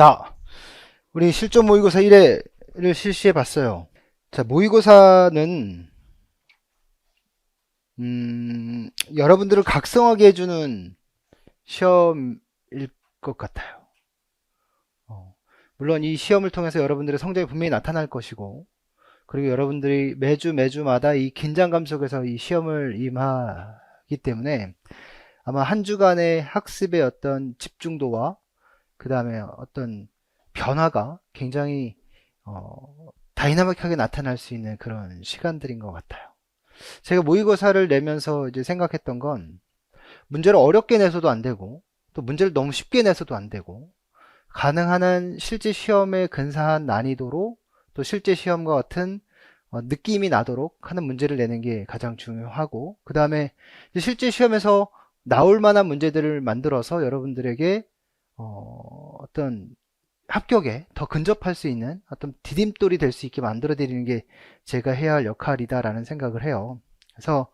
자, 우리 실전 모의고사 1회를 실시해 봤어요. 자, 모의고사는 여러분들을 각성하게 해주는 시험일 것 같아요. 물론 이 시험을 통해서 여러분들의 성적이 분명히 나타날 것이고, 그리고 여러분들이 매주마다 이 긴장감 속에서 이 시험을 임하기 때문에 아마 한 주간의 학습의 어떤 집중도와 그 다음에 어떤 변화가 굉장히 다이나믹하게 나타날 수 있는 그런 시간들인 것 같아요. 제가 모의고사를 내면서 이제 생각했던 건 문제를 어렵게 내서도 안 되고 또 문제를 너무 쉽게 내서도 안 되고 가능한 한 실제 시험에 근사한 난이도로 또 실제 시험과 같은 느낌이 나도록 하는 문제를 내는 게 가장 중요하고, 그 다음에 실제 시험에서 나올 만한 문제들을 만들어서 여러분들에게 어떤 합격에 더 근접할 수 있는 어떤 디딤돌이 될 수 있게 만들어 드리는 게 제가 해야 할 역할이다라는 생각을 해요. 그래서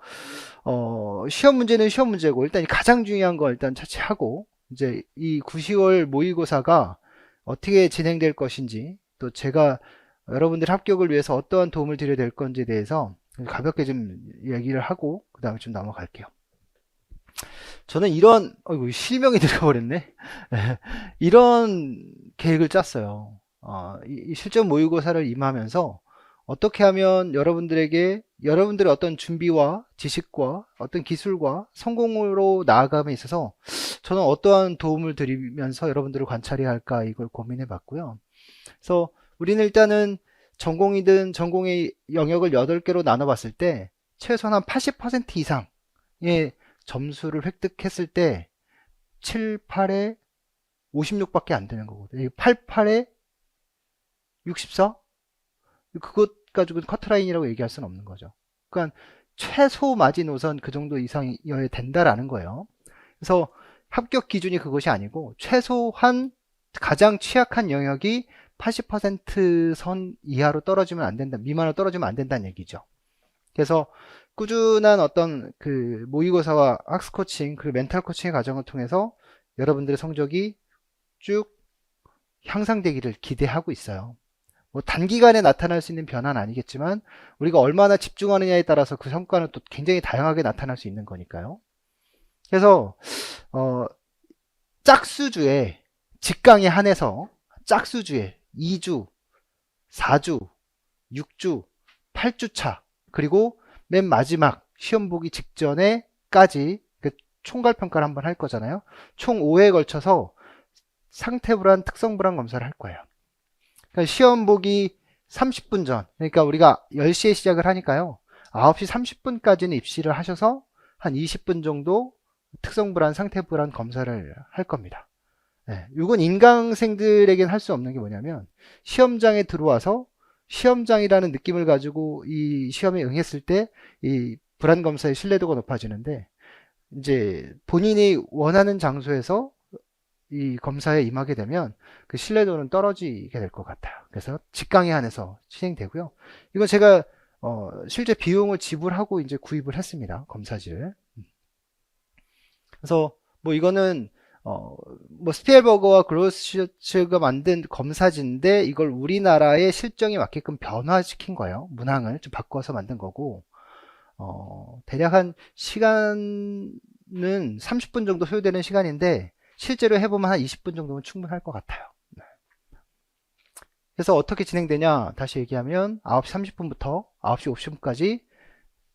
시험 문제는 시험 문제고, 일단 가장 중요한 거 일단 차치하고, 이제 이 9, 10월 모의고사가 어떻게 진행될 것인지, 또 제가 여러분들 합격을 위해서 어떠한 도움을 드려야 될 건지에 대해서 가볍게 좀 얘기를 하고 그 다음에 좀 넘어갈게요. 저는 어이구, 실명이 들어버렸네. 이런 계획을 짰어요. 이 실전 모의고사를 임하면서 어떻게 하면 여러분들의 어떤 준비와 지식과 어떤 기술과 성공으로 나아감에 있어서 저는 어떠한 도움을 드리면서 여러분들을 관찰해야 할까, 이걸 고민해 봤고요. 그래서 우리는 일단은 전공이든 전공의 영역을 8개로 나눠 봤을 때 최소한 한 80% 이상의 점수를 획득했을 때 7, 8에 56밖에 안 되는 거거든요. 8, 8에 64? 그것 가지고는 커트라인이라고 얘기할 수는 없는 거죠. 그러니까 최소 마지노선 그 정도 이상이어야 된다라는 거예요. 그래서 합격 기준이 그것이 아니고 최소한 가장 취약한 영역이 80% 선 이하로 떨어지면 안 된다, 미만으로 떨어지면 안 된다는 얘기죠. 그래서 꾸준한 어떤 그 모의고사와 학습 코칭 그리고 멘탈 코칭의 과정을 통해서 여러분들의 성적이 쭉 향상되기를 기대하고 있어요. 뭐 단기간에 나타날 수 있는 변화는 아니겠지만 우리가 얼마나 집중하느냐에 따라서 그 성과는 또 굉장히 다양하게 나타날 수 있는 거니까요. 그래서 짝수주에 직강에 한해서 짝수주에 2주, 4주, 6주, 8주차, 그리고 맨 마지막 시험 보기 직전에까지 그 총괄평가를 한번 할 거잖아요. 총 5회에 걸쳐서 상태불안, 특성불안 검사를 할 거예요. 그러니까 시험 보기 30분 전, 그러니까 우리가 10시에 시작을 하니까요. 9시 30분까지는 입시를 하셔서 한 20분 정도 특성불안, 상태불안 검사를 할 겁니다. 네, 이건 인강생들에겐 할 수 없는 게 뭐냐면 시험장에 들어와서 시험장이라는 느낌을 가지고 이 시험에 응했을 때 이 불안 검사의 신뢰도가 높아지는데, 이제 본인이 원하는 장소에서 이 검사에 임하게 되면 그 신뢰도는 떨어지게 될 것 같아요. 그래서 직강에 한해서 진행되고요. 이건 제가 실제 비용을 지불하고 이제 구입을 했습니다. 검사지를. 그래서 뭐 이거는 뭐 스피엘버거와 그로스가 만든 검사지인데 이걸 우리나라의 실정에 맞게끔 변화시킨 거예요. 문항을 좀 바꿔서 만든 거고, 대략 한 시간은 30분 정도 소요되는 시간인데 실제로 해보면 한 20분 정도면 충분할 것 같아요. 네. 그래서 어떻게 진행되냐, 다시 얘기하면 9시 30분부터 9시 50분까지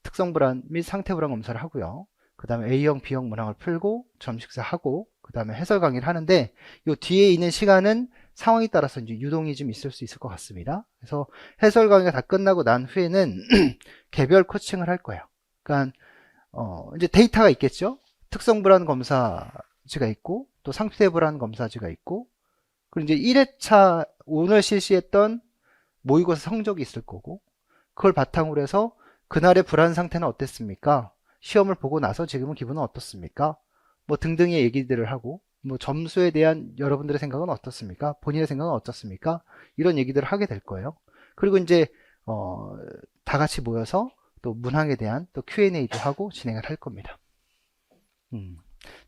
특성불안 및 상태불안 검사를 하고요. 그 다음에 A형, B형 문항을 풀고 점식사하고 그 다음에 해설 강의를 하는데, 이 뒤에 있는 시간은 상황에 따라서 이제 유동이 좀 있을 수 있을 것 같습니다. 그래서 해설 강의가 다 끝나고 난 후에는 개별 코칭을 할 거예요. 그러니까 이제 데이터가 있겠죠. 특성불안 검사지가 있고 또 상태불안 검사지가 있고, 그리고 이제 1회차 오늘 실시했던 모의고사 성적이 있을 거고, 그걸 바탕으로 해서 그날의 불안 상태는 어땠습니까? 시험을 보고 나서 지금은 기분은 어떻습니까? 뭐 등등의 얘기들을 하고, 뭐 점수에 대한 여러분들의 생각은 어떻습니까? 본인의 생각은 어떻습니까? 이런 얘기들을 하게 될 거예요. 그리고 이제 다 같이 모여서 또 문항에 대한 또 Q&A도 하고 진행을 할 겁니다.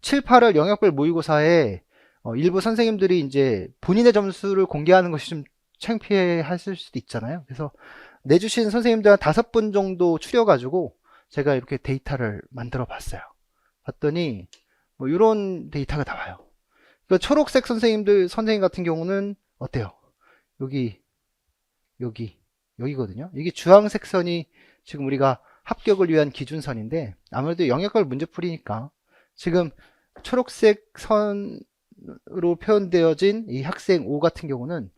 7, 8월 영역별 모의고사에 일부 선생님들이 이제 본인의 점수를 공개하는 것이 좀 창피해 하실 수도 있잖아요. 그래서 내주신 선생님들 한 5분 정도 추려가지고 제가 이렇게 데이터를 만들어 봤어요. 봤더니 뭐 이런 데이터가 나와요. 그러니까 초록색 선생님 같은 경우는 어때요? 여기거든요. 이게 주황색 선이 지금 우리가 합격을 위한 기준선인데, 아무래도 영역별 문제풀이니까 지금 초록색 선으로 표현되어진 이 학생 O 같은 경우는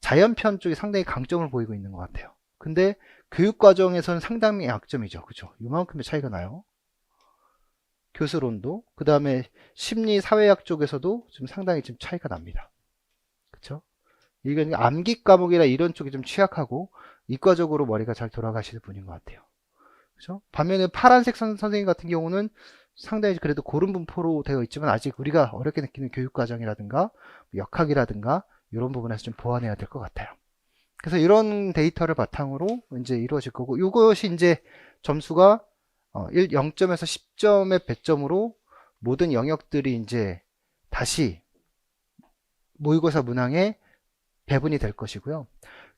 자연편 쪽에 상당히 강점을 보이고 있는 것 같아요. 근데 교육과정에서는 상당히 약점이죠. 그죠? 요만큼의 차이가 나요. 교수론도, 그 다음에 심리 사회학 쪽에서도 좀 상당히 좀 차이가 납니다. 그쵸? 이건 암기 과목이라 이런 쪽이 좀 취약하고 이과적으로 머리가 잘 돌아가시는 분인 것 같아요. 그죠? 반면에 파란색 선생님 같은 경우는 상당히 그래도 고른 분포로 되어 있지만 아직 우리가 어렵게 느끼는 교육과정이라든가 역학이라든가 이런 부분에서 좀 보완해야 될 것 같아요. 그래서 이런 데이터를 바탕으로 이제 이루어질 거고, 이것이 이제 점수가 0점에서 10점의 배점으로 모든 영역들이 이제 다시 모의고사 문항에 배분이 될 것이고요.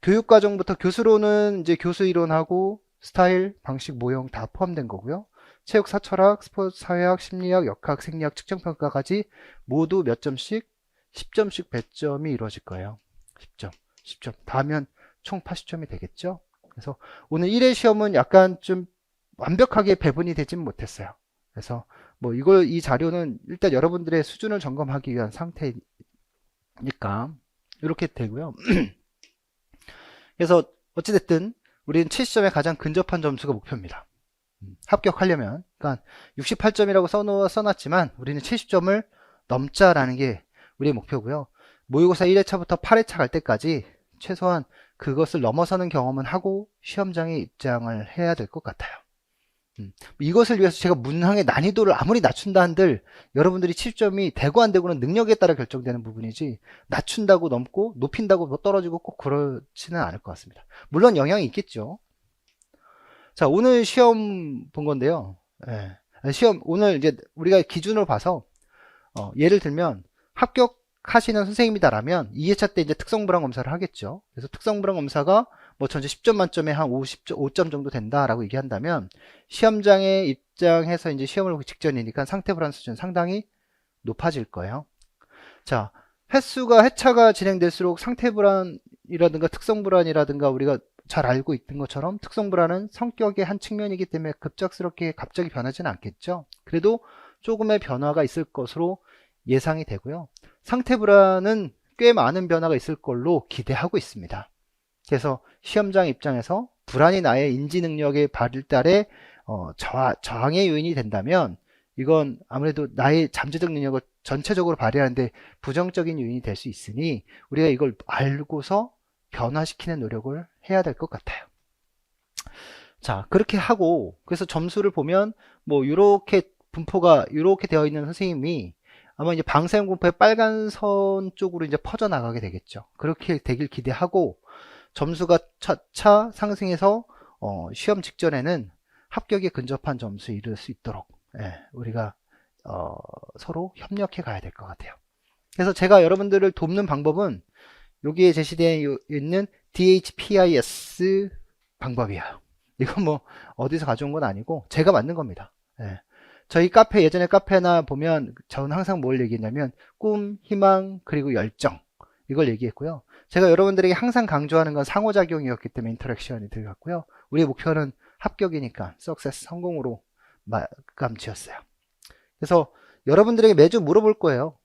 교육과정부터 교수로는 이제 교수 이론하고 스타일, 방식, 모형 다 포함된 거고요. 체육, 사철학, 스포츠, 사회학, 심리학, 역학, 생리학, 측정평가까지 모두 몇 점씩 10점씩 배점이 이루어질 거예요. 10점 다 하면 총 80점이 되겠죠. 그래서 오늘 1회 시험은 약간 좀 완벽하게 배분이 되진 못했어요. 그래서 뭐 이 자료는 일단 여러분들의 수준을 점검하기 위한 상태니까 이렇게 되고요. 그래서 어찌됐든 우리는 70점에 가장 근접한 점수가 목표입니다. 합격하려면. 그러니까 68점이라고 써놨지만 우리는 70점을 넘자라는 게 우리의 목표고요. 모의고사 1회차부터 8회차 갈 때까지 최소한 그것을 넘어서는 경험은 하고 시험장에 입장을 해야 될 것 같아요. 이것을 위해서 제가 문항의 난이도를 아무리 낮춘다 한들 여러분들이 7점이 되고 안 되고는 능력에 따라 결정되는 부분이지, 낮춘다고 넘고 높인다고 떨어지고 꼭 그렇지는 않을 것 같습니다. 물론 영향이 있겠죠. 자, 오늘 시험 본 건데요. 시험 오늘 이제 우리가 기준으로 봐서 예를 들면 합격하시는 선생님이다라면 2회차 때 이제 특성불안 검사를 하겠죠. 그래서 특성불안 검사가 뭐 전체 10점 만점에 한 5점 정도 된다라고 얘기한다면 시험장에 입장해서 이제 시험을 보기 직전이니까 상태불안 수준 상당히 높아질 거예요. 자, 회차가 진행될수록 상태불안이라든가 특성불안이라든가 우리가 잘 알고 있는 것처럼 특성불안은 성격의 한 측면이기 때문에 급작스럽게 갑자기 변하지는 않겠죠. 그래도 조금의 변화가 있을 것으로 예상이 되고요. 상태불안은 꽤 많은 변화가 있을 걸로 기대하고 있습니다. 그래서 시험장 입장에서 불안이 나의 인지 능력의 발달에 저항의 요인이 된다면 이건 아무래도 나의 잠재적 능력을 전체적으로 발휘하는데 부정적인 요인이 될 수 있으니 우리가 이걸 알고서 변화시키는 노력을 해야 될 것 같아요. 자, 그렇게 하고 그래서 점수를 보면 뭐 이렇게 분포가 이렇게 되어 있는 선생님이 아마 이제 방사형 분포의 빨간 선 쪽으로 이제 퍼져 나가게 되겠죠. 그렇게 되길 기대하고 점수가 차차 상승해서 시험 직전에는 합격에 근접한 점수에 이를 수 있도록 우리가 서로 협력해 가야 될 것 같아요. 그래서 제가 여러분들을 돕는 방법은 여기에 제시되어 있는 DHPIS 방법이에요. 이건 뭐 어디서 가져온 건 아니고 제가 만든 겁니다. 저희 카페, 예전에 카페나 보면 저는 항상 뭘 얘기했냐면 꿈, 희망, 그리고 열정, 이걸 얘기했고요. 제가 여러분들에게 항상 강조하는 건 상호작용이었기 때문에 인터랙션이 들어갔고요. 우리의 목표는 합격이니까 석세스, 성공으로 마감 지었어요. 그래서 여러분들에게 매주 물어볼 거예요.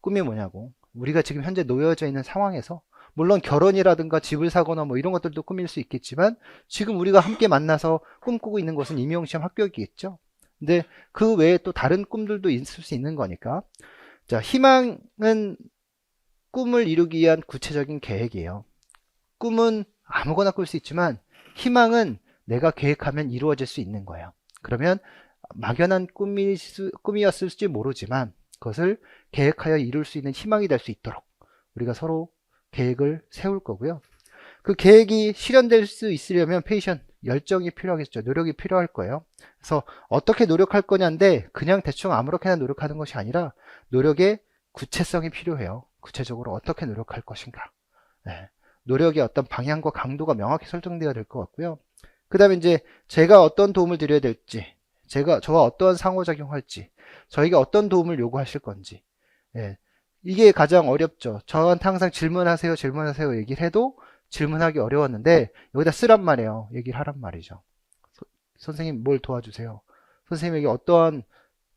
꿈이 뭐냐고. 우리가 지금 현재 놓여져 있는 상황에서 물론 결혼이라든가 집을 사거나 뭐 이런 것들도 꿈일 수 있겠지만 지금 우리가 함께 만나서 꿈꾸고 있는 것은 임용시험 합격이겠죠. 근데 그 외에 또 다른 꿈들도 있을 수 있는 거니까. 자, 희망은 꿈을 이루기 위한 구체적인 계획이에요. 꿈은 아무거나 꿀 수 있지만 희망은 내가 계획하면 이루어질 수 있는 거예요. 그러면 막연한 꿈이었을지 모르지만 그것을 계획하여 이룰 수 있는 희망이 될 수 있도록 우리가 서로 계획을 세울 거고요. 그 계획이 실현될 수 있으려면 패션, 열정이 필요하겠죠. 노력이 필요할 거예요. 그래서 어떻게 노력할 거냐인데 그냥 대충 아무렇게나 노력하는 것이 아니라 노력에 구체성이 필요해요. 구체적으로 어떻게 노력할 것인가. 네. 노력의 어떤 방향과 강도가 명확히 설정되어야 될 것 같고요. 그 다음에 이제 제가 어떤 도움을 드려야 될지, 저와 어떠한 상호작용할지, 저에게 어떤 도움을 요구하실 건지. 예. 이게 가장 어렵죠. 저한테 항상 질문하세요, 질문하세요 얘기를 해도 질문하기 어려웠는데 여기다 쓰란 말이에요. 얘기를 하란 말이죠. 선생님 뭘 도와주세요. 선생님에게 어떠한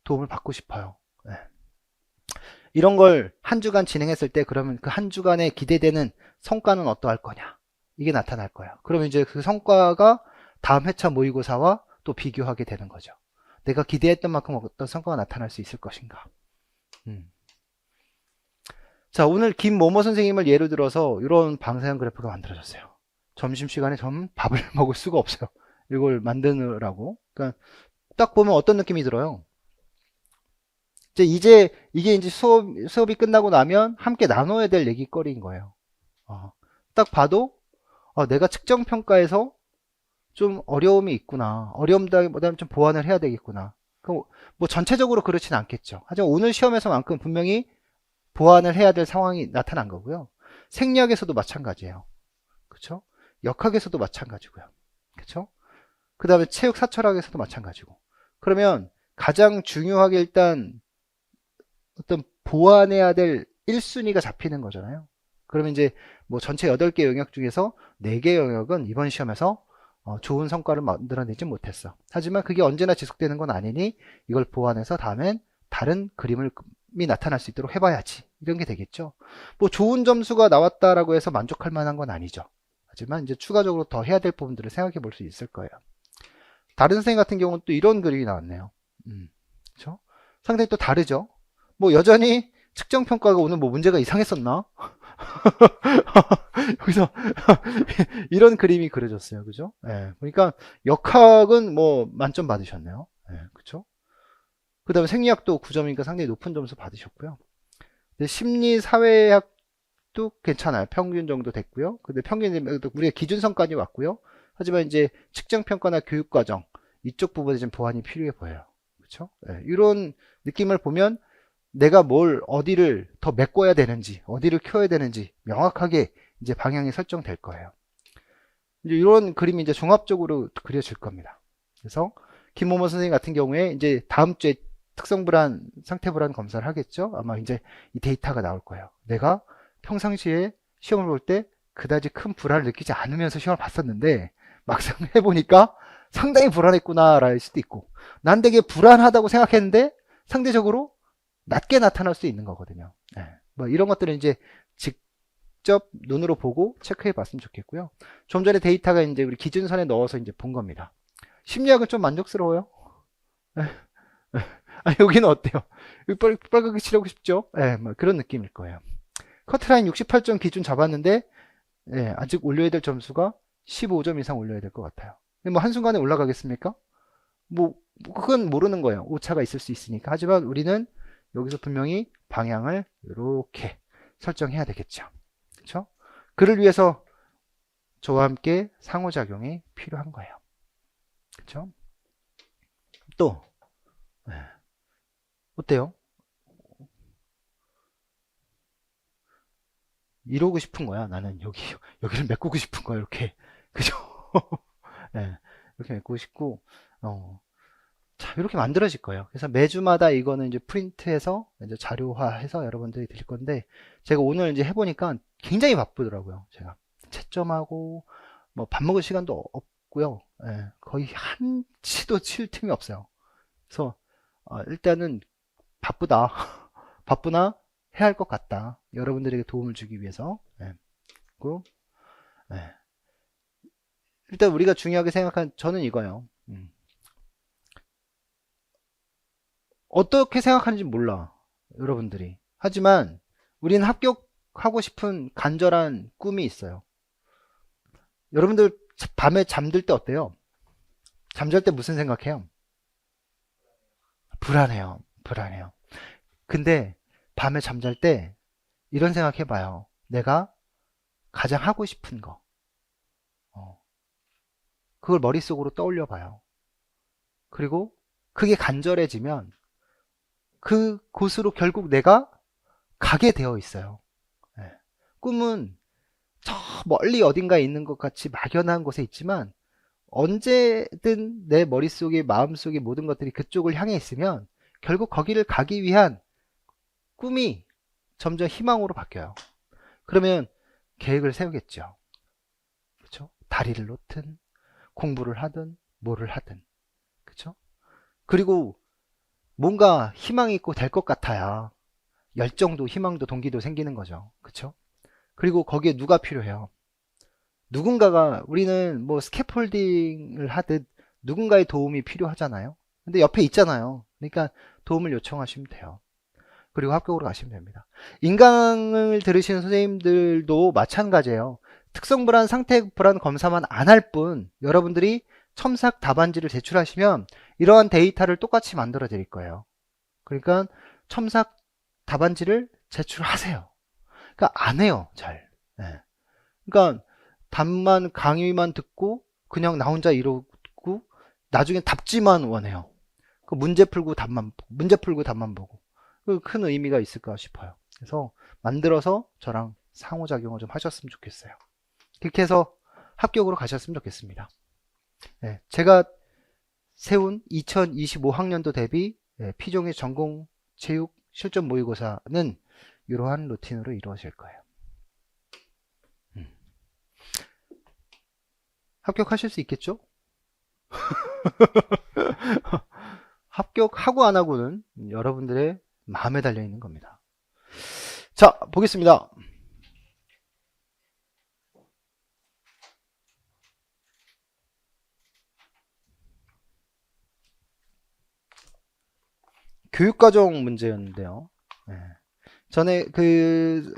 도움을 받고 싶어요. 예. 이런 걸 한 주간 진행했을 때 그러면 그 한 주간에 기대되는 성과는 어떠할 거냐. 이게 나타날 거예요. 그러면 이제 그 성과가 다음 회차 모의고사와 또 비교하게 되는 거죠. 내가 기대했던 만큼 어떤 성과가 나타날 수 있을 것인가. 자, 오늘 김모모 선생님을 예로 들어서 이런 방사형 그래프가 만들어졌어요. 점심시간에 전 밥을 먹을 수가 없어요. 이걸 만드느라고. 그러니까 딱 보면 어떤 느낌이 들어요. 이제 이게 이제 수업이 끝나고 나면 함께 나눠야 될 얘기거리인 거예요. 딱 봐도 내가 측정평가에서 좀 어려움이 있구나. 어려움보다는 좀 보완을 해야 되겠구나. 뭐 전체적으로 그렇진 않겠죠. 하지만 오늘 시험에서만큼 분명히 보완을 해야 될 상황이 나타난 거고요. 생리학에서도 마찬가지예요. 그렇죠? 역학에서도 마찬가지고요. 그렇죠? 그 다음에 체육 사철학에서도 마찬가지고. 그러면 가장 중요하게 일단 어떤 보완해야 될 1순위가 잡히는 거잖아요. 그러면 이제 뭐 전체 8개 영역 중에서 4개 영역은 이번 시험에서 좋은 성과를 만들어내지 못했어. 하지만 그게 언제나 지속되는 건 아니니 이걸 보완해서 다음엔 다른 그림이 나타날 수 있도록 해봐야지. 이런 게 되겠죠. 뭐 좋은 점수가 나왔다라고 해서 만족할 만한 건 아니죠. 하지만 이제 추가적으로 더 해야 될 부분들을 생각해 볼 수 있을 거예요. 다른 선생님 같은 경우는 또 이런 그림이 나왔네요. 그렇죠? 상당히 또 다르죠. 뭐 여전히 측정평가가 오늘 뭐 문제가 이상했었나? 여기서 이런 그림이 그려졌어요. 그죠? 예, 그러니까 역학은 뭐 만점 받으셨네요. 예, 그쵸? 그 다음에 생리학도 9점이니까 상당히 높은 점수 받으셨고요. 심리, 사회학도 괜찮아요. 평균 정도 됐고요. 근데 평균, 우리가 기준선까지 왔고요. 하지만 이제 측정평가나 교육과정, 이쪽 부분에 좀 보완이 필요해 보여요. 그쵸? 예, 이런 느낌을 보면 내가 어디를 더 메꿔야 되는지, 어디를 키워야 되는지 명확하게 이제 방향이 설정될 거예요. 이제 이런 그림이 이제 종합적으로 그려질 겁니다. 그래서 김모모 선생님 같은 경우에 이제 다음 주에 특성 불안, 상태 불안 검사를 하겠죠. 아마 이제 이 데이터가 나올 거예요. 내가 평상시에 시험을 볼 때 그다지 큰 불안을 느끼지 않으면서 시험을 봤었는데 막상 해보니까 상당히 불안했구나 랄 수도 있고, 난 되게 불안하다고 생각했는데 상대적으로 낮게 나타날 수 있는 거거든요. 네. 뭐 이런 것들은 이제 직접 눈으로 보고 체크해 봤으면 좋겠고요. 좀 전에 데이터가 이제 우리 기준선에 넣어서 이제 본 겁니다. 심리학은 좀 만족스러워요? 여기는 어때요? 여기 빨갛게 칠하고 싶죠? 네, 뭐 그런 느낌일 거예요. 커트라인 68점 기준 잡았는데 네, 아직 올려야 될 점수가 15점 이상 올려야 될 것 같아요. 뭐 한순간에 올라가겠습니까? 뭐 그건 모르는 거예요. 오차가 있을 수 있으니까. 하지만 우리는 여기서 분명히 방향을 이렇게 설정해야 되겠죠. 그렇죠? 그를 위해서 저와 함께 상호작용이 필요한 거예요. 그렇죠? 또 어때요? 이러고 싶은 거야. 나는 여기를 메꾸고 싶은 거야. 이렇게. 그죠? 네, 이렇게 메꾸고 싶고, 자, 이렇게 만들어질 거예요. 그래서 매주마다 이거는 이제 프린트해서 이제 자료화해서 여러분들이 드릴 건데, 제가 오늘 이제 해보니까 굉장히 바쁘더라고요. 제가 채점하고, 뭐 밥 먹을 시간도 없고요. 예, 거의 한치도 칠 틈이 없어요. 그래서 일단은 바쁘다. 바쁘나 해야 할 것 같다. 여러분들에게 도움을 주기 위해서. 예. 그리고, 예. 일단 우리가 중요하게 생각한 저는 이거예요. 어떻게 생각하는지 몰라. 여러분들이. 하지만 우리는 합격하고 싶은 간절한 꿈이 있어요. 여러분들 밤에 잠들 때 어때요? 잠잘 때 무슨 생각해요? 불안해요. 불안해요. 근데 밤에 잠잘 때 이런 생각 해봐요. 내가 가장 하고 싶은 거. 그걸 머릿속으로 떠올려 봐요. 그리고 그게 간절해지면 그 곳으로 결국 내가 가게 되어 있어요. 예. 꿈은 저 멀리 어딘가에 있는 것 같이 막연한 곳에 있지만 언제든 내 머릿속에 마음속에 모든 것들이 그쪽을 향해 있으면 결국 거기를 가기 위한 꿈이 점점 희망으로 바뀌어요. 그러면 계획을 세우겠죠. 그렇죠? 다리를 놓든 공부를 하든 뭐를 하든. 그렇죠? 그리고 뭔가 희망이 있고 될 것 같아야 열정도 희망도 동기도 생기는 거죠. 그렇죠? 그리고 거기에 누가 필요해요? 누군가가 우리는 뭐 스캐폴딩을 하듯 누군가의 도움이 필요하잖아요. 근데 옆에 있잖아요. 그러니까 도움을 요청하시면 돼요. 그리고 합격으로 가시면 됩니다. 인강을 들으시는 선생님들도 마찬가지예요. 특성 불안, 상태 불안 검사만 안 할 뿐 여러분들이 첨삭 답안지를 제출하시면 이러한 데이터를 똑같이 만들어 드릴 거예요. 그러니까 첨삭 답안지를 제출하세요. 그러니까 안 해요, 잘. 네. 그러니까 답만 강의만 듣고 그냥 나 혼자 이러고 나중에 답지만 원해요. 그 문제 풀고 답만 보고 큰 의미가 있을까 싶어요. 그래서 만들어서 저랑 상호작용을 좀 하셨으면 좋겠어요. 그렇게 해서 합격으로 가셨으면 좋겠습니다. 네, 제가 세운 2025학년도 대비 피종의 전공 체육 실전 모의고사는 이러한 루틴으로 이루어질 거예요. 합격하실 수 있겠죠? 합격하고 안 하고는 여러분들의 마음에 달려 있는 겁니다. 자, 보겠습니다. 교육과정 문제였는데요. 네. 전에 그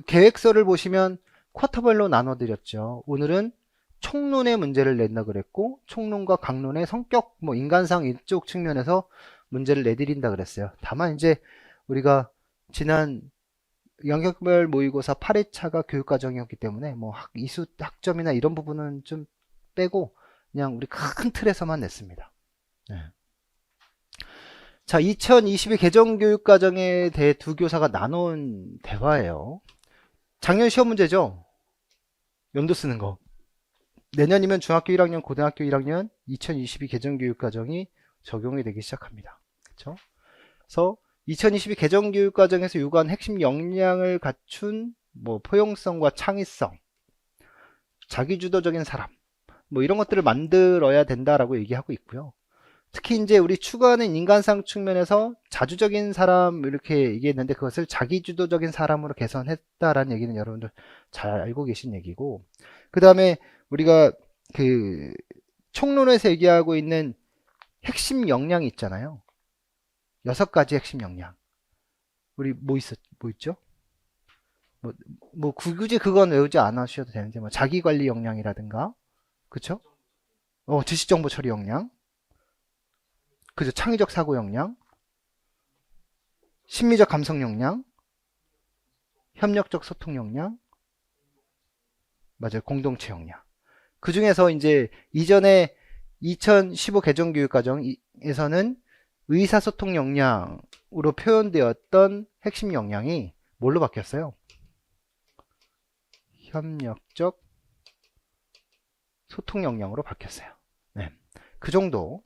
계획서를 보시면 쿼터별로 나눠드렸죠. 오늘은 총론의 문제를 낸다 그랬고, 총론과 강론의 성격, 뭐 인간상 이쪽 측면에서 문제를 내드린다 그랬어요. 다만 이제 우리가 지난 영역별 모의고사 8회차가 교육과정이었기 때문에 뭐 이수 학점이나 이런 부분은 좀 빼고 그냥 우리 큰 틀에서만 냈습니다. 네. 자, 2022 개정교육과정에 대해 두 교사가 나눈 대화예요. 작년 시험 문제죠. 연도 쓰는 거. 내년이면 중학교 1학년, 고등학교 1학년 2022 개정교육과정이 적용이 되기 시작합니다. 그렇죠? 그래서 2022 개정교육과정에서 요구한 핵심 역량을 갖춘 뭐 포용성과 창의성, 자기주도적인 사람, 뭐 이런 것들을 만들어야 된다라고 얘기하고 있고요. 특히 이제 우리 추구하는 인간상 측면에서 자주적인 사람 이렇게 얘기했는데 그것을 자기주도적인 사람으로 개선했다라는 얘기는 여러분들 잘 알고 계신 얘기고, 그 다음에 우리가 그 총론에서 얘기하고 있는 핵심 역량이 있잖아요. 6가지 핵심 역량. 우리 뭐 있죠? 뭐 굳이 그건 외우지 않으셔도 되는데 뭐 자기관리 역량이라든가, 그쵸? 지식정보 처리 역량, 그죠? 창의적 사고 역량, 심리적 감성 역량, 협력적 소통 역량, 맞아요. 공동체 역량. 그 중에서 이제 이전에 2015 개정교육과정에서는 의사소통 역량으로 표현되었던 핵심 역량이 뭘로 바뀌었어요? 협력적 소통 역량으로 바뀌었어요. 네. 그 정도.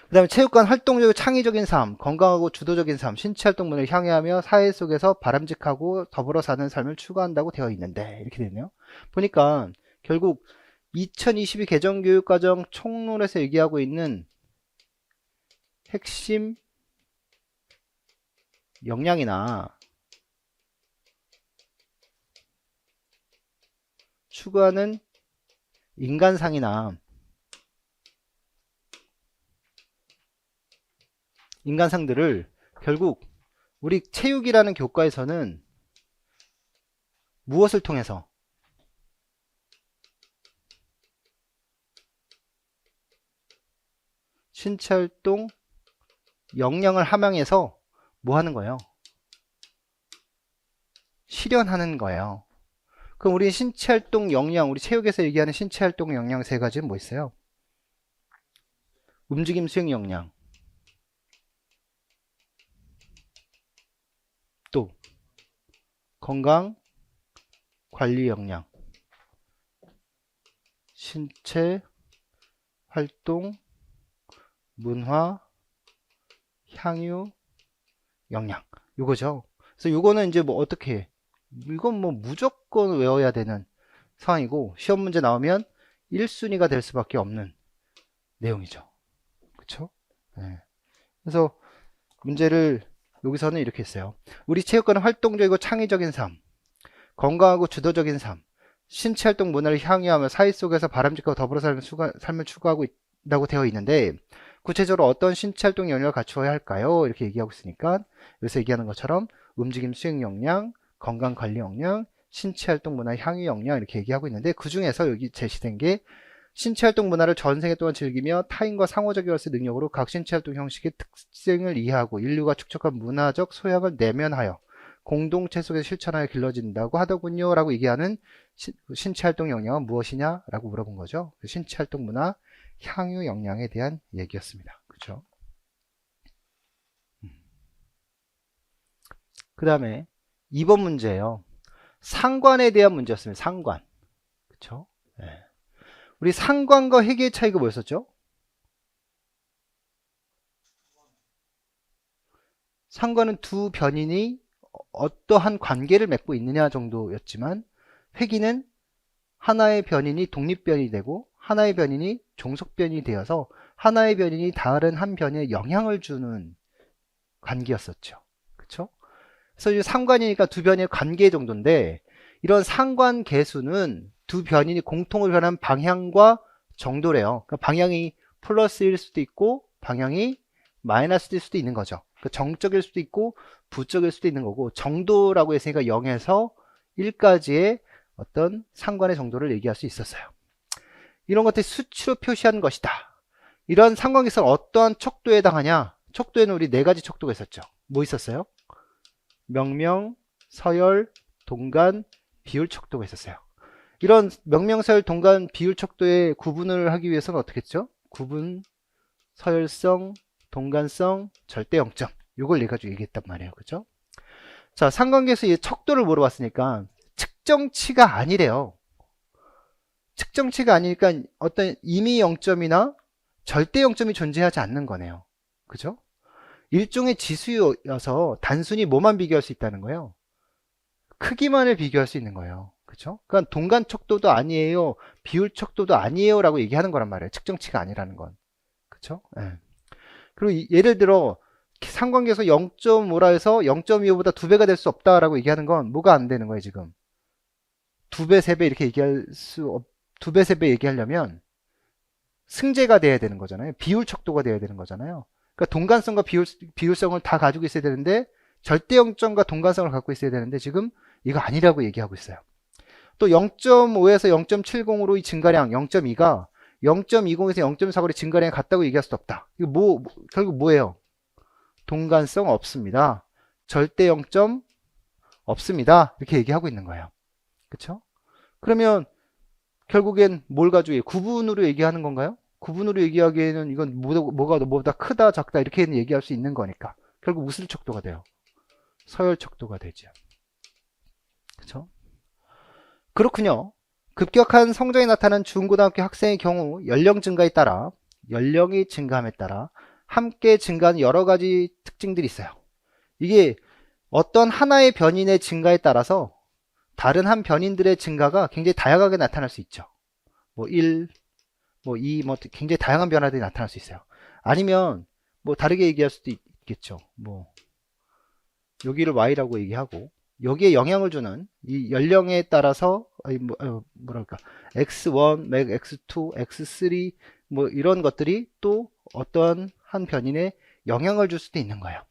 그 다음에 체육관 활동적이고 창의적인 삶, 건강하고 주도적인 삶, 신체활동문을 향유하며 사회 속에서 바람직하고 더불어 사는 삶을 추구한다고 되어 있는데 이렇게 되네요. 보니까 결국 2022 개정교육과정 총론에서 얘기하고 있는 핵심 역량이나 추구하는 인간상이나 인간상들을 결국 우리 체육이라는 교과에서는 무엇을 통해서 신체활동 역량을 함양해서 뭐 하는 거예요? 실현하는 거예요. 그럼 우리 신체활동 역량, 우리 체육에서 얘기하는 신체활동 역량 세 가지는 뭐 있어요? 움직임 수행 역량, 건강 관리 역량, 신체 활동, 문화, 향유, 역량. 요거죠. 그래서 요거는 이제 뭐 어떻게 해? 이건 뭐 무조건 외워야 되는 상황이고, 시험 문제 나오면 1순위가 될 수밖에 없는 내용이죠. 그쵸? 네. 그래서 문제를 여기서는 이렇게 했어요. 우리 체육관은 활동적이고 창의적인 삶, 건강하고 주도적인 삶, 신체 활동 문화를 향유하며 사회 속에서 바람직하고 더불어 삶을 추구하고 있다고 되어 있는데, 구체적으로 어떤 신체 활동 역량을 갖추어야 할까요? 이렇게 얘기하고 있으니까 여기서 얘기하는 것처럼 움직임 수행 역량, 건강 관리 역량, 신체 활동 문화 향유 역량 이렇게 얘기하고 있는데, 그 중에서 여기 제시된 게 신체 활동 문화를 전생에 동안 즐기며 타인과 상호작용할 수 있는 능력으로 각 신체 활동 형식의 특징을 이해하고 인류가 축적한 문화적 소양을 내면하여 공동체 속에서 실천하여 길러진다고 하더군요 라고 얘기하는 신체 활동 역량은 무엇이냐 라고 물어본 거죠. 신체 활동 문화 향유 역량에 대한 얘기였습니다. 그렇죠? 그 다음에 2번 문제예요. 상관에 대한 문제였습니다. 상관. 그렇죠? 네. 우리 상관과 회계의 차이가 뭐였었죠? 상관은 두 변인이 어떠한 관계를 맺고 있느냐 정도였지만, 회기는 하나의 변인이 독립변이 되고 하나의 변인이 종속변이 되어서 하나의 변인이 다른 한 변인에 영향을 주는 관계였었죠. 그쵸? 그래서 이 상관이니까 두 변인의 관계 정도인데, 이런 상관 계수는 두 변인이 공통으로 변한 방향과 정도래요. 그러니까 방향이 플러스일 수도 있고 방향이 마이너스일 수도 있는 거죠. 그러니까 정적일 수도 있고 부적일 수도 있는 거고, 정도라고 했으니까 0에서 1까지의 어떤 상관의 정도를 얘기할 수 있었어요. 이런 것들이 수치로 표시한 것이다. 이런 상관계수는 어떠한 척도에 해당하냐? 척도에는 우리 네 가지 척도가 있었죠. 뭐 있었어요? 명명, 서열, 동간, 비율 척도가 있었어요. 이런 명명, 서열, 동간, 비율 척도의 구분을 하기 위해서는 어떻게 했죠? 구분, 서열성, 동간성, 절대 0점. 이걸 내가지고 얘기했단 말이에요. 그죠? 자, 상관계수의 척도를 물어봤으니까 측정치가 아니래요. 측정치가 아니니까 어떤 임의 0점이나 절대 0점이 존재하지 않는 거네요. 그죠? 일종의 지수여서 단순히 뭐만 비교할 수 있다는 거예요. 크기만을 비교할 수 있는 거예요. 그죠? 그러니까 동간 척도도 아니에요, 비율 척도도 아니에요 라고 얘기하는 거란 말이에요. 측정치가 아니라는 건. 그쵸? 네. 그리고 예를 들어 상관계에서 0.5라 해서 0.25보다 2배가 될 수 없다라고 얘기하는 건 뭐가 안 되는 거예요, 지금? 2배, 3배 이렇게 얘기할 수 없, 2배, 3배 얘기하려면 승제가 돼야 되는 거잖아요. 비율 척도가 돼야 되는 거잖아요. 그러니까 동간성과 비율성을 다 가지고 있어야 되는데, 절대 0점과 동간성을 갖고 있어야 되는데 지금 이거 아니라고 얘기하고 있어요. 또 0.5에서 0.70으로 이 증가량 0.2가 0.20에서 0.49의 증가량이 같다고 얘기할 수도 없다. 이거 결국 뭐예요? 동간성 없습니다. 절대 0점 없습니다. 이렇게 얘기하고 있는 거예요. 그쵸? 그러면 결국엔 뭘 가지고 구분으로 얘기하는 건가요? 구분으로 얘기하기에는 이건 뭐가 뭐보다 크다 작다 이렇게 얘기할 수 있는 거니까 결국 무슨 척도가 돼요? 서열 척도가 되죠. 그쵸? 그렇군요. 급격한 성장이 나타난 중고등학교 학생의 경우 연령이 증가함에 따라 함께 증가하는 여러 가지 특징들이 있어요. 이게 어떤 하나의 변인의 증가에 따라서 다른 한 변인들의 증가가 굉장히 다양하게 나타날 수 있죠. 뭐 1, 뭐 2, 뭐 굉장히 다양한 변화들이 나타날 수 있어요. 아니면 뭐 다르게 얘기할 수도 있겠죠. 뭐 여기를 Y라고 얘기하고 여기에 영향을 주는 이 연령에 따라서 뭐랄까 X1, X2, X3 뭐 이런 것들이 또 어떤 한 변인에 영향을 줄 수도 있는 거예요.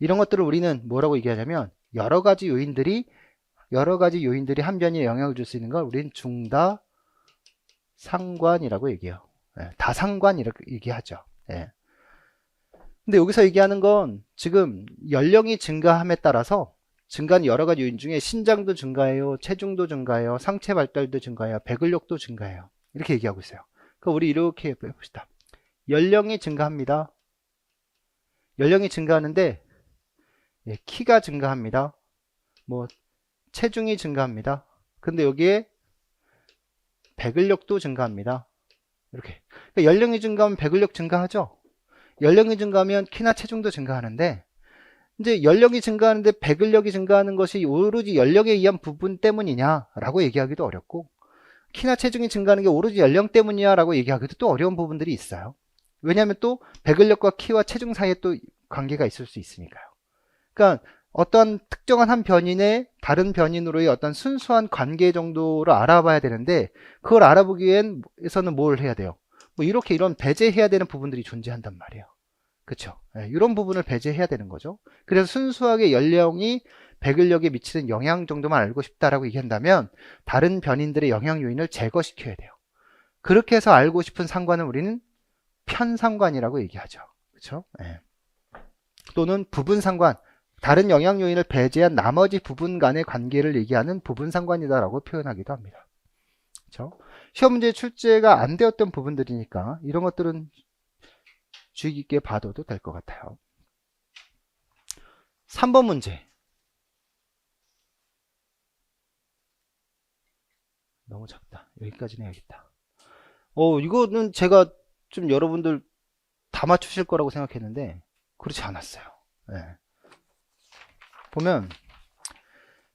이런 것들을 우리는 뭐라고 얘기하냐면 여러 가지 요인들이 한 변인에 영향을 줄 수 있는 걸 우리는 중다상관이라고 얘기해요. 다상관이라고 얘기하죠. 근데 여기서 얘기하는 건 지금 연령이 증가함에 따라서 증가하는 여러 가지 요인 중에 신장도 증가해요, 체중도 증가해요, 상체 발달도 증가해요, 배근력도 증가해요. 이렇게 얘기하고 있어요. 그럼 우리 이렇게 해봅시다. 연령이 증가합니다. 연령이 증가하는데 키가 증가합니다. 뭐 체중이 증가합니다. 근데 여기에 배근력도 증가합니다. 이렇게. 그러니까 연령이 증가하면 배근력 증가하죠. 연령이 증가하면 키나 체중도 증가하는데, 이제 연령이 증가하는데 배근력이 증가하는 것이 오로지 연령에 의한 부분 때문이냐라고 얘기하기도 어렵고, 키나 체중이 증가하는 게 오로지 연령 때문이냐라고 얘기하기도 또 어려운 부분들이 있어요. 왜냐하면 또 배근력과 키와 체중 사이에 또 관계가 있을 수 있으니까요. 그러니까 어떤 특정한 한 변인의 다른 변인으로의 어떤 순수한 관계 정도를 알아봐야 되는데, 그걸 알아보기 위해서는 뭘 해야 돼요? 뭐 이렇게 이런 배제해야 되는 부분들이 존재한단 말이에요. 그쵸? 네, 이런 부분을 배제해야 되는 거죠. 그래서 순수하게 연령이 배근력에 미치는 영향 정도만 알고 싶다라고 얘기한다면 다른 변인들의 영향 요인을 제거시켜야 돼요. 그렇게 해서 알고 싶은 상관은 우리는 편상관이라고 얘기하죠. 그쵸? 네. 또는 부분상관, 다른 영향 요인을 배제한 나머지 부분 간의 관계를 얘기하는 부분상관이다라고 표현하기도 합니다. 그쵸? 시험 문제 출제가 안 되었던 부분들이니까 이런 것들은 주의 깊게 봐둬도 될 것 같아요. 3번 문제. 너무 작다. 여기까지는 해야겠다. 이거는 제가 좀 여러분들 다 맞추실 거라고 생각했는데 그렇지 않았어요. 네. 보면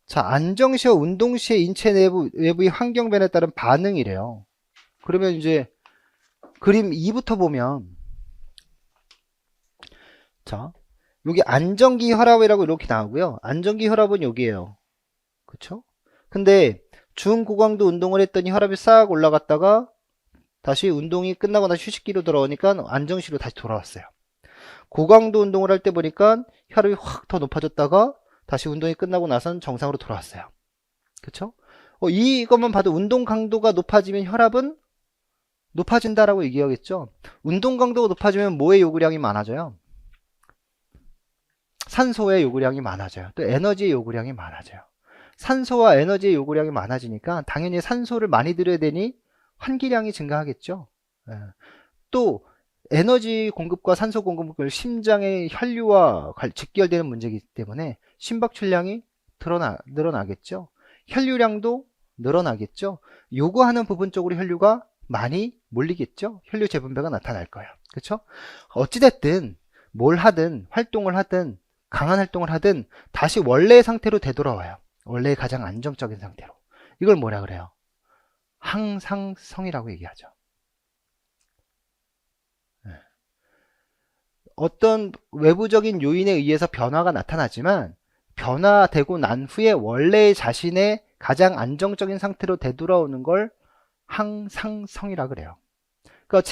자, 안정시와 운동시의 인체 외부의 환경 변화에 따른 반응이래요. 그러면 이제 그림 2부터 보면 자, 여기 안정기 혈압이라고 이렇게 나오고요. 안정기 혈압은 여기에요. 그쵸? 근데 중고강도 운동을 했더니 혈압이 싹 올라갔다가 다시 운동이 끝나고 나서 휴식기로 돌아오니까 안정시로 다시 돌아왔어요. 고강도 운동을 할 때 보니까 혈압이 확 더 높아졌다가 다시 운동이 끝나고 나서는 정상으로 돌아왔어요. 그쵸? 이것만 봐도 운동 강도가 높아지면 혈압은 높아진다라고 얘기하겠죠. 운동 강도가 높아지면 뭐의 요구량이 많아져요? 산소의 요구량이 많아져요. 또 에너지의 요구량이 많아져요. 산소와 에너지의 요구량이 많아지니까 당연히 산소를 많이 들여야 되니 환기량이 증가하겠죠. 또 에너지 공급과 산소 공급을 심장의 혈류와 직결되는 문제이기 때문에 심박출량이 늘어나겠죠. 혈류량도 늘어나겠죠. 요구하는 부분 쪽으로 혈류가 많이 몰리겠죠. 혈류 재분배가 나타날 거예요. 그렇죠? 어찌됐든 뭘 하든 활동을 하든 강한 활동을 하든 다시 원래의 상태로 되돌아와요. 원래의 가장 안정적인 상태로. 이걸 뭐라 그래요? 항상성이라고 얘기하죠. 어떤 외부적인 요인에 의해서 변화가 나타나지만 변화되고 난 후에 원래의 자신의 가장 안정적인 상태로 되돌아오는 걸 항상성이라 그래요. 그러니까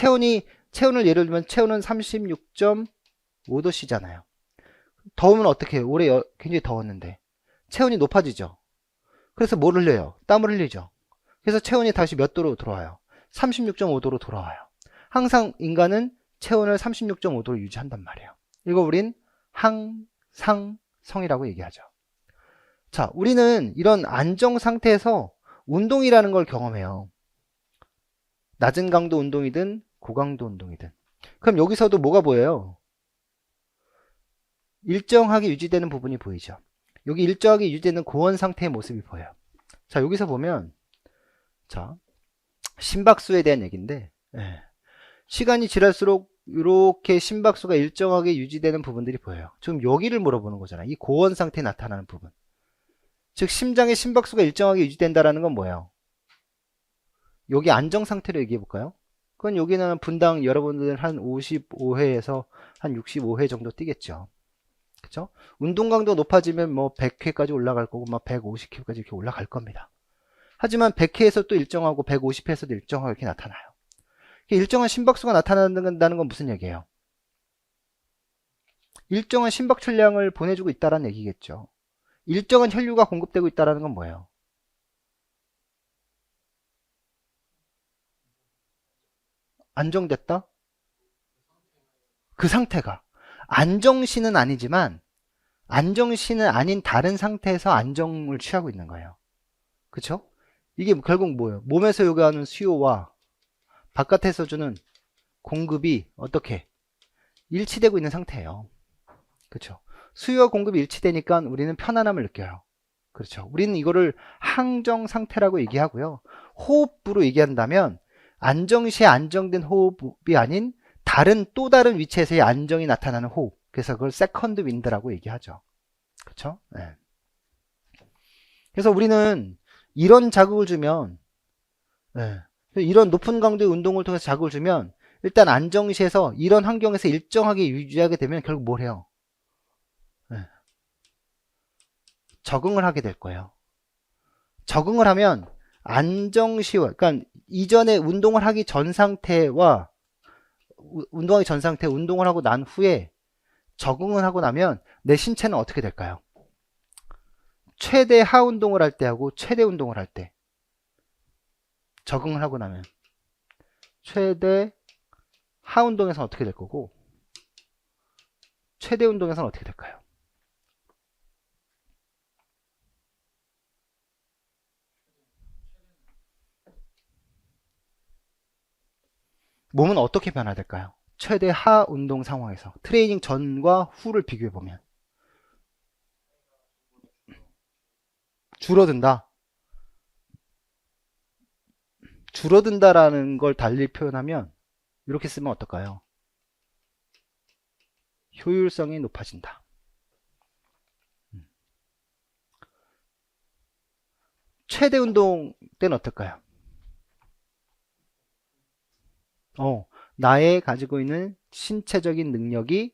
체온을 예를 들면 체온은 36.5도씨잖아요. 더우면 어떻게 해요? 올해 굉장히 더웠는데 체온이 높아지죠. 그래서 뭘 흘려요? 땀을 흘리죠. 그래서 체온이 다시 몇 도로 돌아와요? 36.5도로 돌아와요. 항상 인간은 체온을 36.5도로 유지한단 말이에요. 이거 우린 항상성이라고 얘기하죠. 자, 우리는 이런 안정 상태에서 운동이라는 걸 경험해요. 낮은 강도 운동이든 고강도 운동이든. 그럼 여기서도 뭐가 보여요? 일정하게 유지되는 부분이 보이죠. 여기 일정하게 유지되는 고온 상태의 모습이 보여요. 자, 여기서 보면 자, 심박수에 대한 얘기인데 시간이 지날수록 이렇게 심박수가 일정하게 유지되는 부분들이 보여요. 지금 여기를 물어보는 거잖아요. 이 고온 상태에 나타나는 부분. 즉 심장의 심박수가 일정하게 유지된다는 건 뭐예요? 여기 안정 상태로 얘기해 볼까요? 그건 여기는 분당 여러분들 한 55회에서 한 65회 정도 뛰겠죠. 그쵸? 운동 강도가 높아지면 뭐 100회까지 올라갈 거고 막 150회까지 이렇게 올라갈 겁니다. 하지만 100회에서 또 일정하고 150회에서도 일정하게 이렇게 나타나요. 일정한 심박수가 나타난다는 건 무슨 얘기예요? 일정한 심박출량을 보내주고 있다는 얘기겠죠. 일정한 혈류가 공급되고 있다는 건 뭐예요? 안정됐다? 그 상태가 안정시는 아니지만 안정시는 아닌 다른 상태에서 안정을 취하고 있는 거예요. 그쵸? 이게 결국 뭐예요? 몸에서 요구하는 수요와 바깥에서 주는 공급이 어떻게 일치되고 있는 상태예요. 그쵸? 수요와 공급이 일치되니까 우리는 편안함을 느껴요. 그렇죠. 우리는 이거를 항정 상태라고 얘기하고요. 호흡부로 얘기한다면 안정시에 안정된 호흡이 아닌 또 다른 위치에서의 안정이 나타나는 호흡. 그래서 그걸 세컨드 윈드라고 얘기하죠. 그렇죠? 네. 그래서 우리는 이런 자극을 주면, 네. 이런 높은 강도의 운동을 통해서 자극을 주면 일단 안정시에서 이런 환경에서 일정하게 유지하게 되면 결국 뭘 해요? 네. 적응을 하게 될 거예요. 적응을 하면 안정시와, 그러니까 이전에 운동을 하기 전 상태와 운동하기 전 상태, 운동을 하고 난 후에 적응을 하고 나면 내 신체는 어떻게 될까요? 최대 하 운동을 할 때하고 최대 운동을 할 때 적응을 하고 나면 최대 하 운동에서는 어떻게 될 거고 최대 운동에서는 어떻게 될까요? 몸은 어떻게 변화될까요? 최대 하 운동 상황에서 트레이닝 전과 후를 비교해 보면 줄어든다. 줄어든다라는 걸 달리 표현하면 이렇게 쓰면 어떨까요? 효율성이 높아진다. 최대 운동 때는 어떨까요? 나의 가지고 있는 신체적인 능력이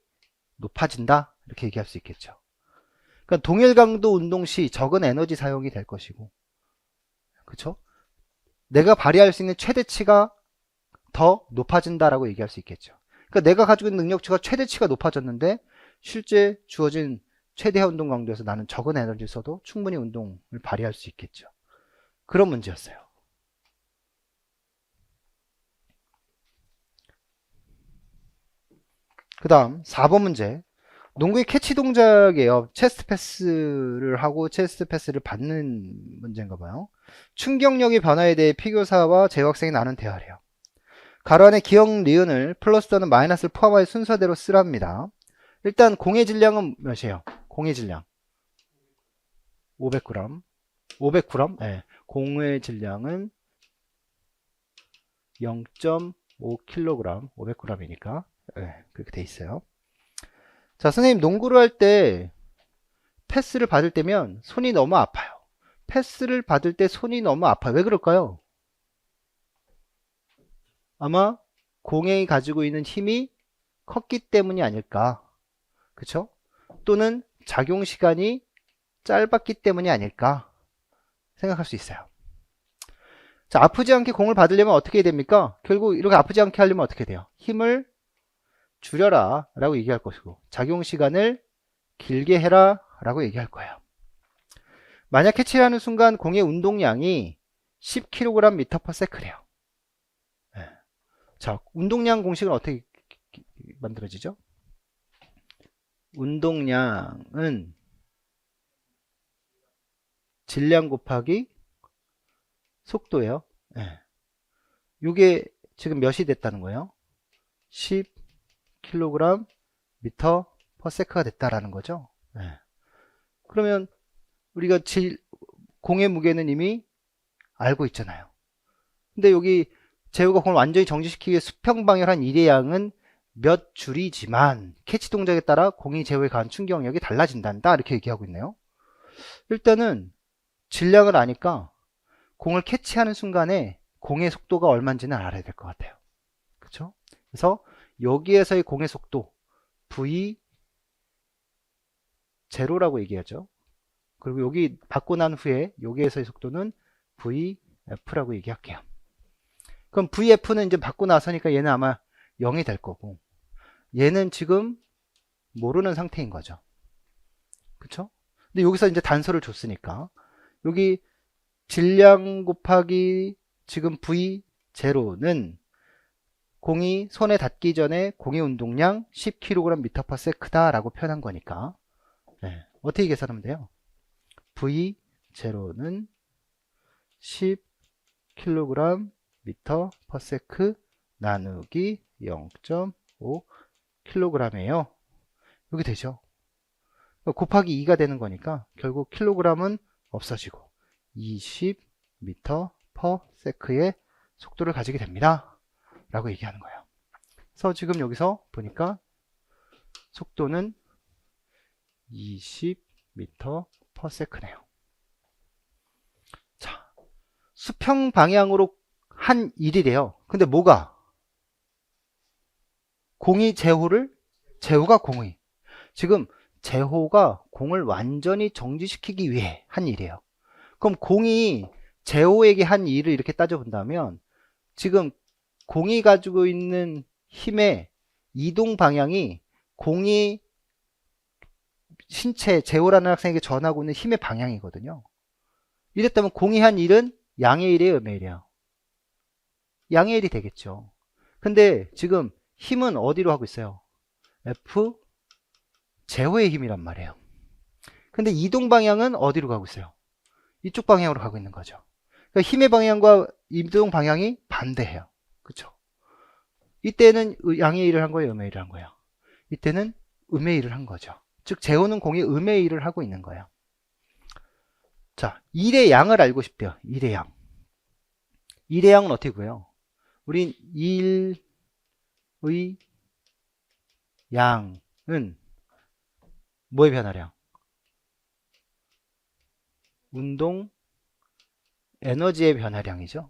높아진다. 이렇게 얘기할 수 있겠죠. 그러니까 동일 강도 운동 시 적은 에너지 사용이 될 것이고, 그쵸? 내가 발휘할 수 있는 최대치가 더 높아진다라고 얘기할 수 있겠죠. 그러니까 내가 가지고 있는 능력치가 최대치가 높아졌는데 실제 주어진 최대화 운동 강도에서 나는 적은 에너지를 써도 충분히 운동을 발휘할 수 있겠죠. 그런 문제였어요. 그 다음 4번 문제. 농구의 캐치 동작이에요. 체스트 패스를 하고 체스트 패스를 받는 문제인가 봐요. 충격력의 변화에 대해 피교사와 재학생이 나눈 대화래요. 가로 안에 기억 리은을 플러스 또는 마이너스를 포함하여 순서대로 쓰랍니다. 일단 공의 질량은 몇이에요? 공의 질량 500g. 500g? 네. 공의 질량은 0.5kg, 500g이니까 네, 그렇게 돼 있어요. 자, 선생님 농구를 할 때 패스를 받을 때면 손이 너무 아파요. 패스를 받을 때 손이 너무 아파요. 왜 그럴까요? 아마 공이 가지고 있는 힘이 컸기 때문이 아닐까. 그쵸? 또는 작용 시간이 짧았기 때문이 아닐까 생각할 수 있어요. 자, 아프지 않게 공을 받으려면 어떻게 해야 됩니까? 결국 이렇게 아프지 않게 하려면 어떻게 돼요? 힘을 줄여라 라고 얘기할 것이고 작용 시간을 길게 해라 라고 얘기할 거예요. 만약 캐치를 하는 순간 공의 운동량이 10kg/s래요. 네. 자, 운동량 공식은 어떻게 만들어지죠? 운동량은 질량 곱하기 속도예요. 네. 이게 지금 몇이 됐다는 거예요? 10kg/s가 됐다라는 거죠. 네. 그러면 우리가 공의 무게는 이미 알고 있잖아요. 근데 여기 제우가 공을 완전히 정지시키기 위해 수평 방열한 일의 양은 몇 줄이지만 캐치 동작에 따라 공이 제우에 가한 충격력이 달라진단다 이렇게 얘기하고 있네요. 일단은 질량을 아니까 공을 캐치하는 순간에 공의 속도가 얼마인지는 알아야 될 것 같아요. 그렇죠? 그래서 여기에서의 공의 속도 V0라고 얘기하죠. 그리고 여기 받고 난 후에 여기에서의 속도는 VF라고 얘기할게요. 그럼 VF는 이제 받고 나서니까 얘는 아마 0이 될 거고 얘는 지금 모르는 상태인 거죠. 그쵸? 근데 여기서 이제 단서를 줬으니까 여기 질량 곱하기 지금 V0는 공이 손에 닿기 전에 공의 운동량 10kg/s다 라고 표현한 거니까 네. 어떻게 계산하면 돼요? V0는 10kg/s 나누기 0.5kg이에요. 여기 되죠. 곱하기 2가 되는 거니까 결국 킬로그램은 없어지고 20m per sec의 속도를 가지게 됩니다. 라고 얘기하는 거예요. 그래서 지금 여기서 보니까 속도는 20m per sec네요. 자, 수평 방향으로 한 일이래요. 근데 뭐가? 공이 제호가 공이. 지금 제호가 공을 완전히 정지시키기 위해 한 일이에요. 그럼 공이 제호에게 한 일을 이렇게 따져본다면 지금 공이 가지고 있는 힘의 이동 방향이 공이 신체 제호라는 학생에게 전하고 있는 힘의 방향이거든요. 이랬다면 공이 한 일은 양의 일이에요, 음의 일이에요? 양의 일이 되겠죠. 근데 지금 힘은 어디로 하고 있어요? F 제호의 힘이란 말이에요. 근데 이동 방향은 어디로 가고 있어요? 이쪽 방향으로 가고 있는 거죠. 그러니까 힘의 방향과 이동 방향이 반대해요. 그쵸? 이때는 양의 일을 한 거예요, 음의 일을 한 거예요? 이때는 음의 일을 한 거죠. 즉 제호는 공이 음의 일을 하고 있는 거예요. 자, 일의 양을 알고 싶대요. 일의 양. 일의 양은 어떻게 구해요? 우린 일의 양은 뭐의 변화량? 운동 에너지의 변화량이죠.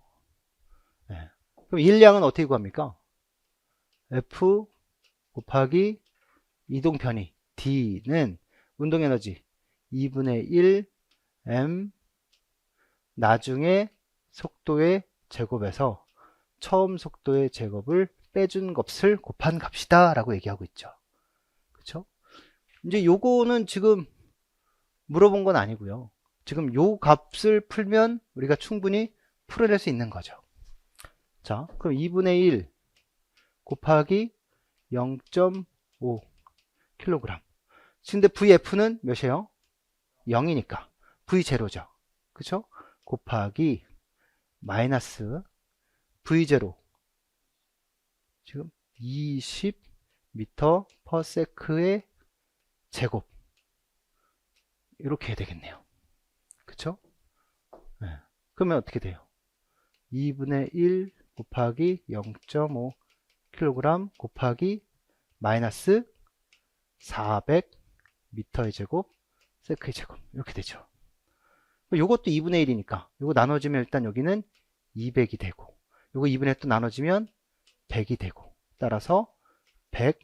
네. 그럼 일량은 어떻게 구합니까? F 곱하기 이동 편의 D는 운동 에너지 2분의 1 m 나중에 속도의 제곱에서 처음 속도의 제곱을 빼준 값을 곱한 값이다 라고 얘기하고 있죠. 그쵸? 이제 요거는 지금 물어본 건 아니고요. 지금 요 값을 풀면 우리가 충분히 풀어낼 수 있는 거죠. 자, 그럼 2분의 1 곱하기 0.5 kg. 근데 VF는 몇이에요? 0이니까 V0죠. 그쵸? 곱하기 마이너스 V0 지금 20m per sec의 제곱 이렇게 해야 되겠네요. 그쵸? 네. 그러면 어떻게 돼요? 2분의 1 곱하기 0.5 kg 곱하기 마이너스 400m의 제곱 세크의 제곱 이렇게 되죠. 요것도 2분의 1이니까 요거 나눠지면 일단 여기는 200이 되고 요거 2분의 1 또 나눠지면 100이 되고 따라서 100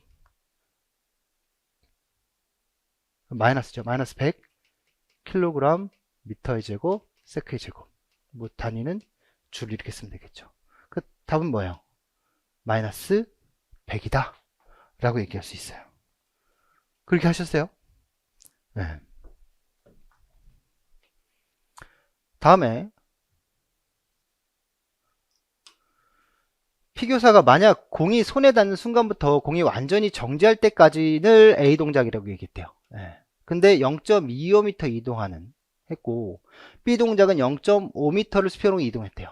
마이너스죠. 마이너스 100 킬로그램 미터의 제곱 세크의 제곱 뭐 단위는 줄 이렇게 쓰면 되겠죠. 그 답은 뭐예요? 마이너스 100이다 라고 얘기할 수 있어요. 그렇게 하셨어요? 네. 다음에 피교사가 만약 공이 손에 닿는 순간부터 공이 완전히 정지할 때까지는 A 동작이라고 얘기했대요. 네. 근데 0.25m 이동하는 했고 B 동작은 0.5m를 수평으로 이동했대요.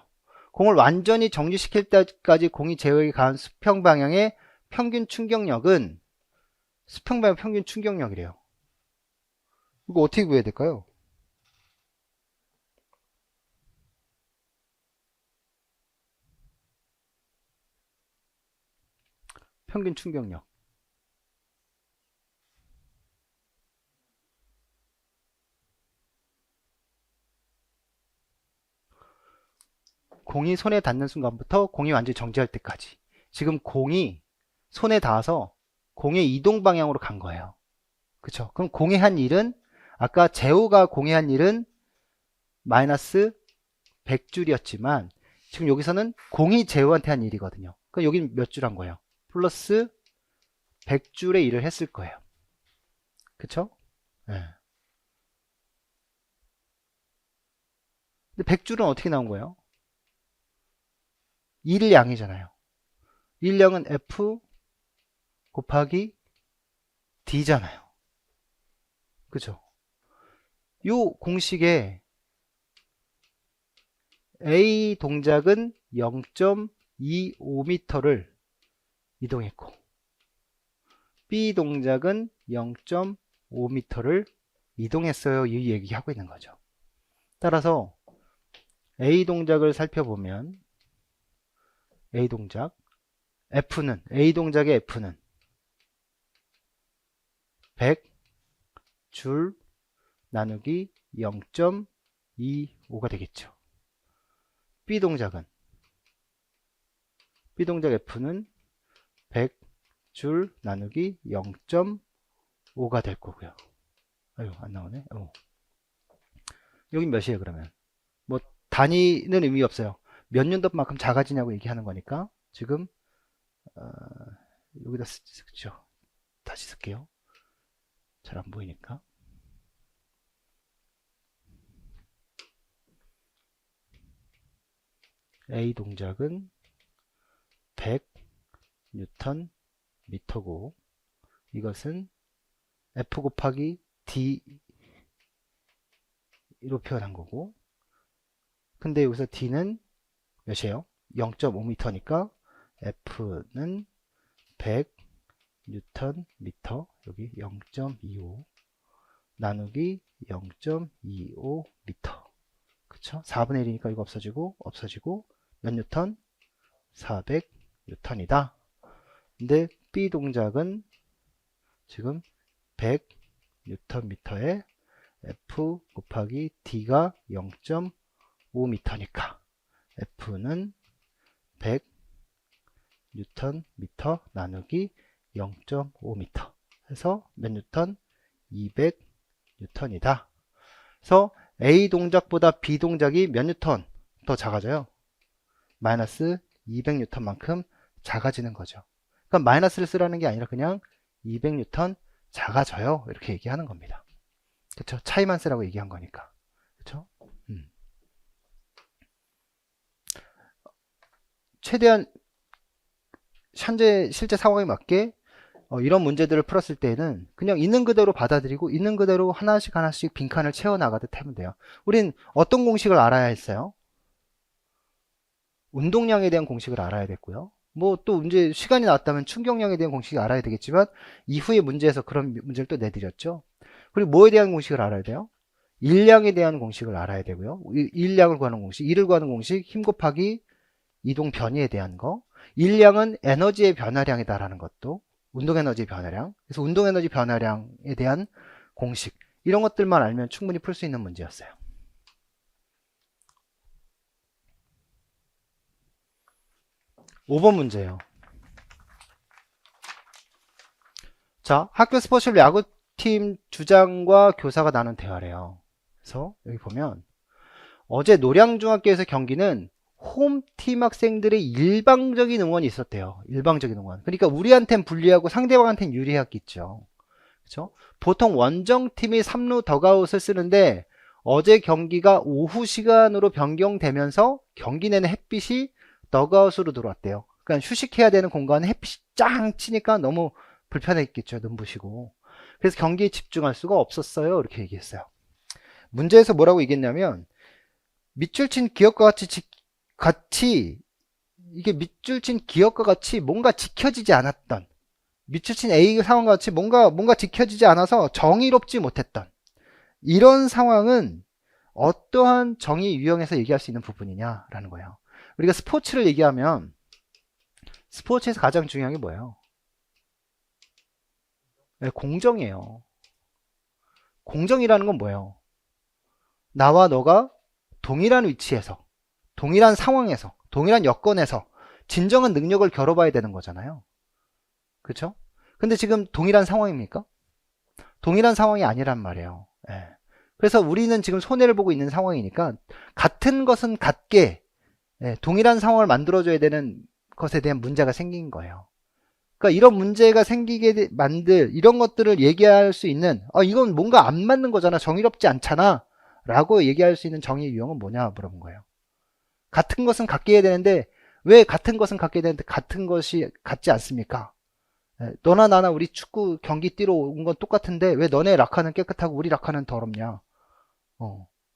공을 완전히 정지시킬 때까지 공이 제어에 가한 수평 방향의 평균 충격력은 수평 방향 평균 충격력이래요. 이거 어떻게 구해야 될까요? 평균 충격력. 공이 손에 닿는 순간부터 공이 완전히 정지할 때까지. 지금 공이 손에 닿아서 공의 이동 방향으로 간 거예요. 그쵸? 그럼 공의 한 일은 아까 제호가 공의 한 일은 마이너스 100줄이었지만 지금 여기서는 공이 제호한테 한 일이거든요. 그럼 여기는 몇 줄 한 거예요? 플러스 100줄의 일을 했을 거예요. 그쵸? 네. 근데 100줄은 어떻게 나온 거예요? 일량이잖아요. 일량은 F 곱하기 D잖아요. 그죠? 요 공식에 A 동작은 0.25m를 이동했고 B 동작은 0.5m를 이동했어요. 이 얘기하고 있는 거죠. 따라서 A 동작을 살펴보면 A 동작 A 동작의 F는 100 줄 나누기 0.25가 되겠죠. B 동작 F는 100 줄 나누기 0.5가 될 거고요. 아유, 안 나오네. 여긴 몇이에요, 그러면? 뭐, 단위는 의미 없어요. 몇 년도만큼 작아지냐고 얘기하는 거니까, 지금, 여기다 쓰죠. 다시 쓸게요. 잘 안 보이니까. A 동작은 100 뉴턴 미터고, 이것은 F 곱하기 D로 표현한 거고, 근데 여기서 D는 몇이에요? 0.5m니까 F는 100 뉴턴 미터, 여기 0.25 나누기 0.25 미터. 그쵸? 4분의 1이니까 이거 없어지고 몇 뉴턴? 400 뉴턴이다. 근데 B 동작은 지금 100 뉴턴 미터에 F 곱하기 D가 0.5 미터니까 F는 100 뉴턴 미터 나누기 0.5 미터 해서 몇 뉴턴? 200 뉴턴이다. 그래서 A 동작보다 B 동작이 몇 뉴턴 더 작아져요? 마이너스 200 뉴턴만큼 작아지는 거죠. 그러니까 마이너스를 쓰라는 게 아니라 그냥 200 뉴턴 작아져요. 이렇게 얘기하는 겁니다. 그쵸? 차이만 쓰라고 얘기한 거니까. 그쵸? 최대한 현재 실제 상황에 맞게 이런 문제들을 풀었을 때는 그냥 있는 그대로 받아들이고 있는 그대로 하나씩 빈칸을 채워나가듯 하면 돼요. 우린 어떤 공식을 알아야 했어요? 운동량에 대한 공식을 알아야 됐고요. 뭐 또 문제 시간이 나왔다면 충격량에 대한 공식을 알아야 되겠지만 이후의 문제에서 그런 문제를 또 내드렸죠. 그리고 뭐에 대한 공식을 알아야 돼요? 일량에 대한 공식을 알아야 되고요. 일량을 구하는 공식, 일을 구하는 공식, 힘 곱하기 이동 변이에 대한 거. 일량은 에너지의 변화량이다라는 것도, 운동 에너지 변화량. 그래서 운동 에너지 변화량에 대한 공식, 이런 것들만 알면 충분히 풀 수 있는 문제였어요. (5번) 문제예요. 자, 학교 스포츠클럽 야구팀 주장과 교사가 나눈 대화래요. 그래서 여기 보면 어제 노량중학교에서 경기는 홈팀 학생들의 일방적인 응원이 있었대요. 일방적인 응원. 그러니까 우리한텐 불리하고 상대방한텐 유리했겠죠. 그렇죠? 보통 원정팀이 3루 더가웃을 쓰는데 어제 경기가 오후 시간으로 변경되면서 경기 내내 햇빛이 더가웃으로 들어왔대요. 그러니까 휴식해야 되는 공간에 햇빛이 짱 치니까 너무 불편했겠죠. 눈부시고. 그래서 경기에 집중할 수가 없었어요. 이렇게 얘기했어요. 문제에서 뭐라고 얘기했냐면 밑줄 친 기억과 같이 이게 밑줄 친 기억과 같이 뭔가 지켜지지 않았던, 밑줄 친 A 상황과 같이 뭔가 지켜지지 않아서 정의롭지 못했던 이런 상황은 어떠한 정의 유형에서 얘기할 수 있는 부분이냐라는 거예요. 우리가 스포츠를 얘기하면 스포츠에서 가장 중요한 게 뭐예요? 네, 공정이에요. 공정이라는 건 뭐예요? 나와 너가 동일한 위치에서, 동일한 상황에서, 동일한 여건에서 진정한 능력을 겨뤄봐야 되는 거잖아요. 그렇죠? 근데 지금 동일한 상황입니까? 동일한 상황이 아니란 말이에요. 예. 그래서 우리는 지금 손해를 보고 있는 상황이니까 같은 것은 같게, 동일한 상황을 만들어줘야 되는 것에 대한 문제가 생긴 거예요. 그러니까 이런 문제가 생기게 만들 이런 것들을 얘기할 수 있는, 이건 뭔가 안 맞는 거잖아, 정의롭지 않잖아 라고 얘기할 수 있는 정의 유형은 뭐냐 물어본 거예요. 같은 것은 같게 해야 되는데 왜 같은 것은 같게 되는데 같은 것이 같지 않습니까? 너나 나나 우리 축구 경기 뛰러 온 건 똑같은데 왜 너네 라카는 깨끗하고 우리 라카는 더럽냐?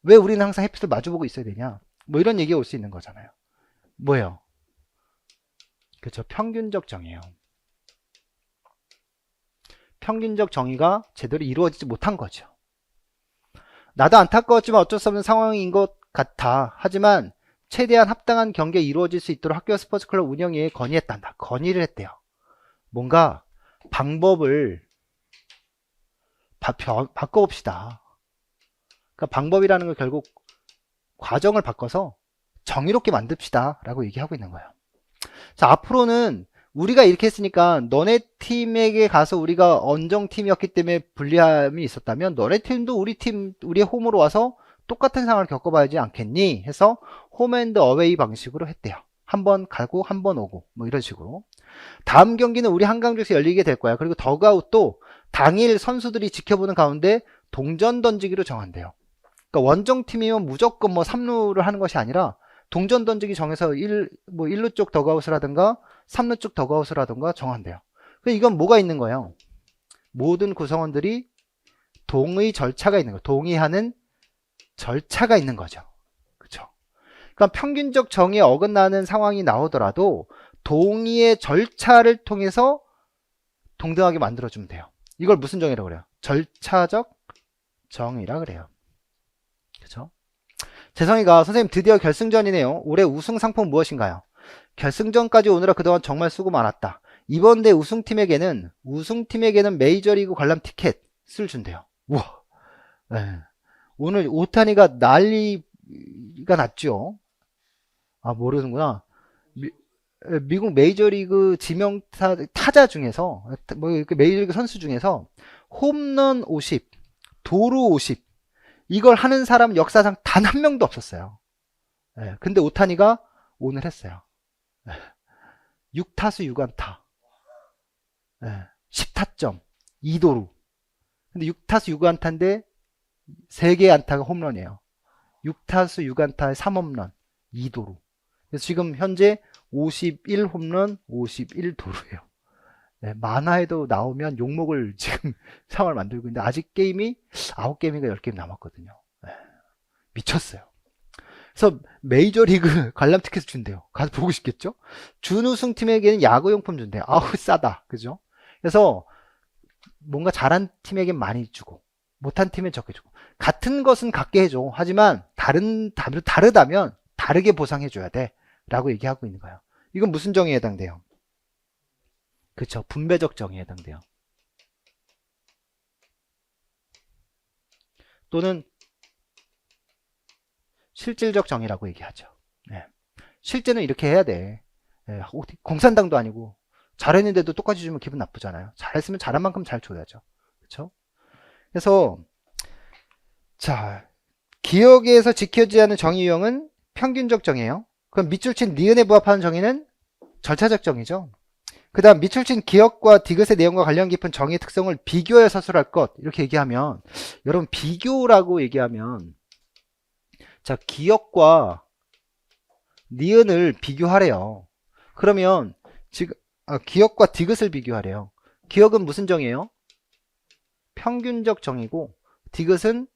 왜 우리는 항상 햇빛을 마주보고 있어야 되냐? 뭐 이런 얘기가 올 수 있는 거잖아요. 뭐예요? 그렇죠. 평균적 정의예요. 평균적 정의가 제대로 이루어지지 못한 거죠. 나도 안타까웠지만 어쩔 수 없는 상황인 것 같아. 하지만 최대한 합당한 경기가 이루어질 수 있도록 학교 스포츠클럽 운영위에 건의했단다. 건의를 했대요. 뭔가 방법을 바꿔봅시다. 그러니까 방법이라는 걸 결국 과정을 바꿔서 정의롭게 만듭시다 라고 얘기하고 있는 거예요. 자, 앞으로는 우리가 이렇게 했으니까 너네 팀에게 가서 우리가 언정팀이었기 때문에 불리함이 있었다면 너네 팀도 우리의 홈으로 와서 똑같은 상황을 겪어봐야지 않겠니? 해서 홈앤드 어웨이 방식으로 했대요. 한 번 가고 한 번 오고 뭐 이런 식으로. 다음 경기는 우리 한강주에서 열리게 될 거야. 그리고 더그아웃도 당일 선수들이 지켜보는 가운데 동전 던지기로 정한대요. 그러니까 원정팀이면 무조건 뭐 3루를 하는 것이 아니라 동전 던지기 정해서 1루 쪽 더그아웃을 하든가 3루 쪽 더그아웃을 하든가 정한대요. 이건 뭐가 있는 거예요? 모든 구성원들이 동의 절차가 있는 거예요. 동의하는 절차가 있는 거죠. 그쵸? 그러니까 평균적 정의에 어긋나는 상황이 나오더라도 동의의 절차를 통해서 동등하게 만들어주면 돼요. 이걸 무슨 정의라고 그래요? 절차적 정의라 그래요. 그쵸? 재성이가 선생님 드디어 결승전이네요. 올해 우승 상품 무엇인가요? 결승전까지 오느라 그동안 정말 수고 많았다. 이번 대 우승팀에게는 메이저리그 관람 티켓을 준대요. 우와. 네. 오늘 오타니가 난리가 났죠. 아, 모르는구나. 미국 메이저리그 지명 타자 중에서 뭐 메이저리그 선수 중에서 홈런 50, 도루 50 이걸 하는 사람 역사상 단 한 명도 없었어요. 네, 근데 오타니가 오늘 했어요. 네, 6타수 6안타, 네, 10타점, 2도루. 근데 6타수 6안타인데 3개의 안타가 홈런이에요. 6타수 6안타에 3홈런, 2도루. 그래서 지금 현재 51홈런, 51도루예요. 네, 만화에도 나오면 욕먹을 지금 상황을 만들고 있는데 아직 게임이 9게임인가 10게임 남았거든요. 네, 미쳤어요. 그래서 메이저리그 관람 티켓을 준대요. 가서 보고 싶겠죠? 준우승팀에게는 야구용품 준대요. 아우 싸다. 그죠? 그래서 뭔가 잘한 팀에겐 많이 주고 못한 팀엔 적게 주고 같은 것은 같게 해줘. 하지만 다르다면 다르게 보상해줘야 돼 라고 얘기하고 있는 거예요. 이건 무슨 정의에 해당돼요? 그쵸, 분배적 정의에 해당돼요. 또는 실질적 정의라고 얘기하죠. 네. 실제는 이렇게 해야 돼. 네. 공산당도 아니고 잘했는데도 똑같이 주면 기분 나쁘잖아요. 잘했으면 잘한 만큼 잘 줘야죠. 그쵸? 그래서 자, 기억에서 지켜지지 않는 정의 유형은 평균적 정의예요. 그럼 밑줄 친 니은에 부합하는 정의는 절차적 정의죠. 그 다음 밑줄 친 기억과 디귿의 내용과 관련 깊은 정의의 특성을 비교해 서술할 것 이렇게 얘기하면 여러분 비교라고 얘기하면 자 기억과 니은을 비교하래요. 그러면 지금 기억과 디귿을 비교하래요. 기억은 무슨 정의예요? 평균적 정의고 디귿은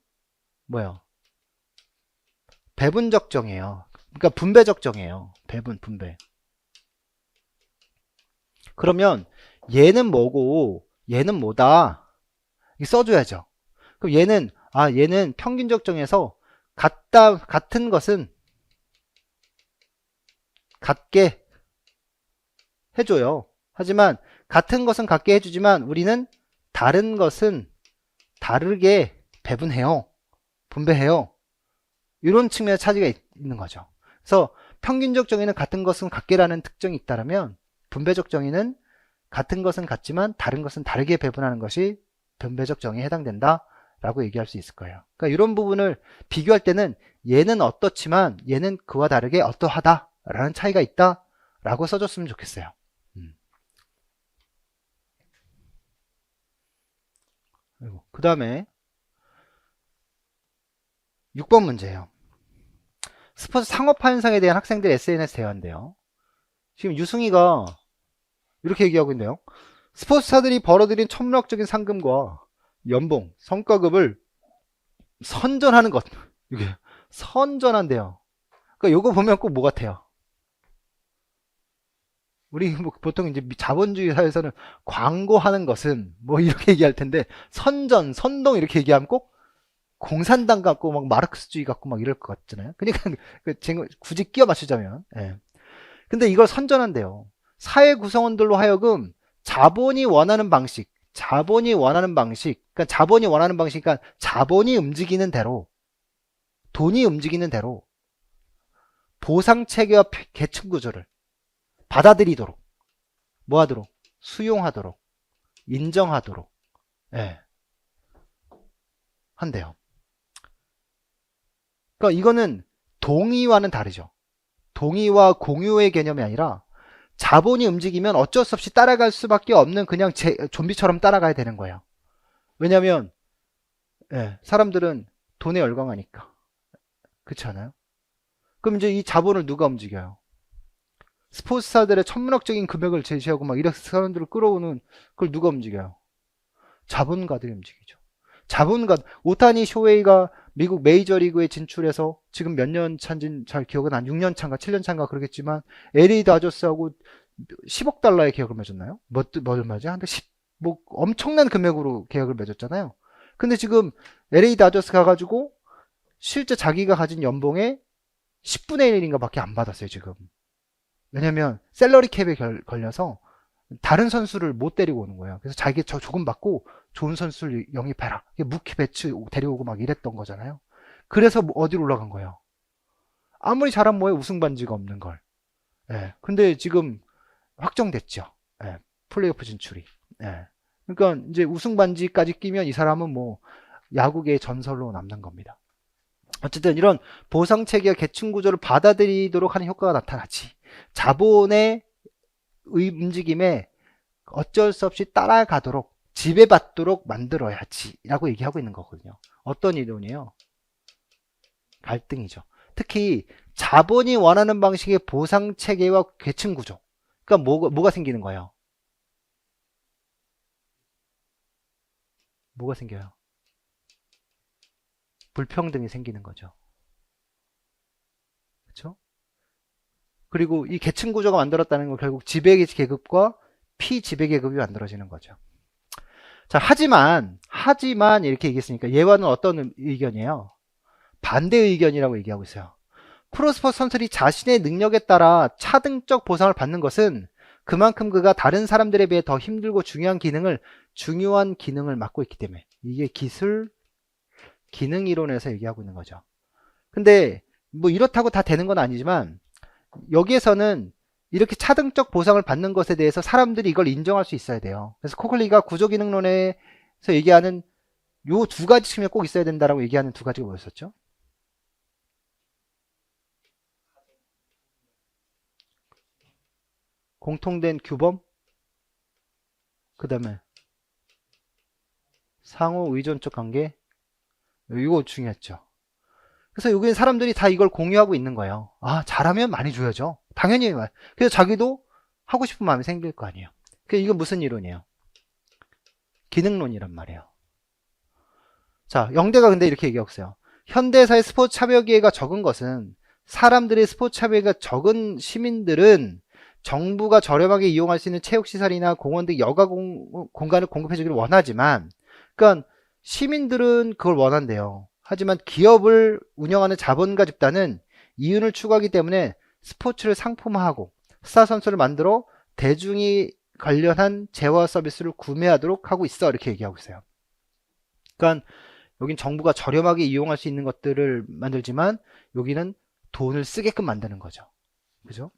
뭐예요? 배분적 정의예요. 그러니까 분배적 정의예요. 분배. 그러면 얘는 뭐고 얘는 뭐다 써줘야죠. 그럼 얘는 평균적 정의에서 같은 것은 같게 해줘요. 하지만 같은 것은 같게 해주지만 우리는 다른 것은 다르게 배분해요. 분배해요. 이런 측면의 차이가 있는 거죠. 그래서 평균적 정의는 같은 것은 같게라는 특징이 있다면 분배적 정의는 같은 것은 같지만 다른 것은 다르게 배분하는 것이 분배적 정의에 해당된다 라고 얘기할 수 있을 거예요. 그러니까 이런 부분을 비교할 때는 얘는 어떻지만 얘는 그와 다르게 어떠하다 라는 차이가 있다 라고 써줬으면 좋겠어요. 그 다음에 6번 문제예요. 스포츠 상업화 현상에 대한 학생들 SNS 대화인데요. 지금 유승희가 이렇게 얘기하고 있네요. 스포츠사들이 벌어들인 천문학적인 상금과 연봉, 성과급을 선전하는 것. 이게 선전한대요. 그러니까 요거 보면 꼭 뭐 같아요? 우리 뭐 보통 이제 자본주의 사회에서는 광고하는 것은 뭐 이렇게 얘기할 텐데 선전, 선동 이렇게 얘기하면 꼭 공산당 같고 막 마르크스주의 같고 막 이럴 것 같잖아요. 그러니까 굳이 끼워 맞추자면. 예. 근데 이걸 선전한대요. 사회 구성원들로 하여금 자본이 원하는 방식, 그러니까 자본이 원하는 방식, 그러니까 자본이 움직이는 대로, 돈이 움직이는 대로 보상 체계와 계층 구조를 받아들이도록, 뭐 하도록? 수용하도록, 인정하도록, 예, 한대요. 그러니까 이거는 동의와는 다르죠. 동의와 공유의 개념이 아니라 자본이 움직이면 어쩔 수 없이 따라갈 수밖에 없는 그냥 좀비처럼 따라가야 되는 거예요. 왜냐하면 사람들은 돈에 열광하니까. 그렇지 않아요? 그럼 이제 이 자본을 누가 움직여요? 스포츠사들의 천문학적인 금액을 제시하고 막 이렇게 사람들을 끌어오는 그걸 누가 움직여요? 자본가들이 움직이죠. 오타니 쇼헤이가 미국 메이저리그에 진출해서 지금 몇 년 차인지 잘 기억은 안, 6년 차인가 7년 차인가 그러겠지만 LA 다저스하고 10억 달러의 계약을 맺었나요? 뭐 얼마지? 한 10, 뭐 엄청난 금액으로 계약을 맺었잖아요. 근데 지금 LA 다저스 가가지고 실제 자기가 가진 연봉의 10분의 1인가 밖에 안 받았어요, 지금. 왜냐면 셀러리 캡에 걸려서 다른 선수를 못 데리고 오는 거예요. 그래서 자기 저 조금 받고 좋은 선수를 영입해라. 무키 배츠 데려오고 막 이랬던 거잖아요. 그래서 어디로 올라간 거예요? 아무리 잘한 뭐에 우승 반지가 없는 걸. 예. 근데 지금 확정됐죠. 예. 플레이오프 진출이. 예. 그러니까 이제 우승 반지까지 끼면 이 사람은 뭐 야구계의 전설로 남는 겁니다. 어쨌든 이런 보상 체계와 계층 구조를 받아들이도록 하는 효과가 나타나지. 자본의 움직임에 어쩔 수 없이 따라가도록 지배받도록 만들어야지 라고 얘기하고 있는 거거든요. 어떤 이론이에요? 갈등이죠. 특히 자본이 원하는 방식의 보상 체계와 계층 구조. 그러니까 뭐가 생기는 거예요? 뭐가 생겨요? 불평등이 생기는 거죠. 그렇죠? 그리고 이 계층 구조가 만들었다는 건 결국 지배계급과 피지배계급이 만들어지는 거죠. 자, 하지만 이렇게 얘기했으니까 예와는 어떤 의견이에요? 반대 의견이라고 얘기하고 있어요. 프로스포츠 선수들이 자신의 능력에 따라 차등적 보상을 받는 것은 그만큼 그가 다른 사람들에 비해 더 힘들고 중요한 기능을 맡고 있기 때문에 이게 기능 이론에서 얘기하고 있는 거죠. 근데 뭐 이렇다고 다 되는 건 아니지만 여기에서는 이렇게 차등적 보상을 받는 것에 대해서 사람들이 이걸 인정할 수 있어야 돼요. 그래서 코클리가 구조기능론에서 얘기하는 요 두 가지 측면이 꼭 있어야 된다라고 얘기하는 두 가지가 뭐였었죠? 공통된 규범, 그 다음에 상호 의존적 관계, 이거 중요했죠. 그래서 여기는 사람들이 다 이걸 공유하고 있는 거예요. 아, 잘하면 많이 줘야죠. 당연히. 그래서 자기도 하고 싶은 마음이 생길 거 아니에요. 이건 무슨 이론이에요? 기능론이란 말이에요. 자, 영대가 근데 이렇게 얘기하고 있어요. 현대사의 스포츠 참여 기회가 적은 것은 사람들의 스포츠 참여가 적은 시민들은 정부가 저렴하게 이용할 수 있는 체육시설이나 공원 등 여가 공간을 공급해주기를 원하지만, 그러니까 시민들은 그걸 원한대요. 하지만 기업을 운영하는 자본가 집단은 이윤을 추구하기 때문에 스포츠를 상품화하고 스타 선수를 만들어 대중이 관련한 재화 서비스를 구매하도록 하고 있어. 이렇게 얘기하고 있어요. 그러니까 여긴 정부가 저렴하게 이용할 수 있는 것들을 만들지만 여기는 돈을 쓰게끔 만드는 거죠. 그죠?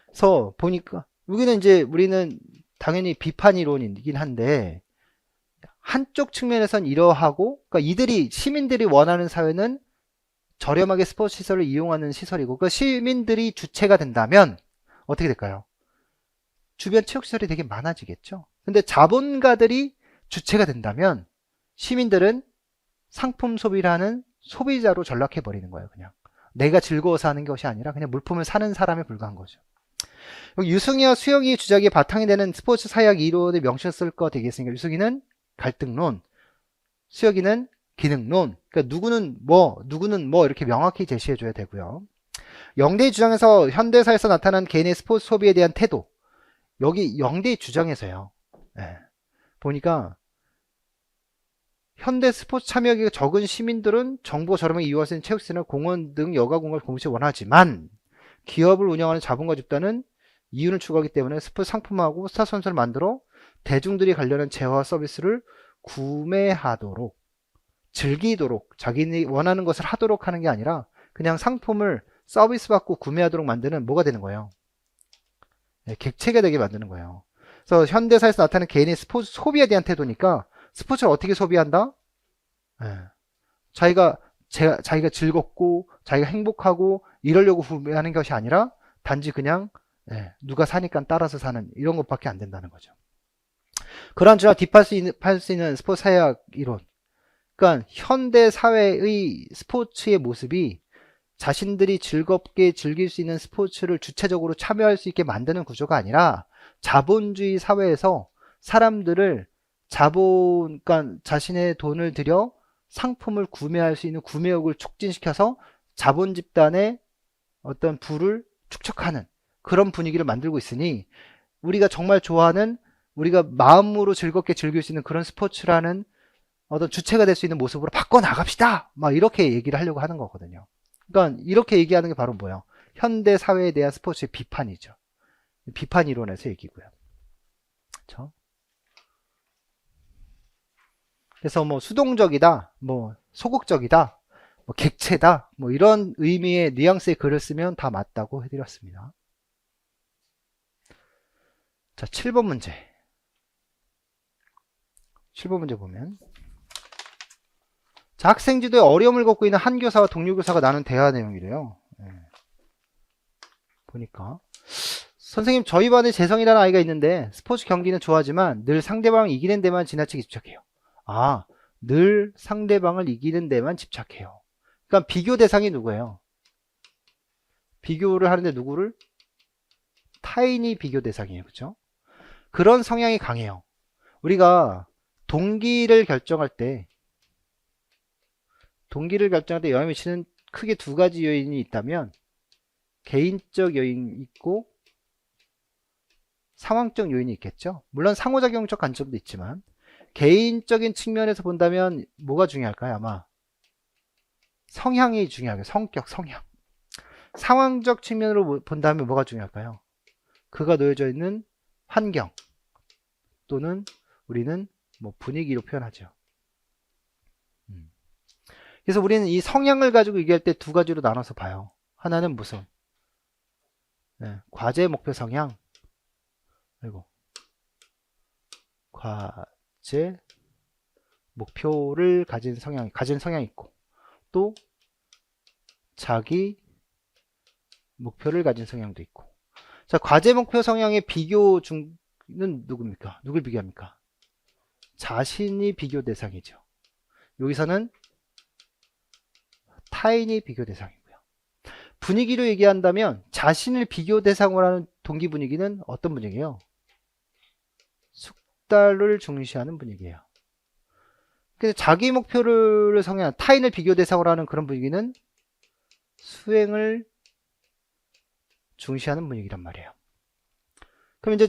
그래서 보니까 여기는 이제 우리는 당연히 비판 이론이긴 한데 한쪽 측면에선 이러하고, 그러니까 시민들이 원하는 사회는 저렴하게 스포츠 시설을 이용하는 시설이고, 그 시민들이 주체가 된다면 어떻게 될까요? 주변 체육시설이 되게 많아지겠죠. 근데 자본가들이 주체가 된다면 시민들은 상품 소비를 하는 소비자로 전락해버리는 거예요. 그냥 내가 즐거워서 하는 것이 아니라 그냥 물품을 사는 사람에 불과한 거죠. 유승희와 수혁이 주장이 바탕이 되는 스포츠 사회학 이론의 명칭을 쓸 거 되겠습니까? 유승희는 갈등론, 수혁이는 기능론. 그러니까 누구는 뭐 이렇게 명확히 제시해줘야 되고요. 영대의 주장에서 현대사에서 나타난 개인의 스포츠 소비에 대한 태도. 여기 영대의 주장에서요. 보니까 현대 스포츠 참여하기가 적은 시민들은 정보가 저렴하게 이용할 수 있는 체육시설이나 공원 등 여가 공간을 공식적으로 원하지만 기업을 운영하는 자본가 집단은 이윤을 추구하기 때문에 스포츠 상품화하고 스타 선수를 만들어 대중들이 관련한 재화 서비스를 구매하도록 즐기도록 자기네 원하는 것을 하도록 하는 게 아니라 그냥 상품을 서비스 받고 구매하도록 만드는 뭐가 되는 거예요? 네, 객체가 되게 만드는 거예요. 그래서 현대사에서 나타나는 개인의 스포츠 소비에 대한 태도니까 스포츠를 어떻게 소비한다? 네. 자기가 즐겁고 자기가 행복하고 이러려고 구매하는 것이 아니라 단지 그냥 누가 사니까 따라서 사는 이런 것밖에 안 된다는 거죠. 그러한 주장 뒷받을 수 있는 스포츠 사회학 이론. 그러니까 현대 사회의 스포츠의 모습이 자신들이 즐겁게 즐길 수 있는 스포츠를 주체적으로 참여할 수 있게 만드는 구조가 아니라 자본주의 사회에서 사람들을 그러니까 자신의 돈을 들여 상품을 구매할 수 있는 구매욕을 촉진시켜서 자본 집단의 어떤 부를 축적하는 그런 분위기를 만들고 있으니 우리가 정말 좋아하는 우리가 마음으로 즐겁게 즐길 수 있는 그런 스포츠라는 어떤 주체가 될 수 있는 모습으로 바꿔나갑시다! 막 이렇게 얘기를 하려고 하는 거거든요. 그러니까 이렇게 얘기하는 게 바로 뭐예요? 현대 사회에 대한 스포츠의 비판이죠. 비판 이론에서 얘기고요. 그렇죠? 그래서 뭐 수동적이다, 뭐 소극적이다, 뭐 객체다, 뭐 이런 의미의 뉘앙스의 글을 쓰면 다 맞다고 해드렸습니다. 자, 7번 문제. 7번 문제 보면 자, 학생 지도에 어려움을 겪고 있는 한 교사와 동료 교사가 나눈 대화 내용이래요. 보니까 선생님, 저희 반에 재성이라는 아이가 있는데 스포츠 경기는 좋아하지만 늘 상대방을 이기는 데만 지나치게 집착해요. 아, 늘 상대방을 이기는 데만 집착해요. 그러니까 비교 대상이 누구예요? 비교를 하는데 누구를? 타인이 비교 대상이에요. 그렇죠? 그런 성향이 강해요. 우리가 동기를 결정할 때 영향을 미치는 크게 두 가지 요인이 있다면 개인적 요인이 있고 상황적 요인이 있겠죠. 물론 상호작용적 관점도 있지만 개인적인 측면에서 본다면 뭐가 중요할까요? 아마 성향이 중요하게 성격, 성향. 상황적 측면으로 본다면 뭐가 중요할까요? 그가 놓여져 있는 환경 또는 우리는 뭐 분위기로 표현하죠. 그래서 우리는 이 성향을 가지고 얘기할 때 두 가지로 나눠서 봐요. 하나는 무슨? 과제 목표 성향. 그리고 과제 목표를 가진 성향이 있고 또 자기 목표를 가진 성향도 있고. 자, 과제 목표 성향의 비교 중은 누굽니까? 누굴 비교합니까? 자신이 비교 대상이죠. 여기서는 타인이 비교 대상이고요. 분위기로 얘기한다면 자신을 비교 대상으로 하는 동기 분위기는 어떤 분위기예요? 숙달을 중시하는 분위기예요. 그래서 자기 목표를 성향, 타인을 비교 대상으로 하는 그런 분위기는 수행을 중시하는 분위기란 말이에요. 그럼 이제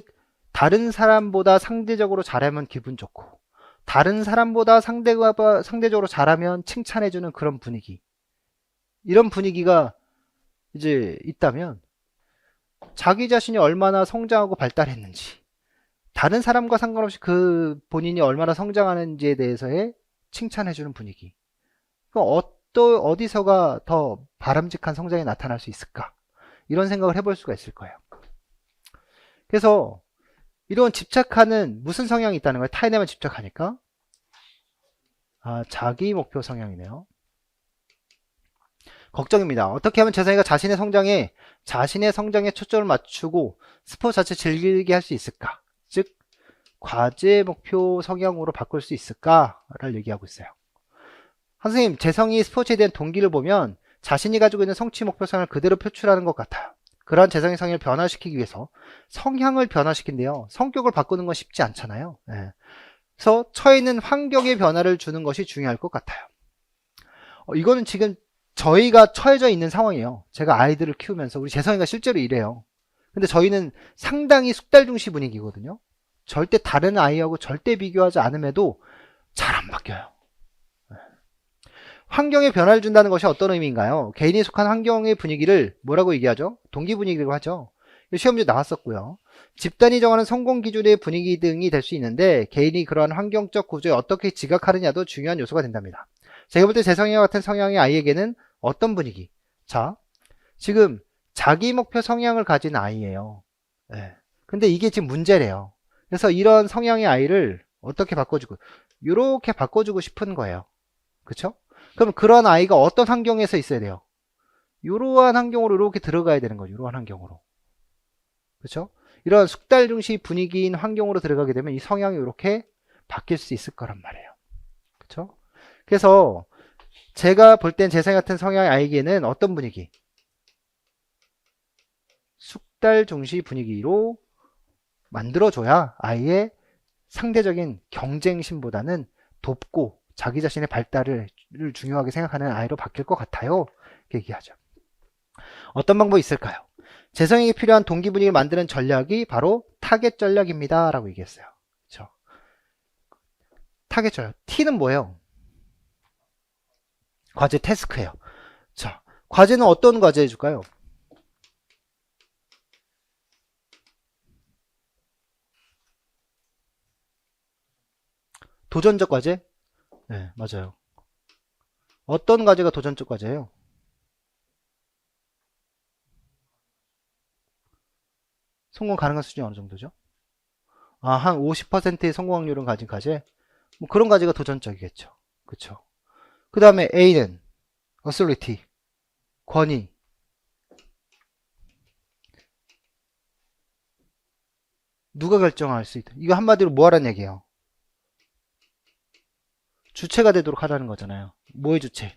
다른 사람보다 상대적으로 잘하면 기분 좋고 다른 사람보다 상대적으로 잘하면 칭찬해주는 그런 분위기, 이런 분위기가 이제 있다면 자기 자신이 얼마나 성장하고 발달했는지 다른 사람과 상관없이 그 본인이 얼마나 성장하는지에 대해서의 칭찬해주는 분위기, 어디서가 더 바람직한 성장이 나타날 수 있을까, 이런 생각을 해볼 수가 있을 거예요. 그래서 이런 집착하는 무슨 성향이 있다는 거예요? 타인에만 집착하니까 자기 목표 성향이네요. 걱정입니다. 어떻게 하면 재성이가 자신의 성장에 초점을 맞추고 스포츠 자체 즐기게 할 수 있을까? 즉 과제 목표 성향으로 바꿀 수 있을까를 얘기하고 있어요. 선생님, 재성이 스포츠에 대한 동기를 보면 자신이 가지고 있는 성취 목표 성향을 그대로 표출하는 것 같아요. 그러한 재성의 성향을 변화시키기 위해서 성향을 변화시킨대요. 성격을 바꾸는 건 쉽지 않잖아요. 그래서 처해 있는 환경의 변화를 주는 것이 중요할 것 같아요. 이거는 지금 저희가 처해져 있는 상황이에요. 제가 아이들을 키우면서 우리 재성이가 실제로 이래요. 근데 저희는 상당히 숙달 중시 분위기거든요. 절대 다른 아이하고 절대 비교하지 않음에도 잘 안 바뀌어요. 환경에 변화를 준다는 것이 어떤 의미인가요? 개인이 속한 환경의 분위기를 뭐라고 얘기하죠? 동기 분위기라고 하죠. 시험지 나왔었고요. 집단이 정하는 성공 기준의 분위기 등이 될 수 있는데 개인이 그러한 환경적 구조에 어떻게 지각하느냐도 중요한 요소가 된답니다. 제가 볼 때 제 성향 같은 성향의 아이에게는 어떤 분위기? 자, 지금 자기 목표 성향을 가진 아이예요. 네. 근데 이게 지금 문제래요. 그래서 이런 성향의 아이를 어떻게 바꿔주고 이렇게 바꿔주고 싶은 거예요. 그쵸? 그럼 그런 아이가 어떤 환경에서 있어야 돼요? 이러한 환경으로 이렇게 들어가야 되는 거죠. 이러한 환경으로. 그쵸? 이런 숙달 중시 분위기인 환경으로 들어가게 되면 이 성향이 이렇게 바뀔 수 있을 거란 말이에요. 그쵸? 그래서 제가 볼 땐 제 생각 같은 성향의 아이에게는 어떤 분위기? 숙달 중시 분위기로 만들어줘야 아이의 상대적인 경쟁심보다는 돕고 자기 자신의 발달을 중요하게 생각하는 아이로 바뀔 것 같아요. 이렇게 얘기하죠. 어떤 방법이 있을까요? 재성에게 필요한 동기 분위기를 만드는 전략이 바로 타겟 전략입니다. 라고 얘기했어요. 그렇죠? 타겟 전략. T는 뭐예요? 과제 태스크예요. 자, 과제는 어떤 과제 해줄까요? 도전적 과제? 네, 맞아요. 어떤 과제가 도전적 과제예요? 성공 가능한 수준이 어느 정도죠? 아, 한 50%의 성공 확률은 가진 과제? 뭐 그런 과제가 도전적이겠죠. 그쵸? 그 다음에 A는 authority, 권위. 누가 결정할 수 있다. 이거 한마디로 뭐 하라는 얘기예요? 주체가 되도록 하라는 거잖아요. 뭐의 주체?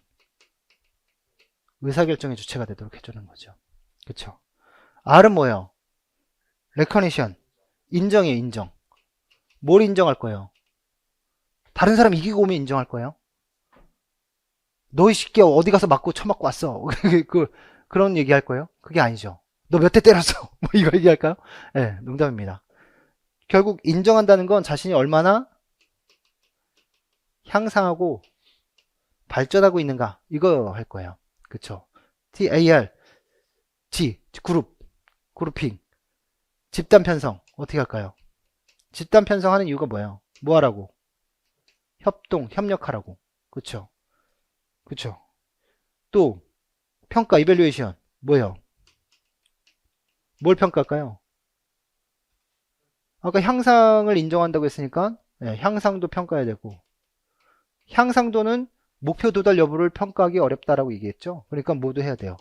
의사결정의 주체가 되도록 해주는 거죠. 그쵸? R은 뭐예요? recognition. 인정이에요, 인정. 뭘 인정할 거예요? 다른 사람 이기고 오면 인정할 거예요? 너 이 새끼야 어디 가서 맞고 쳐맞고 왔어. 그런 얘기 할 거예요? 그게 아니죠. 너 몇 대 때렸어. 뭐 이거 얘기할까요? 네, 농담입니다. 결국 인정한다는 건 자신이 얼마나 향상하고 발전하고 있는가 이거 할 거예요. 그쵸? TAR, G, 그룹, 그룹핑, 집단 편성 어떻게 할까요? 집단 편성하는 이유가 뭐예요? 뭐 하라고? 협동, 협력하라고. 그쵸? 그쵸? 또 평가, 이밸류에이션 뭐예요? 뭘 평가할까요? 아까 향상을 인정한다고 했으니까 네, 향상도 평가해야 되고 향상도는 목표 도달 여부를 평가하기 어렵다라고 얘기했죠. 그러니까 모두 해야 돼요.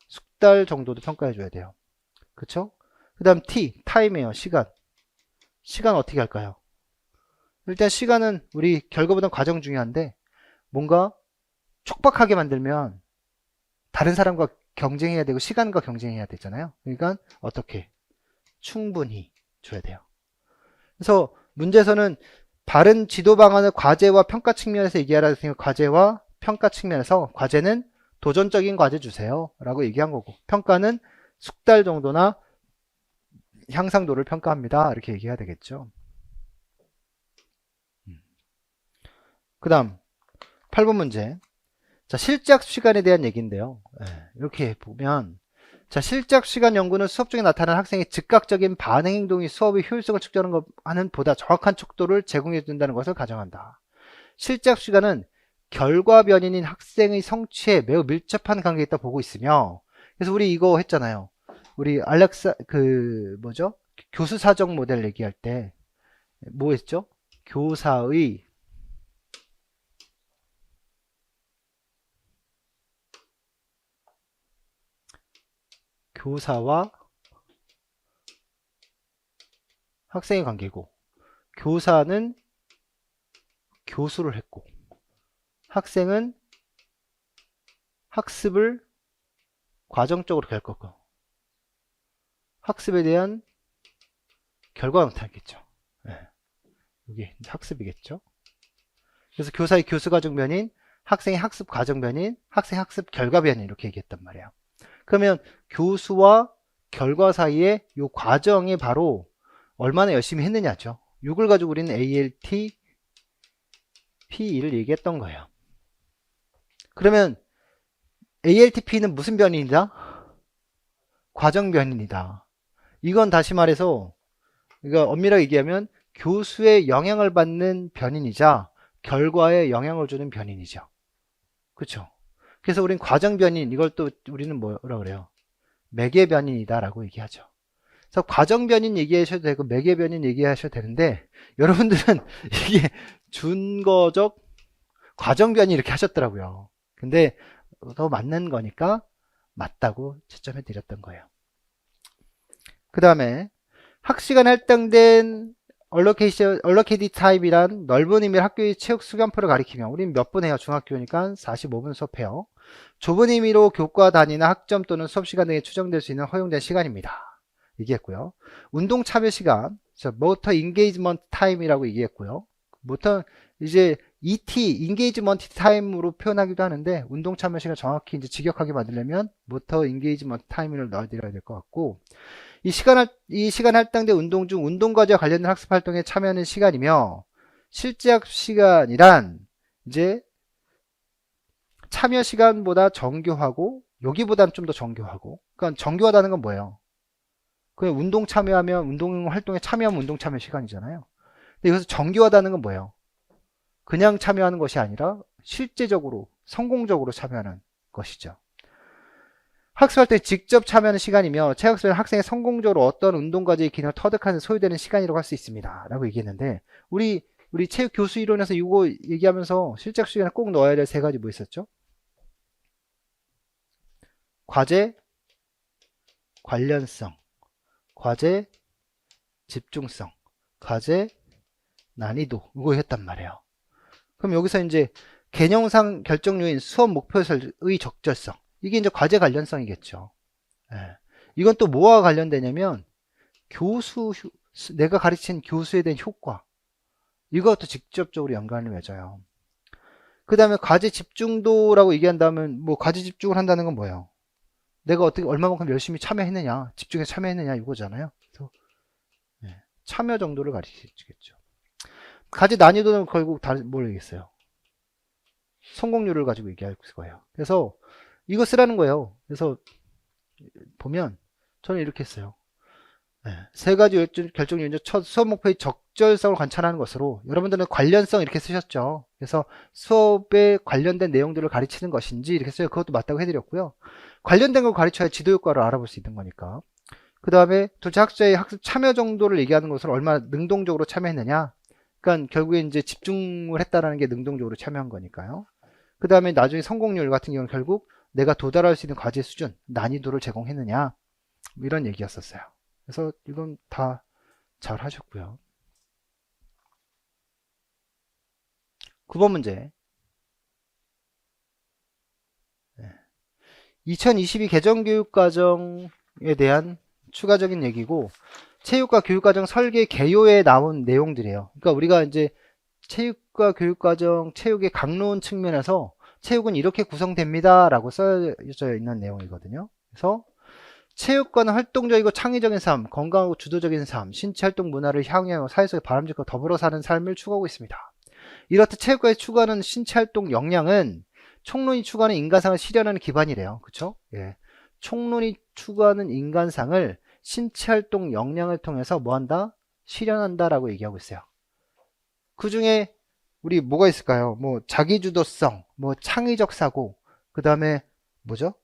숙달 정도도 평가해줘야 돼요. 그쵸? 그 다음 T, 타임이에요. 시간. 시간 어떻게 할까요? 일단 시간은 우리 결과보다 과정 중요한데 뭔가 촉박하게 만들면 다른 사람과 경쟁해야 되고 시간과 경쟁해야 되잖아요. 그러니까 어떻게? 충분히 줘야 돼요. 그래서 문제에서는 바른 지도 방안을 과제와 평가 측면에서 얘기하라 했으니까 과제와 평가 측면에서 과제는 도전적인 과제 주세요 라고 얘기한 거고 평가는 숙달 정도나 향상도를 평가합니다 이렇게 얘기해야 되겠죠. 그 다음 8번 문제. 자, 실작 시간에 대한 얘기인데요. 이렇게 보면 자, 실작 시간 연구는 수업 중에 나타난 학생의 즉각적인 반응 행동이 수업의 효율성을 측정하는 보다 정확한 척도를 제공해 준다는 것을 가정한다. 실작 시간은 결과 변인인 학생의 성취에 매우 밀접한 관계가 있다 보고 있으며 그래서 우리 이거 했잖아요. 우리 알렉사 뭐죠? 교수 사정 모델 얘기할 때 뭐 했죠? 교사와 학생의 관계고 교사는 교수를 했고 학생은 학습을 과정적으로 겪었고 학습에 대한 결과가 나타났겠죠. 이게 학습이겠죠. 그래서 교사의 교수 과정 변인, 학생의 학습 과정 변인, 학생 학습 결과 변인 이렇게 얘기했단 말이에요. 그러면 교수와 결과 사이에 이 과정이 바로 얼마나 열심히 했느냐죠. 이걸 가지고 우리는 ALT, P2를 얘기했던 거예요. 그러면 ALTP는 무슨 변인이다? 과정 변인이다. 이건 다시 말해서 그러니까 엄밀하게 얘기하면 교수의 영향을 받는 변인이자 결과에 영향을 주는 변인이죠. 그렇죠? 그래서 우린 과정 변인, 이걸 또 우리는 뭐라 그래요? 매개 변인이다 라고 얘기하죠. 그래서 과정 변인 얘기하셔도 되고 매개 변인 얘기하셔도 되는데 여러분들은 이게 준거적 과정 변인 이렇게 하셨더라고요. 근데 더 맞는 거니까 맞다고 채점해 드렸던 거예요. 그 다음에 학시간 할당된 allocated time이란 넓은 의미의 학교의 체육 수강표를 가리키며 우린 몇 분 해요? 중학교니까 45분 수업해요. 좁은 의미로 교과 단위나 학점 또는 수업시간 등에 추정될 수 있는 허용된 시간입니다. 얘기했고요. 운동 참여 시간, motor engagement time이라고 얘기했고요. motor 이제 ET, engagement time으로 표현하기도 하는데 운동 참여 시간 정확히 이제 직역하게 만들려면 motor engagement time을 넣어드려야 될 것 같고, 이 시간 할당된 운동 중 운동과제와 관련된 학습 활동에 참여하는 시간이며, 실제 학습 시간이란 이제 참여 시간보다 정교하고 여기보다는 좀 더 정교하고, 그러니까 정교하다는 건 뭐예요? 그냥 운동 참여하면 운동 활동에 참여하면 운동 참여 시간이잖아요. 근데 여기서 정교하다는 건 뭐예요? 그냥 참여하는 것이 아니라 실제적으로 성공적으로 참여하는 것이죠. 학습할 때 직접 참여하는 시간이며 체육학습은 학생이 성공적으로 어떤 운동과제의 기능을 터득하는 데 소요되는 시간이라고 할 수 있습니다 라고 얘기했는데, 우리 체육 교수 이론에서 이거 얘기하면서 실제 학습 시간에 꼭 넣어야 될 세 가지 뭐 있었죠? 과제 관련성, 과제 집중성, 과제 난이도, 이거 했단 말이에요. 그럼 여기서 이제 개념상 결정요인 수업 목표의 적절성, 이게 이제 과제 관련성이겠죠. 예. 이건 또 뭐와 관련되냐면 내가 가르친 교수에 대한 효과, 이것도 직접적으로 연관을 맺어요. 그 다음에 과제 집중도라고 얘기한다면 뭐 과제 집중을 한다는 건 뭐예요? 내가 어떻게 얼마만큼 열심히 참여했느냐, 집중해서 참여했느냐 이거잖아요. 그래서 참여 정도를 가르치겠죠. 과제 난이도는 결국 뭘 얘기했어요? 성공률을 가지고 얘기할 거예요. 그래서 이거 쓰라는 거예요. 그래서 보면 저는 이렇게 했어요. 세 가지 결정 요인 중 첫 수업 목표의 적절성을 관찰하는 것으로, 여러분들은 관련성 이렇게 쓰셨죠. 그래서 수업에 관련된 내용들을 가르치는 것인지 이렇게 써요. 그것도 맞다고 해드렸고요. 관련된 걸 가르쳐야 지도 효과를 알아볼 수 있는 거니까. 그 다음에 둘째, 학자의 학습 참여 정도를 얘기하는 것을 얼마나 능동적으로 참여했느냐. 그러니까 결국에 이제 집중을 했다라는 게 능동적으로 참여한 거니까요. 그 다음에 나중에 성공률 같은 경우는 결국 내가 도달할 수 있는 과제 수준, 난이도를 제공했느냐, 이런 얘기였었어요. 그래서 이건 다 잘 하셨고요. 9번 문제. 2022 개정교육과정에 대한 추가적인 얘기고, 체육과 교육과정 설계 개요에 나온 내용들이에요. 그러니까 우리가 이제 체육과 교육과정, 체육의 강론 측면에서 체육은 이렇게 구성됩니다 라고 써져 있는 내용이거든요. 그래서 체육과는 활동적이고 창의적인 삶, 건강하고 주도적인 삶, 신체 활동 문화를 향유하며 사회 속에 바람직하고 더불어 사는 삶을 추구하고 있습니다. 이렇듯 체육과의 추구하는 신체 활동 역량은 총론이 추구하는 인간상을 실현하는 기반이래요. 그쵸? 예. 총론이 추구하는 인간상을 신체 활동 역량을 통해서 뭐한다? 실현한다 라고 얘기하고 있어요. 그 중에 우리 뭐가 있을까요? 뭐 자기주도성, 뭐 창의적 사고, 그 다음에 뭐죠?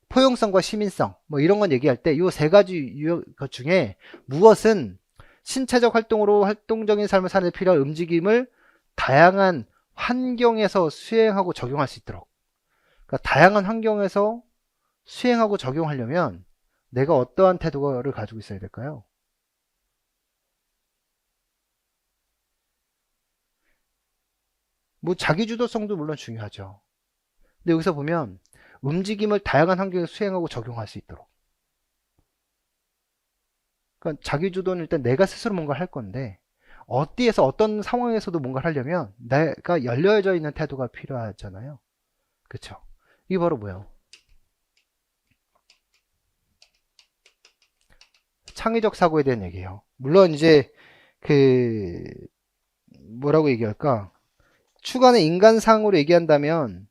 포용성과 시민성, 뭐 이런 건 얘기할 때 이 세 가지 것 중에 무엇은 신체적 활동으로 활동적인 삶을 사는 데 필요한 움직임을 다양한 환경에서 수행하고 적용할 수 있도록, 그러니까 다양한 환경에서 수행하고 적용하려면 내가 어떠한 태도를 가지고 있어야 될까요? 뭐 자기주도성도 물론 중요하죠. 근데 여기서 보면 움직임을 다양한 환경에 수행하고 적용할 수 있도록, 그러니까 자기주도는 일단 내가 스스로 뭔가를 할 건데 어디에서 어떤 상황에서도 뭔가를 하려면 내가 열려져 있는 태도가 필요하잖아요. 그쵸? 이게 바로 뭐예요? 창의적 사고에 대한 얘기예요. 물론 이제 그 뭐라고 얘기할까? 추가는 인간상으로 얘기한다면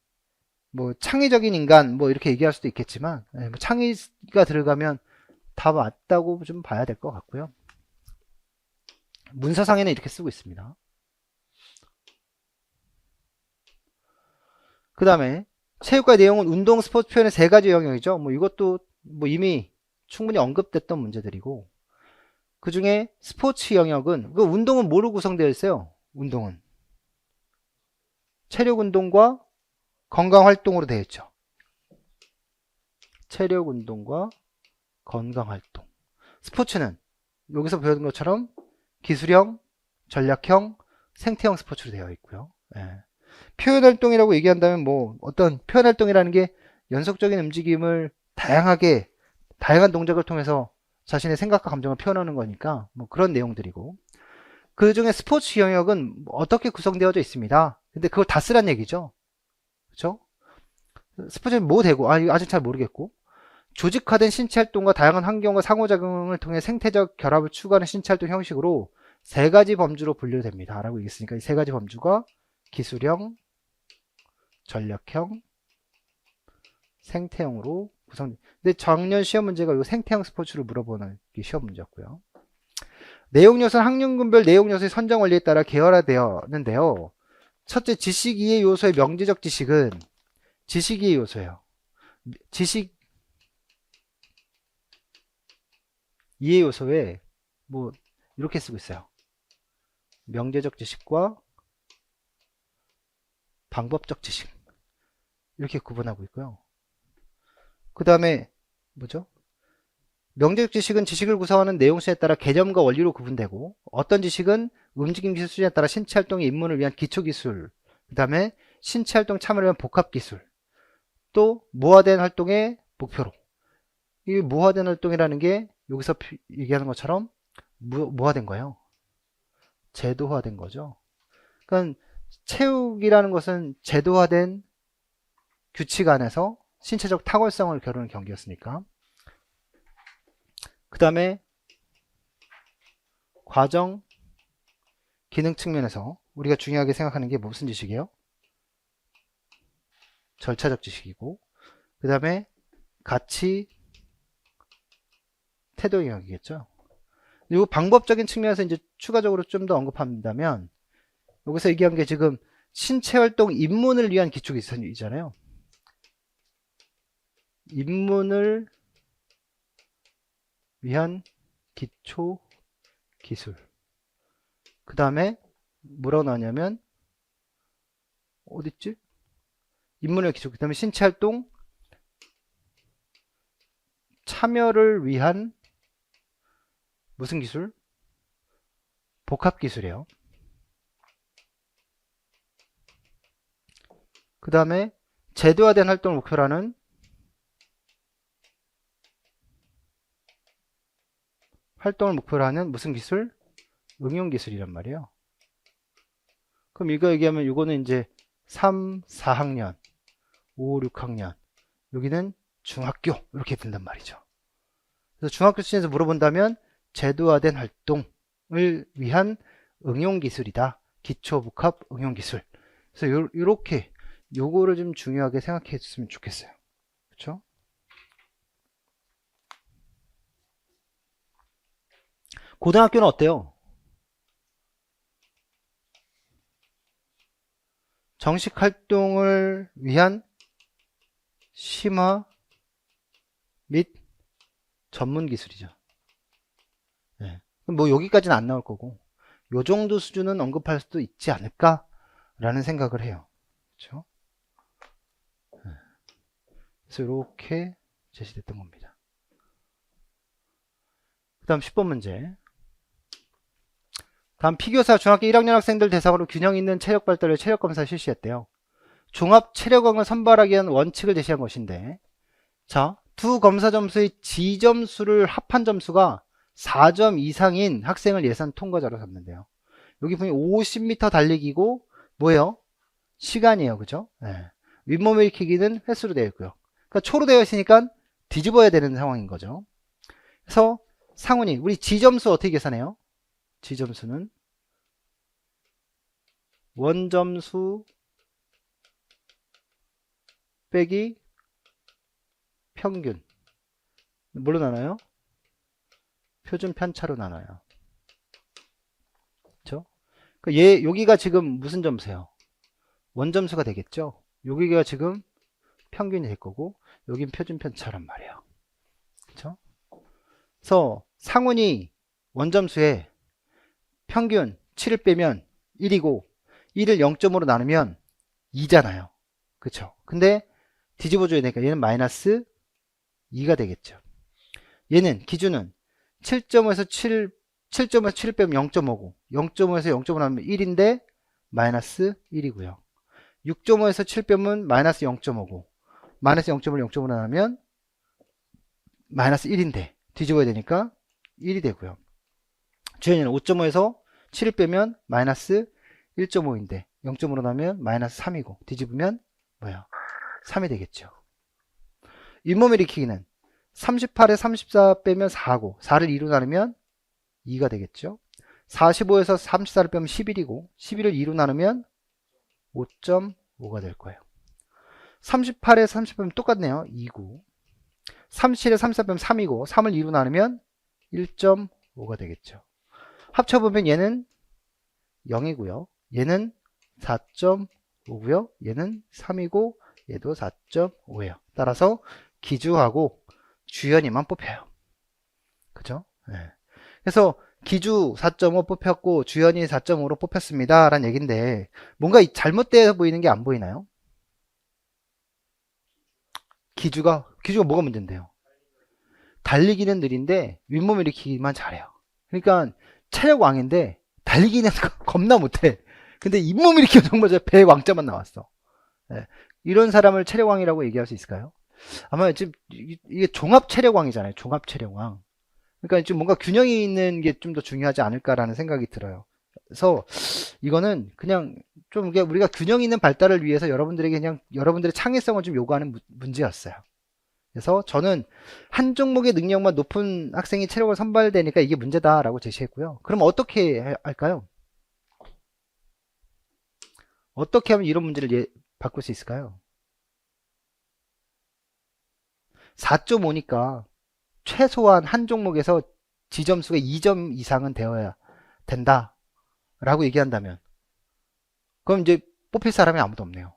뭐 창의적인 인간 뭐 이렇게 얘기할 수도 있겠지만 뭐 창의가 들어가면 다 맞다고 좀 봐야 될 것 같고요. 문서상에는 이렇게 쓰고 있습니다. 그 다음에 체육과 내용은 운동, 스포츠 표현의 세 가지 영역이죠. 뭐 이것도 뭐 이미 충분히 언급됐던 문제들이고, 그 중에 스포츠 영역은, 그 운동은 뭐로 구성되어 있어요? 운동은 체력 운동과 건강 활동으로 되어 있죠. 체력 운동과 건강 활동. 스포츠는 여기서 배운 것처럼 기술형, 전략형, 생태형 스포츠로 되어 있고요. 예. 표현 활동이라고 얘기한다면 뭐 어떤 표현 활동이라는 게 연속적인 움직임을 다양한 동작을 통해서 자신의 생각과 감정을 표현하는 거니까 뭐 그런 내용들이고, 그 중에 스포츠 영역은 어떻게 구성되어져 있습니다. 근데 그걸 다 쓰란 얘기죠. 그렇죠? 스포츠는 뭐 되고, 이거 아직 잘 모르겠고, 조직화된 신체 활동과 다양한 환경과 상호작용을 통해 생태적 결합을 추구하는 신체 활동 형식으로 세 가지 범주로 분류됩니다. 라고 얘기했으니까 이 세 가지 범주가 기술형, 전략형, 생태형으로 구성. 근데 작년 시험 문제가 이 생태형 스포츠를 물어보는 게 시험 문제였고요. 내용 요소는 학년군별 내용 요소의 선정 원리에 따라 계열화되었는데요. 첫째, 지식 이해 요소의 명제적 지식은 지식 이해 요소예요. 지식 이해 요소에 뭐 이렇게 쓰고 있어요. 명제적 지식과 방법적 지식, 이렇게 구분하고 있고요. 그 다음에 뭐죠? 명제적 지식은 지식을 구성하는 내용 수에 따라 개념과 원리로 구분되고, 어떤 지식은 움직임 기술 수준에 따라 신체 활동의 입문을 위한 기초 기술, 그 다음에 신체 활동 참여를 위한 복합 기술, 또 무화된 활동의 목표로. 이 무화된 활동이라는 게 여기서 얘기하는 것처럼 무화된 거예요. 제도화된 거죠. 그러니까 체육이라는 것은 제도화된 규칙 안에서 신체적 탁월성을 겨루는 경기였으니까. 그 다음에 과정 기능 측면에서 우리가 중요하게 생각하는 게 무슨 지식이에요? 절차적 지식이고, 그 다음에 가치 태도 영역이겠죠. 그리고 방법적인 측면에서 이제 추가적으로 좀 더 언급한다면, 여기서 얘기한 게 지금 신체 활동 입문을 위한 기초 기술이잖아요. 입문을 위한 기초 기술. 그 다음에 뭐라고 나왔냐면, 어딨지? 입문을 기초, 그 다음에 신체 활동 참여를 위한 무슨 기술? 복합 기술이에요. 그 다음에 제도화된 활동을 목표로 하는 무슨 기술? 응용 기술이란 말이에요. 그럼 이거 얘기하면 이거는 이제 3, 4학년, 5, 6학년, 여기는 중학교 이렇게 된단 말이죠. 그래서 중학교 수준에서 물어본다면 제도화된 활동을 위한 응용 기술이다. 기초 복합 응용 기술. 그래서 요렇게 요거를 좀 중요하게 생각해 줬으면 좋겠어요. 그렇죠? 고등학교는 어때요? 정식 활동을 위한 심화 및 전문 기술이죠. 네. 뭐 여기까지는 안 나올 거고, 요 정도 수준은 언급할 수도 있지 않을까 라는 생각을 해요. 그렇죠? 네. 그래서 이렇게 제시됐던 겁니다. 그 다음 10번 문제. 다음 피교사 중학교 1학년 학생들 대상으로 균형 있는 체력 발달을 체력 검사 실시했대요. 종합 체력원을 선발하기 위한 원칙을 제시한 것인데, 자, 두 검사 점수의 지점수를 합한 점수가 4점 이상인 학생을 예산 통과자로 잡는데요. 여기 보면 50m 달리기고 뭐예요? 시간이에요. 그죠? 네. 윗몸 일으키기는 횟수로 되어 있고요. 그러니까 초로 되어 있으니까 뒤집어야 되는 상황인 거죠. 그래서 상훈이 우리 지점수 어떻게 계산해요? 지점수는 원점수 빼기 평균. 뭘로 나눠요? 표준 편차로 나눠요. 그쵸? 여기가 지금 무슨 점수예요? 원점수가 되겠죠? 여기가 지금 평균이 될 거고, 여긴 표준 편차란 말이에요. 그쵸? 그래서 상훈이 원점수에 평균 7을 빼면 1이고, 1을 0점으로 나누면 2잖아요. 그쵸? 근데 뒤집어줘야 되니까 얘는 마이너스 2가 되겠죠. 얘는 기준은 7점에서 7을 빼면 0.5고 0.5에서 0.5 나누면 1인데 마이너스 1이고요. 6.5에서 7 빼면 마이너스 0.5고 마이너스 0.5를 0.5로 나누면 마이너스 1인데 뒤집어야 되니까 1이 되고요. 주연이는 5.5에서 7을 빼면 마이너스 1.5인데 0.5로 나누면 마이너스 3이고 뒤집으면 뭐야? 3이 되겠죠. 윗몸 일으키기는 38에 34 빼면 4고 4를 2로 나누면 2가 되겠죠. 45에서 34를 빼면 11이고 11을 2로 나누면 5.5가 될 거예요. 38에 30 빼면 똑같네요. 2고 37에 34 빼면 3이고 3을 2로 나누면 1.5가 되겠죠. 합쳐보면 얘는 0이고요. 얘는 4.5고요. 얘는 3이고 얘도 4.5예요. 따라서 기주하고 주연이만 뽑혀요. 그죠? 네. 그래서 기주 4.5 뽑혔고 주연이 4.5로 뽑혔습니다 라는 얘기인데 뭔가 잘못되어 보이는 게 안 보이나요? 기주가 뭐가 문제인데요? 달리기는 느린데 윗몸 일으키기만 잘해요. 그러니까 체력 왕인데 달리기는 겁나 못해. 근데 잇몸 일으키면 정말 배 왕자만 나왔어. 네. 이런 사람을 체력 왕이라고 얘기할 수 있을까요? 아마 지금 이게 종합 체력 왕이잖아요. 종합 체력 왕. 그러니까 좀 뭔가 균형이 있는 게 좀 더 중요하지 않을까라는 생각이 들어요. 그래서 이거는 그냥 좀 우리가 균형 있는 발달을 위해서 여러분들에게 그냥 여러분들의 창의성을 좀 요구하는 문제였어요. 그래서 저는 한 종목의 능력만 높은 학생이 체력을 선발되니까 이게 문제다라고 제시했고요. 그럼 어떻게 할까요? 어떻게 하면 이런 문제를 바꿀 수 있을까요? 4.5니까 최소한 한 종목에서 지점수가 2점 이상은 되어야 된다 라고 얘기한다면 그럼 이제 뽑힐 사람이 아무도 없네요.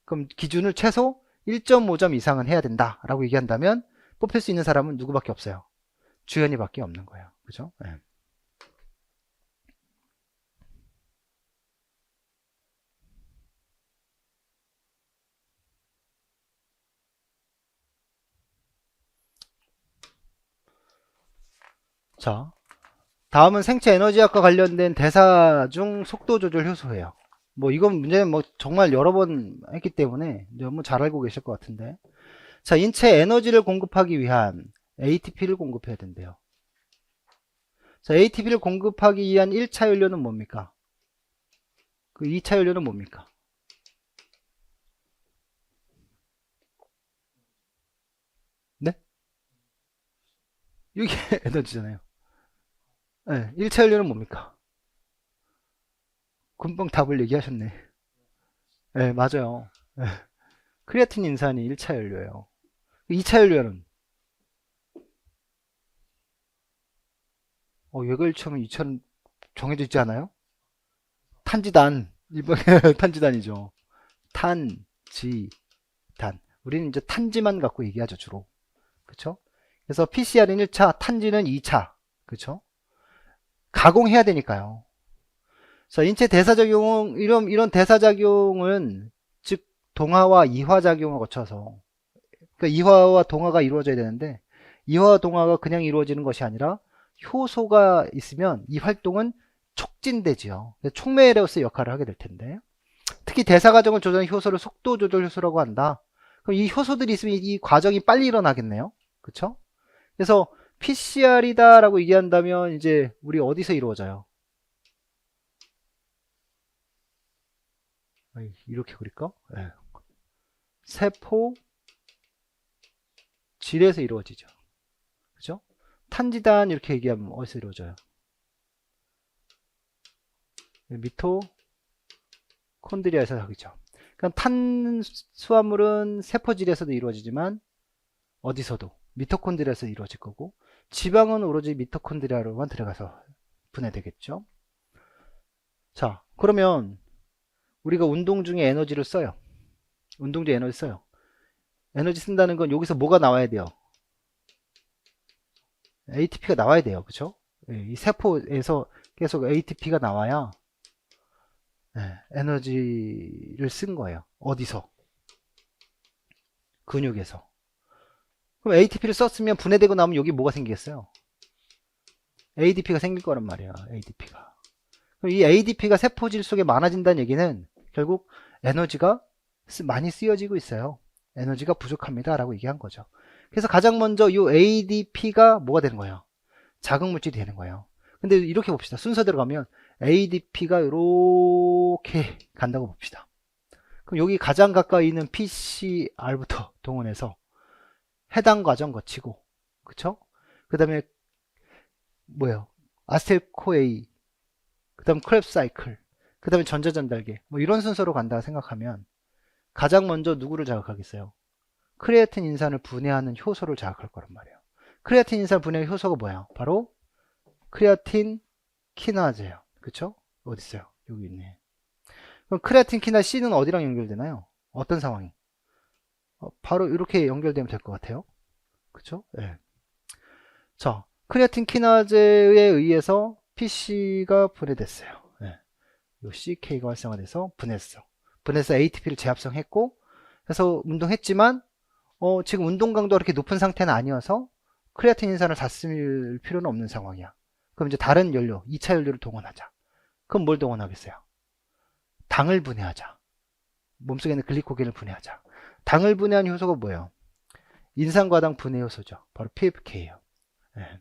그럼 기준을 최소 1.5점 이상은 해야 된다 라고 얘기한다면 뽑힐 수 있는 사람은 누구밖에 없어요? 주연이밖에 없는 거예요. 그죠? 네. 자, 다음은 생체 에너지학과 관련된 대사 중 속도 조절 효소예요. 뭐 이건 문제는 뭐 정말 여러 번 했기 때문에 너무 잘 알고 계실 것 같은데. 자, 인체 에너지를 공급하기 위한 ATP를 공급해야 된대요. 자, ATP를 공급하기 위한 1차 연료는 뭡니까? 그 2차 연료는 뭡니까? 네? 이게 에너지잖아요. 네, 1차 연료는 뭡니까? 금방 답을 얘기하셨네. 네, 맞아요. 네, 크레아틴 인산이 1차 연료예요. 2차 연료는 외곽일치하면 2차는 정해져 있지 않아요? 탄지단. 이번 탄지단이죠. 탄지단. 우리는 이제 탄지만 갖고 얘기하죠, 주로. 그쵸? 그래서 PCR은 1차, 탄지는 2차. 그쵸? 가공해야 되니까요. 그래서 인체 대사작용, 이런 대사작용은, 즉, 동화와 이화작용을 거쳐서, 그러니까 이화와 동화가 이루어져야 되는데, 이화와 동화가 그냥 이루어지는 것이 아니라, 효소가 있으면 이 활동은 촉진되지요. 촉매로서의 역할을 하게 될 텐데, 특히 대사 과정을 조절하는 효소를 속도 조절 효소라고 한다. 그럼 이 효소들이 있으면 이 과정이 빨리 일어나겠네요. 그쵸? 그래서 PCR이다라고 얘기한다면 이제 우리 어디서 이루어져요? 이렇게 그릴까? 네. 세포 질에서 이루어지죠. 그죠? 탄지단 이렇게 얘기하면 어디서 이루어져요? 미토콘드리아에서 하겠죠. 그러니까 탄수화물은 세포질에서도 이루어지지만 어디서도 미토콘드리아에서 이루어질 거고, 지방은 오로지 미토콘드리아로만 들어가서 분해되겠죠. 자, 그러면 우리가 운동 중에 에너지를 써요. 운동 중에 에너지 써요. 에너지 쓴다는 건 여기서 뭐가 나와야 돼요? ATP가 나와야 돼요. 그쵸? 이 세포에서 계속 ATP가 나와야 에너지를 쓴 거예요. 어디서? 근육에서. 그럼 ATP를 썼으면 분해되고 나면 여기 뭐가 생기겠어요? ADP가 생길 거란 말이에요. ADP가. 그럼 이 ADP가 세포질 속에 많아진다는 얘기는 결국 에너지가 많이 쓰여지고 있어요. 에너지가 부족합니다 라고 얘기한 거죠. 그래서 가장 먼저 이 ADP가 뭐가 되는 거예요? 자극물질이 되는 거예요. 근데 이렇게 봅시다. 순서대로 가면 ADP가 이렇게 간다고 봅시다. 그럼 여기 가장 가까이 있는 PCR부터 동원해서 해당 과정 거치고, 그쵸? 그 다음에 뭐예요? 아세틸코A, 그 다음 크랩 사이클, 그 다음에 전자전달계, 뭐 이런 순서로 간다 생각하면 가장 먼저 누구를 자극하겠어요? 크레아틴 인산을 분해하는 효소를 자극할 거란 말이에요. 크레아틴 인산 분해 효소가 뭐예요? 바로 크레아틴 키나제예요. 그쵸? 어디 있어요? 여기 있네. 그럼 크레아틴 키나 C는 어디랑 연결되나요? 어떤 상황이? 바로 이렇게 연결되면 될 것 같아요. 그쵸? 네. 자, 크레아틴 키나제에 의해서 PC가 분해됐어요. 네. 요 CK가 활성화돼서 분해했어. 분해해서 ATP를 재합성했고, 그래서 운동했지만 지금 운동 강도가 그렇게 높은 상태는 아니어서 크레아틴 인산을 다 쓸 필요는 없는 상황이야. 그럼 이제 다른 연료, 2차 연료를 동원하자. 그럼 뭘 동원하겠어요? 당을 분해하자. 몸속에 있는 글리코겐을 분해하자. 당을 분해하는 효소가 뭐예요? 인산과당 분해 효소죠. 바로 PFK예요. 네.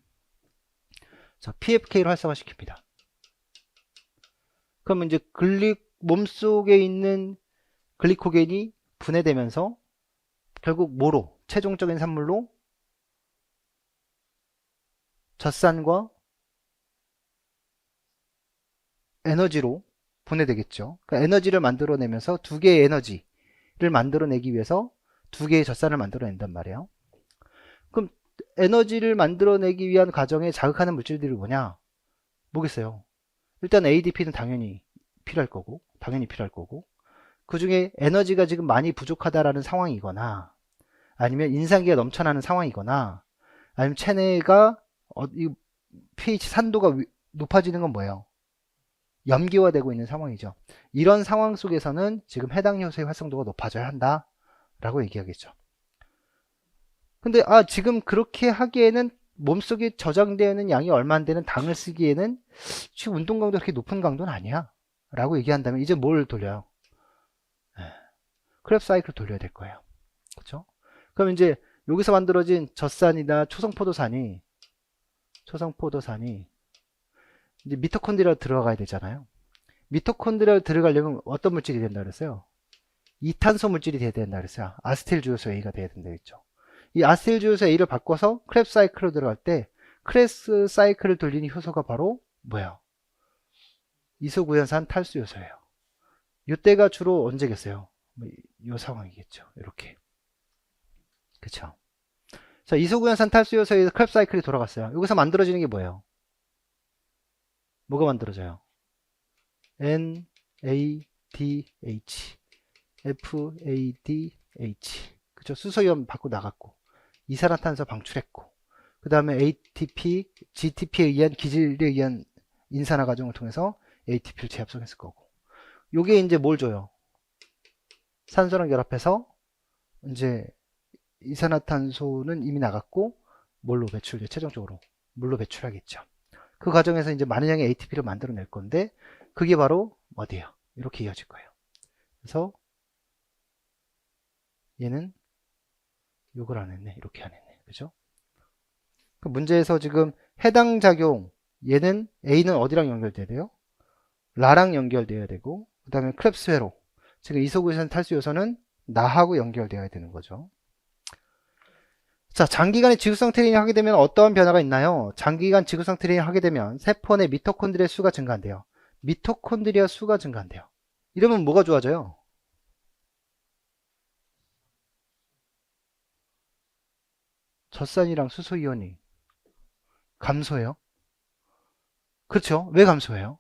자, PFK를 활성화시킵니다. 그러면 이제 몸속에 있는 글리코겐이 분해되면서 결국 뭐로? 최종적인 산물로 젖산과 에너지로 분해되겠죠. 그러니까 에너지를 만들어내면서 두 개의 에너지를 만들어내기 위해서 두 개의 젖산을 만들어낸단 말이에요. 그럼 에너지를 만들어내기 위한 과정에 자극하는 물질들이 뭐겠어요? 일단 ADP는 당연히 필요할 거고, 그 중에 에너지가 지금 많이 부족하다라는 상황이거나, 아니면 인산기가 넘쳐나는 상황이거나, 아니면 체내가 pH 산도가 높아지는 건 뭐예요? 염기화되고 있는 상황이죠. 이런 상황 속에서는 지금 해당 요소의 활성도가 높아져야 한다 라고 얘기하겠죠. 근데 지금 그렇게 하기에는 몸속에 저장되어 있는 양이 얼마 안 되는 당을 쓰기에는 지금 운동 강도가 그렇게 높은 강도는 아니야 라고 얘기한다면 이제 뭘 돌려요? 크랩 사이클 돌려야 될 거예요. 그렇죠? 그럼 이제 여기서 만들어진 젖산이나 초성포도산이 이제 미토콘드리아로 들어가야 되잖아요. 미토콘드리아로 들어가려면 어떤 물질이 된다 그랬어요? 이탄소 물질이 돼야 된다 그랬어요. 아세틸 주요소 A가 돼야 된다 그랬죠. 이 아세틸 주요소 A를 바꿔서 크랩 사이클로 들어갈 때 크랩 사이클을 돌리는 효소가 바로 뭐예요? 이소구연산 탈수 요소예요. 이때가 주로 언제겠어요? 이 상황이겠죠. 이렇게. 그쵸? 자, 이소구연산 탈수 요소에서 크랩 사이클이 돌아갔어요. 여기서 만들어지는 게 뭐예요? 뭐가 만들어져요? NADH, FADH. 그쵸? 수소이온 밖으로 나갔고, 이산화탄소 방출했고, 그 다음에 ATP, GTP에 의한 기질에 의한 인산화 과정을 통해서 ATP를 재합성했을 거고, 요게 이제 뭘 줘요? 산소랑 결합해서 이제 이산화탄소는 이미 나갔고, 뭘로 배출돼? 최종적으로 물로 배출하겠죠. 그 과정에서 이제 많은 양의 ATP를 만들어낼 건데, 그게 바로 어디예요? 이렇게 이어질 거예요. 그래서 얘는 요걸 안 했네. 이렇게 안 했네. 그죠? 그 문제에서 지금 해당 작용, 얘는 A는 어디랑 연결돼야 돼요? 라랑 연결돼야 되고, 그 다음에 크랩스 회로, 지금 이소구연산 탈수 요소는 나하고 연결되어야 되는 거죠. 자, 장기간의 지구성 트레이닝 하게 되면 어떠한 변화가 있나요? 장기간 지구성 트레이닝 하게 되면 세포 내 미토콘드리아 수가 증가한대요. 미토콘드리아 수가 증가한대요. 이러면 뭐가 좋아져요? 젖산이랑 수소이온이 감소해요? 그렇죠. 왜 감소해요?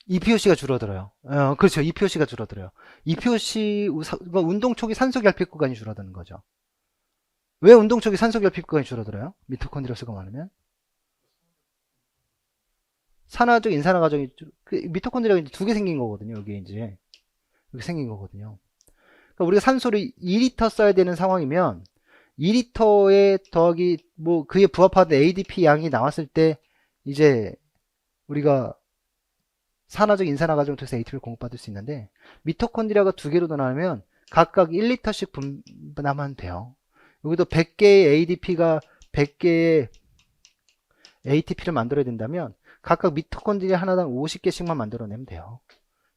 EPOC가 줄어들어요. 그렇죠. EPOC가 줄어들어요. EPOC, 운동 초기 산소 결핍 구간이 줄어드는 거죠. 왜 운동 초기 산소 결핍 구간이 줄어들어요? 미토콘드리아 수가 많으면? 산화적 인산화 과정이, 미토콘드리아가 이제 두 개 생긴 거거든요. 여기 이제. 이렇게 생긴 거거든요. 그러니까 우리가 산소를 2리터 써야 되는 상황이면 2리터에 더하기 뭐 그에 부합하는 ADP 양이 나왔을 때 이제 우리가 산화적 인산화 과정을 통해서 ATP를 공급받을 수 있는데 미토콘드리아가 두 개로 나누면 각각 1리터씩 분담하면 돼요. 여기도 100개의 ADP가 100개의 ATP를 만들어야 된다면 각각 미토콘드리아 하나당 50개씩만 만들어내면 돼요.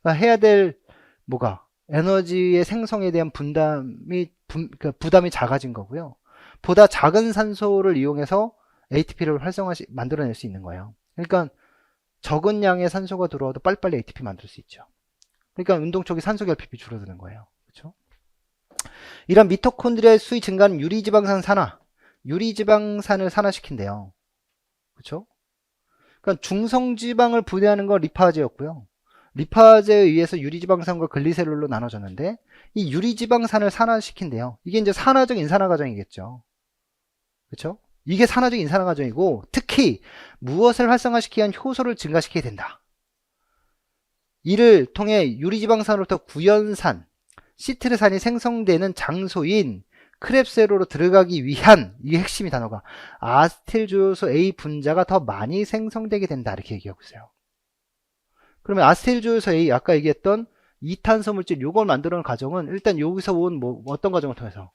그러니까 해야 될 뭐가 에너지의 생성에 대한 그러니까 부담이 작아진 거고요. 보다 작은 산소를 이용해서 ATP를 만들어낼 수 있는 거예요. 그러니까 적은 양의 산소가 들어와도 빨리빨리 ATP 만들 수 있죠. 그러니까 운동 초기 산소 결핍이 줄어드는 거예요. 그렇죠? 이런 미토콘드리아의 수의 증가는 유리지방산 산화, 유리지방산을 산화시킨대요. 그렇죠? 그러니까 중성지방을 분해하는 건 리파제였고요. 리파제에 의해서 유리지방산과 글리세롤로 나눠졌는데 이 유리지방산을 산화시킨대요. 이게 이제 산화적 인산화 과정이겠죠. 그렇죠? 이게 산화적 인산화 과정이고 특히 무엇을 활성화시키기 위한 효소를 증가시켜야 된다. 이를 통해 유리지방산으로부터 구연산, 시트르산이 생성되는 장소인 크랩세로로 들어가기 위한 이게 핵심이 단어가 아세틸조효소 A 분자가 더 많이 생성되게 된다 이렇게 얘기하고 있어요. 그러면 아세틸조효소 A 아까 얘기했던 이탄소 물질 요걸 만들어낸 과정은 일단 여기서 온 뭐 어떤 과정을 통해서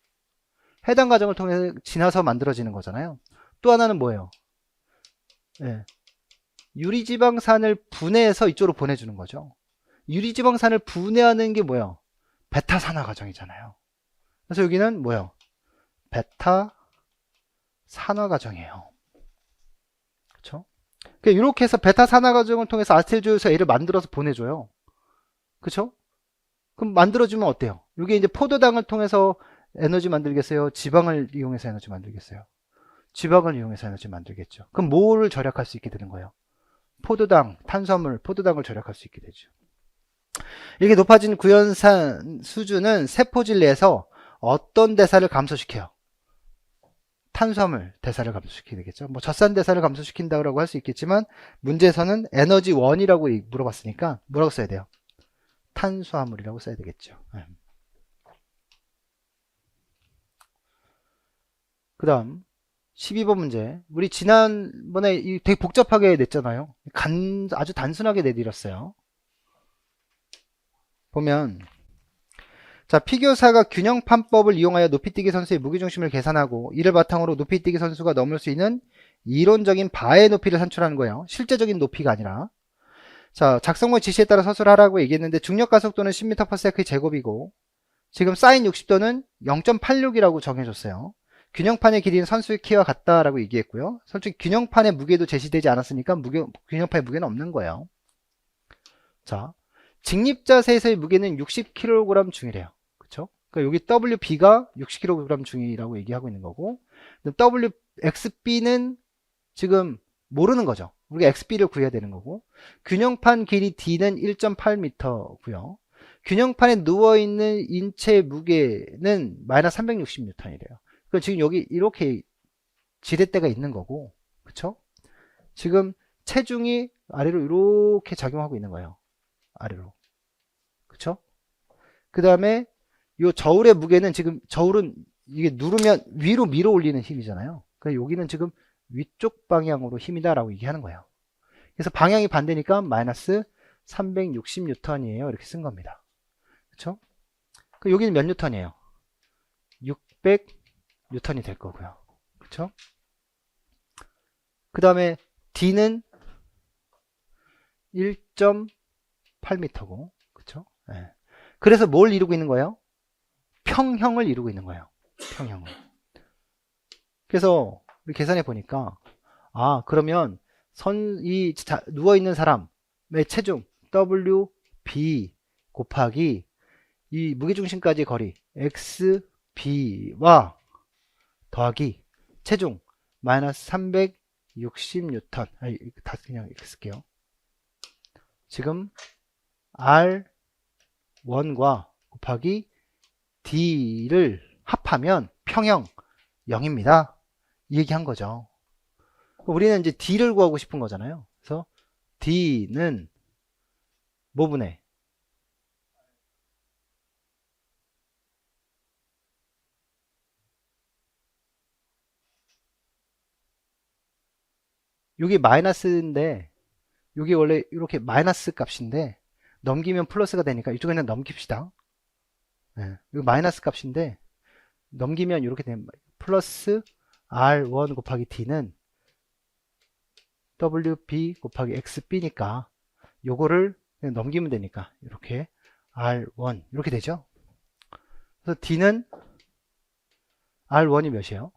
해당 과정을 통해 지나서 만들어지는 거잖아요. 또 하나는 뭐예요? 네. 유리지방산을 분해해서 이쪽으로 보내주는 거죠. 유리지방산을 분해하는 게 뭐예요? 베타산화 과정이잖아요. 그래서 여기는 뭐예요? 베타 산화 과정이에요. 그렇죠? 이렇게 해서 베타 산화 과정을 통해서 아세틸조효소 A를 만들어서 보내줘요. 그렇죠? 그럼 만들어주면 어때요? 이게 이제 포도당을 통해서 에너지 만들겠어요? 지방을 이용해서 에너지 만들겠어요? 지방을 이용해서 에너지 만들겠죠. 그럼 뭐를 절약할 수 있게 되는 거예요? 포도당, 탄수화물, 포도당을 절약할 수 있게 되죠. 이렇게 높아진 구연산 수준은 세포질 내에서 어떤 대사를 감소시켜요? 탄수화물 대사를 감소시키게 되겠죠. 뭐 젖산 대사를 감소시킨다고 할 수 있겠지만 문제에서는 에너지 원이라고 물어봤으니까 뭐라고 써야 돼요? 탄수화물이라고 써야 되겠죠. 그 다음 12번 문제. 우리 지난번에 되게 복잡하게 냈잖아요. 아주 단순하게 내드렸어요. 보면 자, 피교사가 균형판법을 이용하여 높이뛰기 선수의 무게중심을 계산하고 이를 바탕으로 높이뛰기 선수가 넘을 수 있는 이론적인 바의 높이를 산출하는 거예요. 실제적인 높이가 아니라. 자, 작성물 지시에 따라 서술을 하라고 얘기했는데 중력 가속도는 10m/s의 제곱이고 지금 사인 60도는 0.86이라고 정해줬어요. 균형판의 길이는 선수의 키와 같다라고 얘기했고요. 솔직히 균형판의 무게도 제시되지 않았으니까 균형판의 무게는 없는 거예요. 자, 직립자세에서의 무게는 60kg 중이래요. 그쵸? 그러니까 여기 WB가 60kg 중이라고 얘기하고 있는 거고 XB는 지금 모르는 거죠. 우리가 XB를 구해야 되는 거고 균형판 길이 D는 1.8m고요. 균형판에 누워있는 인체 무게는 마이너스 360N이래요. 그러니까 지금 여기 이렇게 지렛대가 있는 거고 그쵸? 지금 체중이 아래로 이렇게 작용하고 있는 거예요. 아래로. 그쵸? 그 다음에 이 저울의 무게는 지금 저울은 이게 누르면 위로 밀어 올리는 힘이잖아요. 그러니까 여기는 지금 위쪽 방향으로 힘이다라고 얘기하는 거예요. 그래서 방향이 반대니까 마이너스 360N이에요. 이렇게 쓴 겁니다. 그쵸? 그럼 여기는 몇 뉴턴이에요? 600N이 될 거고요. 그쵸? 그 다음에 D는 1.8m고 그쵸? 네. 그래서 뭘 이루고 있는 거예요? 평형을 이루고 있는 거예요. 평형을. 그래서 우리 계산해 보니까 그러면 누워있는 사람 체중 WB 곱하기 이 무게중심까지 거리 XB와 더하기 체중 마이너스 360N. 다 그냥 이렇게 쓸게요. 지금 R1과 곱하기 D를 합하면 평형 0입니다. 이 얘기 한 거죠. 우리는 이제 D를 구하고 싶은 거잖아요. 그래서 D는 뭐분의 여기 마이너스인데 여기 원래 이렇게 마이너스 값인데 넘기면 플러스가 되니까 이쪽에는 넘깁시다. 네, 이거 마이너스 값인데 넘기면 이렇게 되면 플러스 R1 곱하기 D는 WB 곱하기 XB니까 요거를 그냥 넘기면 되니까 이렇게 R1 이렇게 되죠. 그래서 D는 R1이 몇이에요?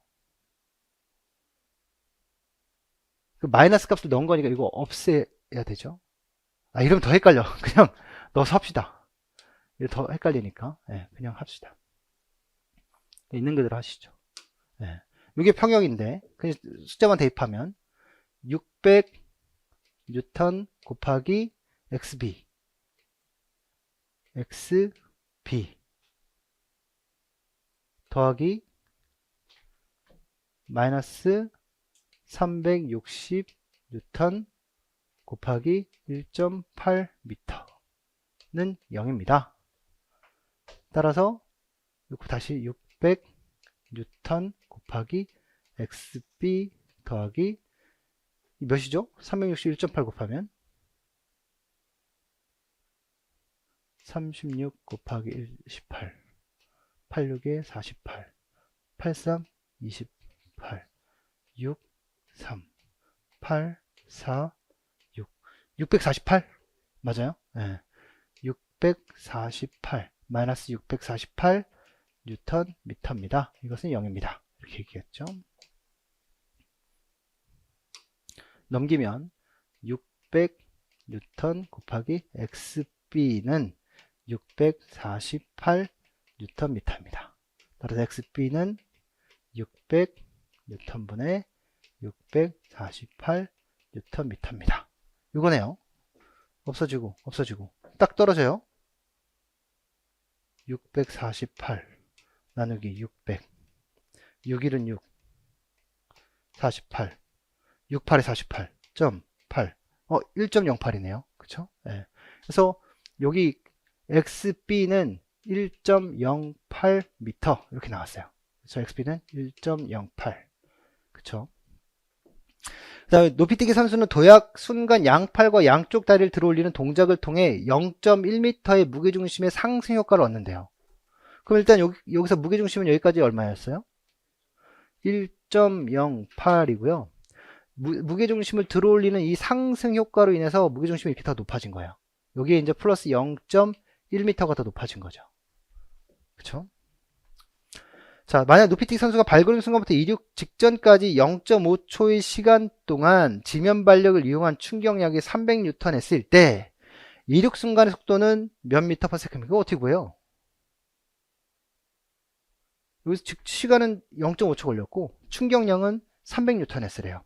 그 마이너스 값을 넣은 거니까 이거 없애야 되죠. 이러면 더 헷갈려. 그냥 넣어서 합시다. 더 헷갈리니까 그냥 합시다. 있는 그대로 하시죠. 이게 평형인데 그냥 숫자만 대입하면 600 뉴턴 곱하기 XB 더하기 마이너스 360 뉴턴 곱하기 1.8m는 0입니다. 따라서 다시 600 뉴턴 곱하기 XB 더하기 몇이죠? 360 1.8 곱하면 36 곱하기 18 86에 48 83 28 6 3 8 4 6 648 맞아요? 네. 648 마이너스 648 뉴턴 미터입니다. 이것은 0입니다. 이렇게 얘기했죠. 넘기면 600 뉴턴 곱하기 XB는 648 뉴턴 미터입니다. 따라서 XB는 600 뉴턴분의 648 뉴턴 미터입니다. 이거네요. 없어지고 없어지고 딱 떨어져요. 648 나누기 600 6일은 6 48 68에 48.8 1.08이네요. 그쵸? 네. 그래서 여기 XB는 1.08m 이렇게 나왔어요. 그래서 XB는 1.08 그쵸? 그다음에 높이뛰기 선수는 도약 순간 양팔과 양쪽 다리를 들어올리는 동작을 통해 0.1m의 무게중심의 상승 효과를 얻는데요. 그럼 일단 여기서 무게중심은 여기까지 얼마였어요? 1.08이고요. 무게중심을 들어올리는 이 상승 효과로 인해서 무게중심이 이렇게 더 높아진 거예요. 여기에 이제 플러스 0.1m가 더 높아진 거죠. 그쵸? 자, 만약 높이뛰기 선수가 발걸음 순간부터 이륙 직전까지 0.5초의 시간 동안 지면 발력을 이용한 충격량이 300N 했을 때 이륙 순간의 속도는 몇 미터 퍼 세컨드입니까? 어떻게 구해요? 여기서 시간은 0.5초 걸렸고 충격량은 300N 했으래요.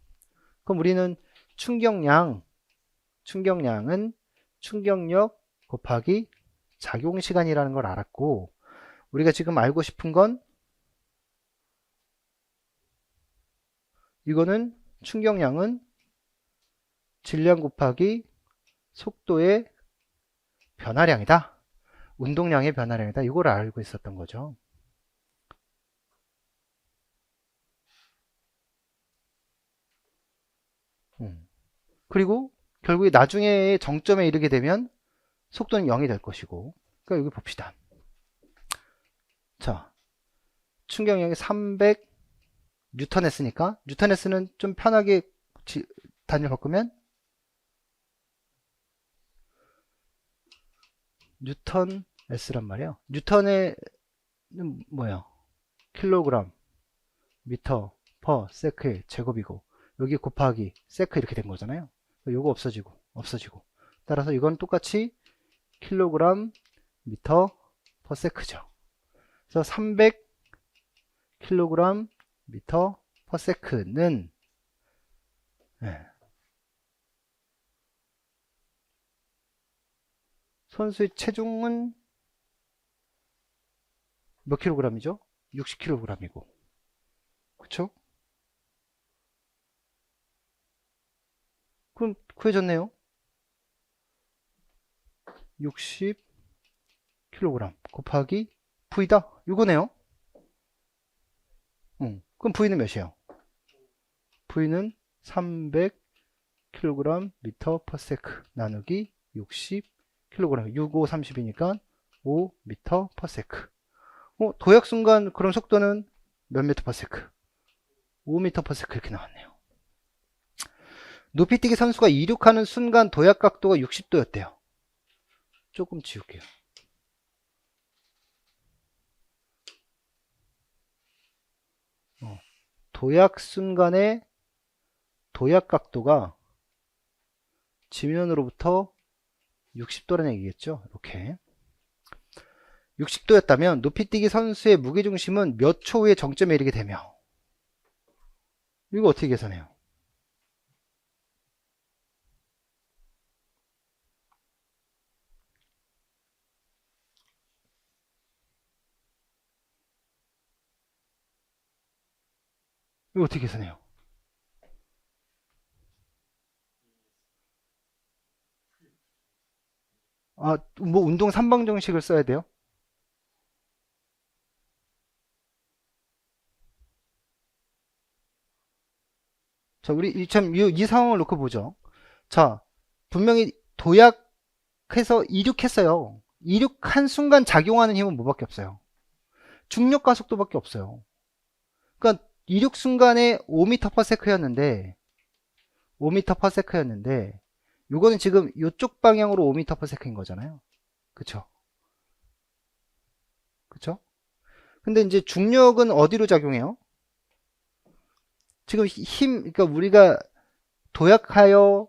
그럼 우리는 충격량은 충격력 곱하기 작용시간이라는 걸 알았고 우리가 지금 알고 싶은 건 이거는 충격량은 질량 곱하기 속도의 변화량이다. 운동량의 변화량이다. 이걸 알고 있었던 거죠. 그리고 결국에 나중에 정점에 이르게 되면 속도는 0이 될 것이고 그러니까 여기 봅시다. 자, 충격량이 300 뉴턴 했으니까 뉴턴 S는 좀 편하게 단위를 바꾸면 뉴턴 S란 말이에요. 뉴턴의 뭐예요? 킬로그램 미터 퍼 세크의 제곱이고 여기 곱하기 세크 이렇게 된 거잖아요. 요거 없어지고 없어지고 따라서 이건 똑같이 킬로그램 미터 퍼 세크죠. 그래서 300 킬로그램 미터 퍼 세크는 선수의 체중은 몇 킬로그램이죠? 60킬로그램이고, 그쵸? 그럼 구해졌네요. 60킬로그램 곱하기 V다. 이거네요. 그럼 V는 몇이에요? V는 300kg 미터 퍼 세크 나누기 60kg. 6, 5, 30이니까 5 미터 퍼 세크. 도약 순간 그럼 속도는 몇 미터 퍼 세크? 5 미터 퍼 세크 이렇게 나왔네요. 높이뛰기 선수가 이륙하는 순간 도약 각도가 60도였대요. 조금 지울게요. 도약 순간의 도약 각도가 지면으로부터 60도라는 얘기겠죠. 이렇게 60도였다면 높이뛰기 선수의 무게중심은 몇 초 후에 정점에 이르게 되며, 이거 어떻게 계산해요? 이거 어떻게 계산해요? 아, 뭐 운동 3방 정식을 써야 돼요? 자, 우리 이 상황을 놓고 보죠. 자, 분명히 도약해서 이륙했어요. 이륙한 순간 작용하는 힘은 뭐밖에 없어요? 중력 가속도밖에 없어요. 그러니까 이륙 순간에 5m/s였는데 5m/s였는데 요거는 지금 이쪽 방향으로 5m/s인 거잖아요. 그쵸? 그쵸? 근데 이제 중력은 어디로 작용해요? 지금 그러니까 우리가 도약하여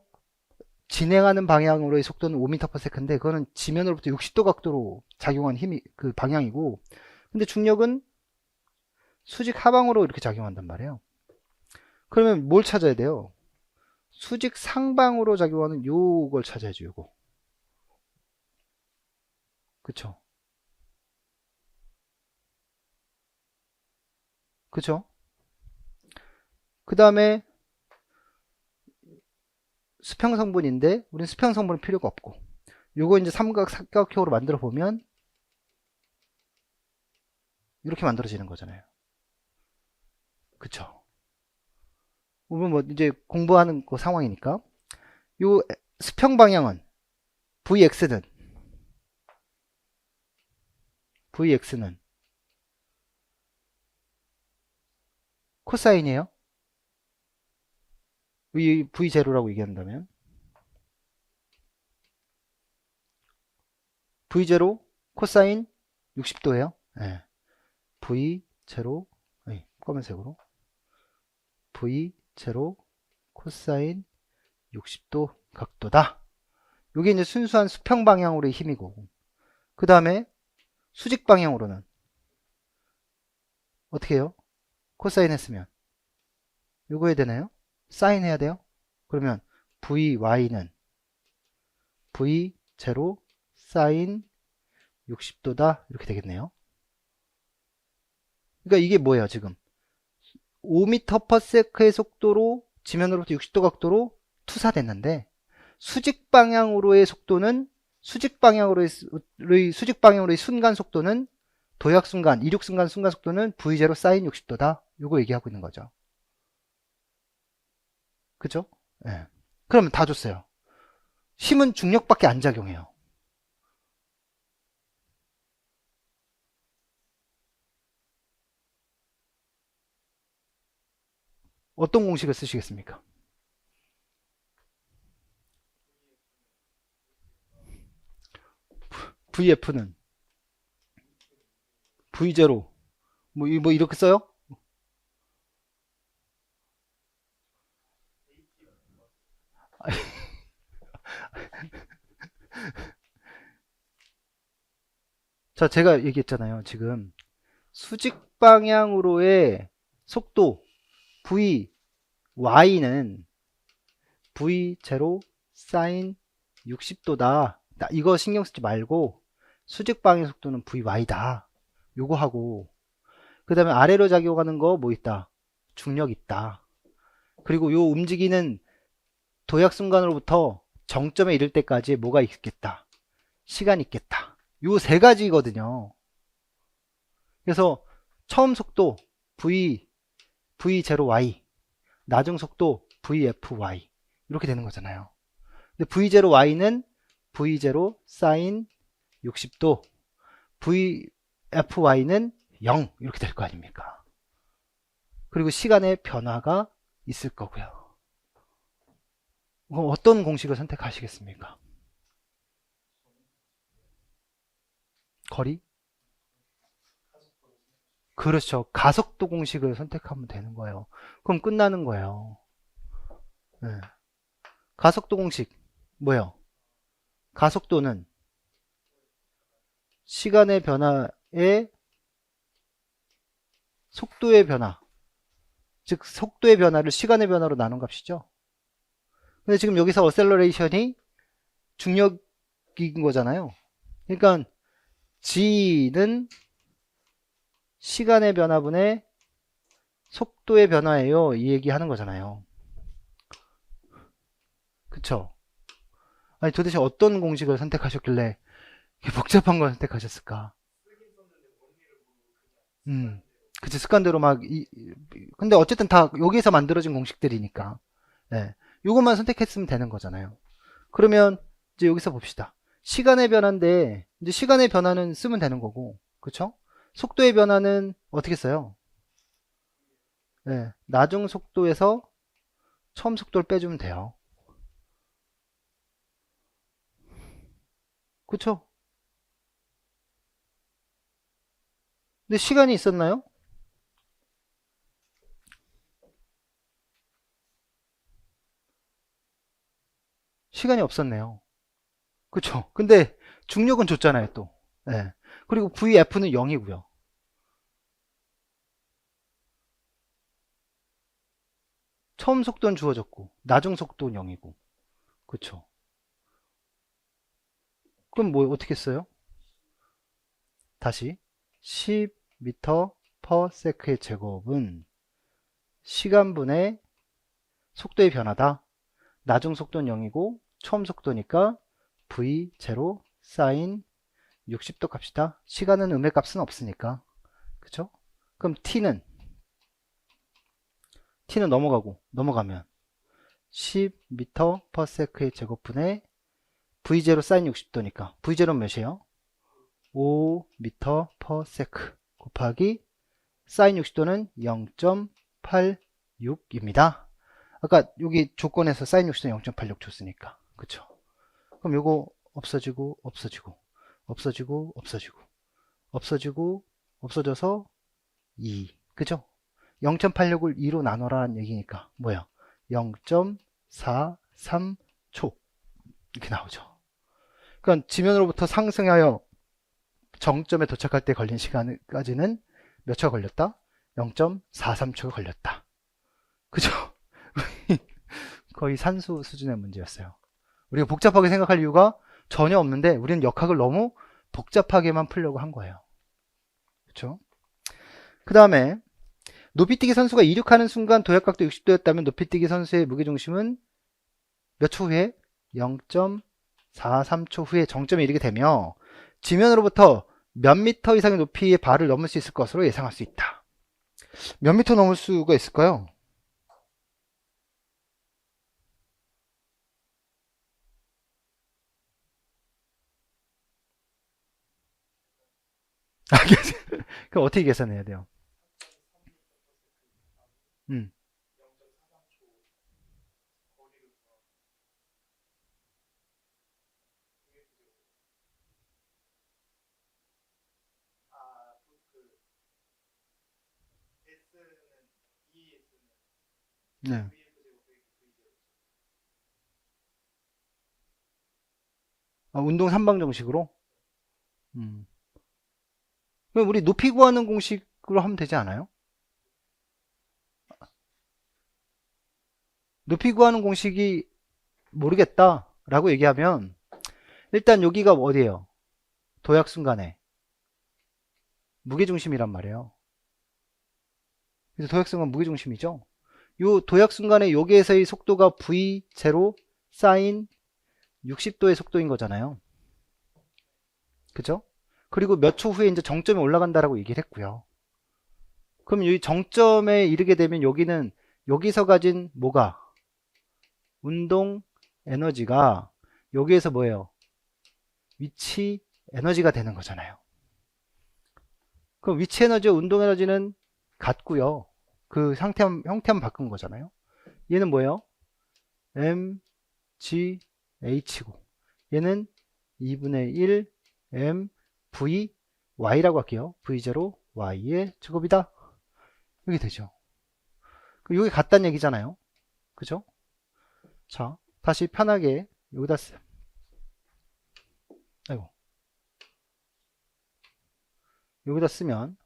진행하는 방향으로의 속도는 5m/s인데 그거는 지면으로부터 60도 각도로 작용한 힘이 그 방향이고, 근데 중력은 수직 하방으로 이렇게 작용한단 말이에요. 그러면 뭘 찾아야 돼요? 수직 상방으로 작용하는 요걸 찾아야죠. 요거. 그쵸? 그쵸? 그 다음에 수평 성분인데 우린 수평 성분은 필요가 없고, 요거 이제 삼각형으로 만들어 보면 이렇게 만들어지는 거잖아요. 그쵸? 우리 뭐 이제 공부하는 그 상황이니까 요 수평 방향은 Vx는 코사인이에요. V0라고 얘기한다면 V0 코사인 60도예요. 네. V0 검은색으로 V0 코사인 60도 각도다. 이게 이제 순수한 수평 방향으로의 힘이고, 그 다음에 수직 방향으로는 어떻게 해요? 코사인 했으면 요거 해야 되나요? 사인 해야 돼요? 그러면 VY는 V0 사인 60도다 이렇게 되겠네요. 그러니까 이게 뭐예요? 지금 5m/s의 속도로 지면으로부터 60도 각도로 투사됐는데, 수직 방향으로의 속도는 수직 방향으로의 순간 속도는 도약 순간, 이륙 순간 속도는 V0 사인 60도다. 요거 얘기하고 있는 거죠. 그죠? 예. 그러면 다 줬어요. 힘은 중력밖에 안 작용해요. 어떤 공식을 쓰시겠습니까? VF는 V0 뭐 이렇게 써요? 자, 제가 얘기했잖아요. 지금 수직 방향으로의 속도 Vy는 V0 사인 60도다. 이거 신경 쓰지 말고 수직 방향 속도는 Vy다. 요거 하고 그 다음에 아래로 작용하는 거 뭐 있다? 중력 있다. 그리고 요 움직이는 도약 순간으로부터 정점에 이를 때까지 뭐가 있겠다? 시간이 있겠다. 요 세 가지거든요. 그래서 처음 속도 V0y, 나중 속도 VFY 이렇게 되는 거잖아요. 근데 V0y는 V0 사인 60도, VFY는 0 이렇게 될 거 아닙니까? 그리고 시간의 변화가 있을 거고요. 그럼 어떤 공식을 선택하시겠습니까? 거리? 그렇죠. 가속도 공식을 선택하면 되는 거예요. 그럼 끝나는 거예요. 네. 가속도 공식 뭐예요? 가속도는 시간의 변화에 속도의 변화, 즉 속도의 변화를 시간의 변화로 나눈 값이죠. 근데 지금 여기서 어셀러레이션이 중력인 거잖아요. 그러니까 g는 시간의 변화분의 속도의 변화예요. 이 얘기 하는 거잖아요. 그쵸? 아니 도대체 어떤 공식을 선택하셨길래 이렇게 복잡한 걸 선택하셨을까? 음, 그치, 습관대로 근데 어쨌든 다 여기에서 만들어진 공식들이니까. 네. 요것만 선택했으면 되는 거잖아요. 그러면 이제 여기서 봅시다. 시간의 변화인데, 이제 시간의 변화는 쓰면 되는 거고, 그쵸? 속도의 변화는 어떻게 써요? 네. 나중 속도에서 처음 속도를 빼주면 돼요. 그쵸? 근데 시간이 있었나요? 시간이 없었네요. 그쵸? 근데 중력은 줬잖아요, 또. 네. 그리고 VF는 0이고요. 처음 속도는 주어졌고, 나중 속도는 0이고. 그쵸? 그럼 뭐 어떻게 써요? 다시 10m per sec의 제곱은 시간분의 속도의 변화다. 나중 속도는 0이고 처음 속도니까 v0 사인 60도 값이다. 시간은 음의 값은 없으니까. 그쵸? 그럼 t는 넘어가면 10m per sec의 제곱분의 v0 사인 60도니까 v0는 몇이에요? 5m per sec 곱하기 사인 60도는 0.86입니다. 아까 여기 조건에서 사인 60도 0.86 줬으니까. 그쵸? 그럼 요거 없어지고, 없어지고, 없어지고, 없어지고, 없어지고, 없어져서 2. 그죠? 0.86을 2로 나눠라는 얘기니까. 뭐야? 0.43초. 이렇게 나오죠. 그러니까 지면으로부터 상승하여 정점에 도착할 때 걸린 시간까지는 몇 초가 걸렸다? 0.43초가 걸렸다. 그죠? 거의 산수 수준의 문제였어요. 우리가 복잡하게 생각할 이유가 전혀 없는데 우리는 역학을 너무 복잡하게만 풀려고 한 거예요. 그쵸? 그 다음에 높이뛰기 선수가 이륙하는 순간 도약각도 60도였다면 높이뛰기 선수의 무게중심은 몇 초 후에? 0.43초 후에 정점에 이르게 되며 지면으로부터 몇 미터 이상의 높이의 발을 넘을 수 있을 것으로 예상할 수 있다. 몇 미터 넘을 수가 있을까요? 그럼 어떻게 계산해야 돼요? 음. 네. 운동 3방 정식으로? 음. 그럼 우리 높이 구하는 공식으로 하면 되지 않아요? 높이 구하는 공식이 모르겠다 라고 얘기하면 일단 여기가 어디예요? 도약순간에 무게중심이란 말이에요. 그래서 도약순간 무게중심이죠. 요 도약순간에 여기에서의 속도가 v0 사인 60도의 속도인 거잖아요. 그죠? 그리고 몇 초 후에 이제 정점에 올라간다라고 얘기를 했고요. 그럼 이 정점에 이르게 되면 여기는 여기서 가진 뭐가? 운동 에너지가 여기에서 뭐예요? 위치 에너지가 되는 거잖아요. 그럼 위치 에너지와 운동 에너지는 같고요. 그 형태 한번 바꾼 거잖아요. 얘는 뭐예요? mgh고 얘는 2분의 1 mv y라고 할게요. v0 y의 제곱이다. 이게 되죠. 이게 같다는 얘기잖아요. 그죠? 자, 다시 편하게 여기다 아이고, 여기다 쓰면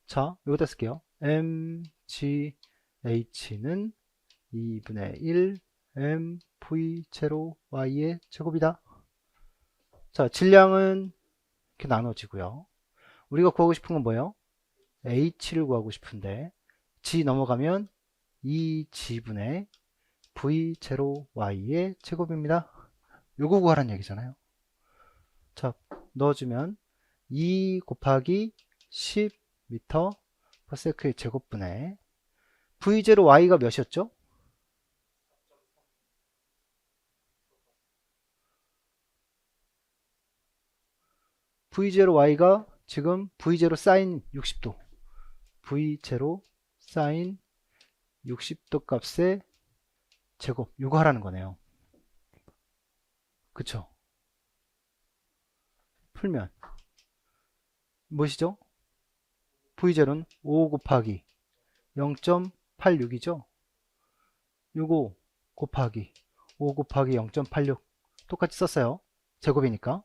자, 여기다 쓸게요. mgh는 2분의 1 mv0 y의 제곱이다. 자, 질량은 이렇게 나눠지고요. 우리가 구하고 싶은 건 뭐예요? h를 구하고 싶은데 g 넘어가면 2g분의 v0 y의 제곱입니다. 요거 구하라는 얘기잖아요. 자, 넣어주면 2 곱하기 10m/s의 제곱분의 v0 y가 몇이었죠? v0 y가 지금 v0 사인 60도 v0 사인 60도 값의 제곱 이거 하라는 거네요. 그쵸? 풀면 무엇이죠? v0는 5 곱하기 0.86이죠? 요거 곱하기 5 곱하기 0.86 똑같이 썼어요. 제곱이니까.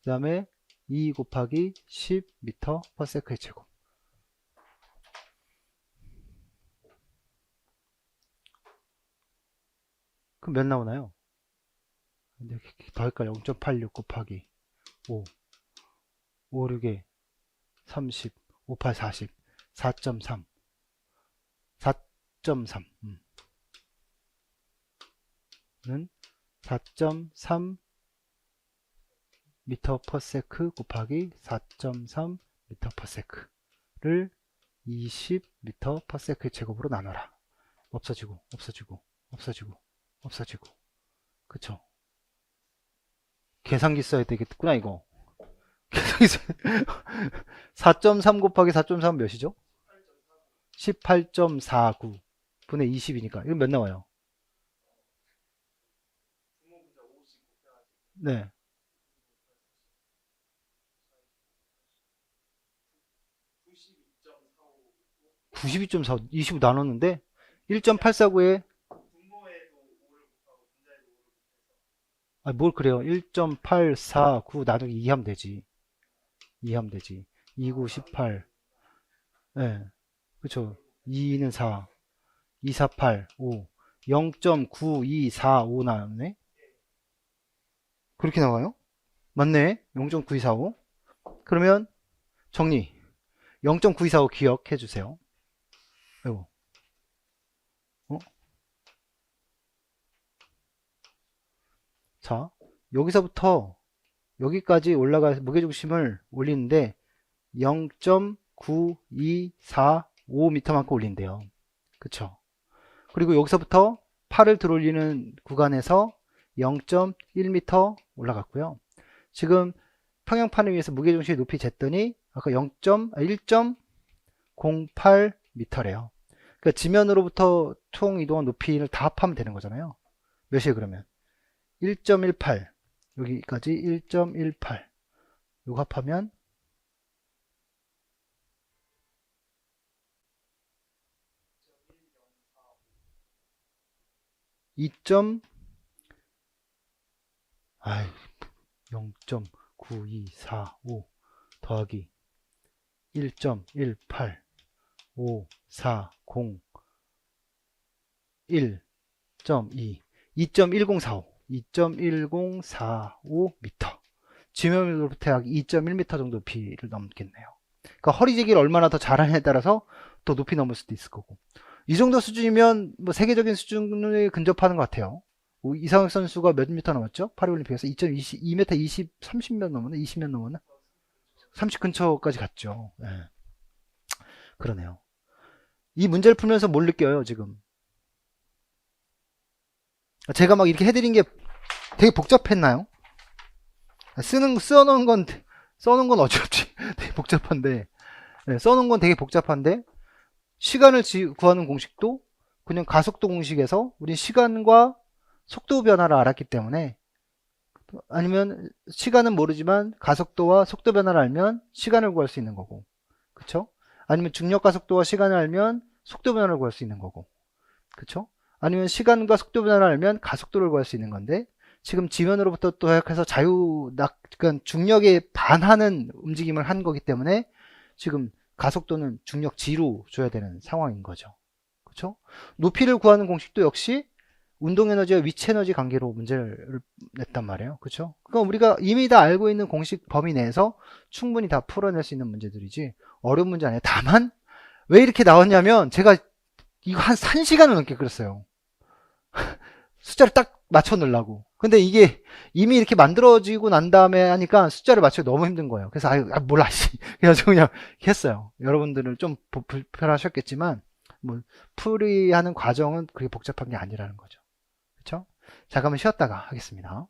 그 다음에 2 곱하기 10m/s의 제곱. 그럼 몇 나오나요? 더 헷갈려. 0.86 곱하기 5 5 6에 30 5 8 40 4.3 4.3 는 4.3 m/s 곱하기 4.3 m/s를 20m/s 제곱으로 나눠라. 없어지고 없어지고 없어지고 없어지고. 그쵸? 계산기 써야 되겠구나 이거. 계산기 4.3 곱하기 4.3은 몇이죠? 18.49 분의 20이니까 이건 몇 나와요? 네, 92.4 25 나눴는데 1.849에 뭘 그래요? 1.849 나누기 2 하면 되지. 2 하면 되지. 29, 18. 네. 그쵸. 2는 4. 2, 4, 8, 5. 0.9245 나왔네? 그렇게 나와요? 맞네. 0.9245. 그러면 정리. 0.9245 기억해 주세요. 아이고. 어? 자, 여기서부터 여기까지 올라가서 무게중심을 올리는데 0.9245m만큼 올린대요. 그쵸? 그리고 여기서부터 팔을 들어올리는 구간에서 0.1m 올라갔고요. 지금 평형판을 위해서 무게중심의 높이 쟀더니 아까 1.08m래요. 그러니까 지면으로부터 총 이동한 높이를 다 합하면 되는 거잖아요. 몇이에요 그러면? 1.18 여기까지 1.18 이거 합하면 2. 0.9245 더하기 1.18 5 4 0 1.2 2.1045 2.1045m. 지면으로부터 약 2.1m 정도 높이를 넘겠네요. 그러니까 허리 제기를 얼마나 더 잘하느냐에 따라서 더 높이 넘을 수도 있을 거고. 이 정도 수준이면 뭐 세계적인 수준에 근접하는 것 같아요. 이상혁 선수가 몇 미터 넘었죠? 파리올림픽에서 2m 20, 30몇 넘었나? 20몇 넘었나? 30 근처까지 갔죠. 네. 그러네요. 이 문제를 풀면서 뭘 느껴요, 지금? 제가 막 이렇게 해드린 게 되게 복잡했나요? 써놓은 건 어찌없지 되게 복잡한데, 네, 써놓은 건 되게 복잡한데, 시간을 구하는 공식도 그냥 가속도 공식에서 우린 시간과 속도 변화를 알았기 때문에, 아니면 시간은 모르지만 가속도와 속도 변화를 알면 시간을 구할 수 있는 거고, 그쵸? 아니면 중력 가속도와 시간을 알면 속도 변화를 구할 수 있는 거고, 그쵸? 아니면 시간과 속도 변화를 알면 가속도를 구할 수 있는 건데, 지금 지면으로부터 또 해서 그러니까 중력에 반하는 움직임을 한 거기 때문에 지금 가속도는 중력 G로 줘야 되는 상황인 거죠. 그쵸? 높이를 구하는 공식도 역시 운동 에너지와 위치 에너지 관계로 문제를 냈단 말이에요. 그쵸? 그러니까 우리가 이미 다 알고 있는 공식 범위 내에서 충분히 다 풀어낼 수 있는 문제들이지 어려운 문제 아니에요. 다만 왜 이렇게 나왔냐면 제가 이거 한 1시간을 넘게 그렸어요. 숫자를 딱 맞춰 넣으려고. 근데 이게 이미 이렇게 만들어지고 난 다음에 하니까 숫자를 맞추기 너무 힘든 거예요. 그래서 몰라 씨. 그래서 그냥 했어요. 여러분들은 좀 불편하셨겠지만 뭐 풀이하는 과정은 그렇게 복잡한 게 아니라는 거죠. 그렇죠? 자, 그러면 쉬었다가 하겠습니다.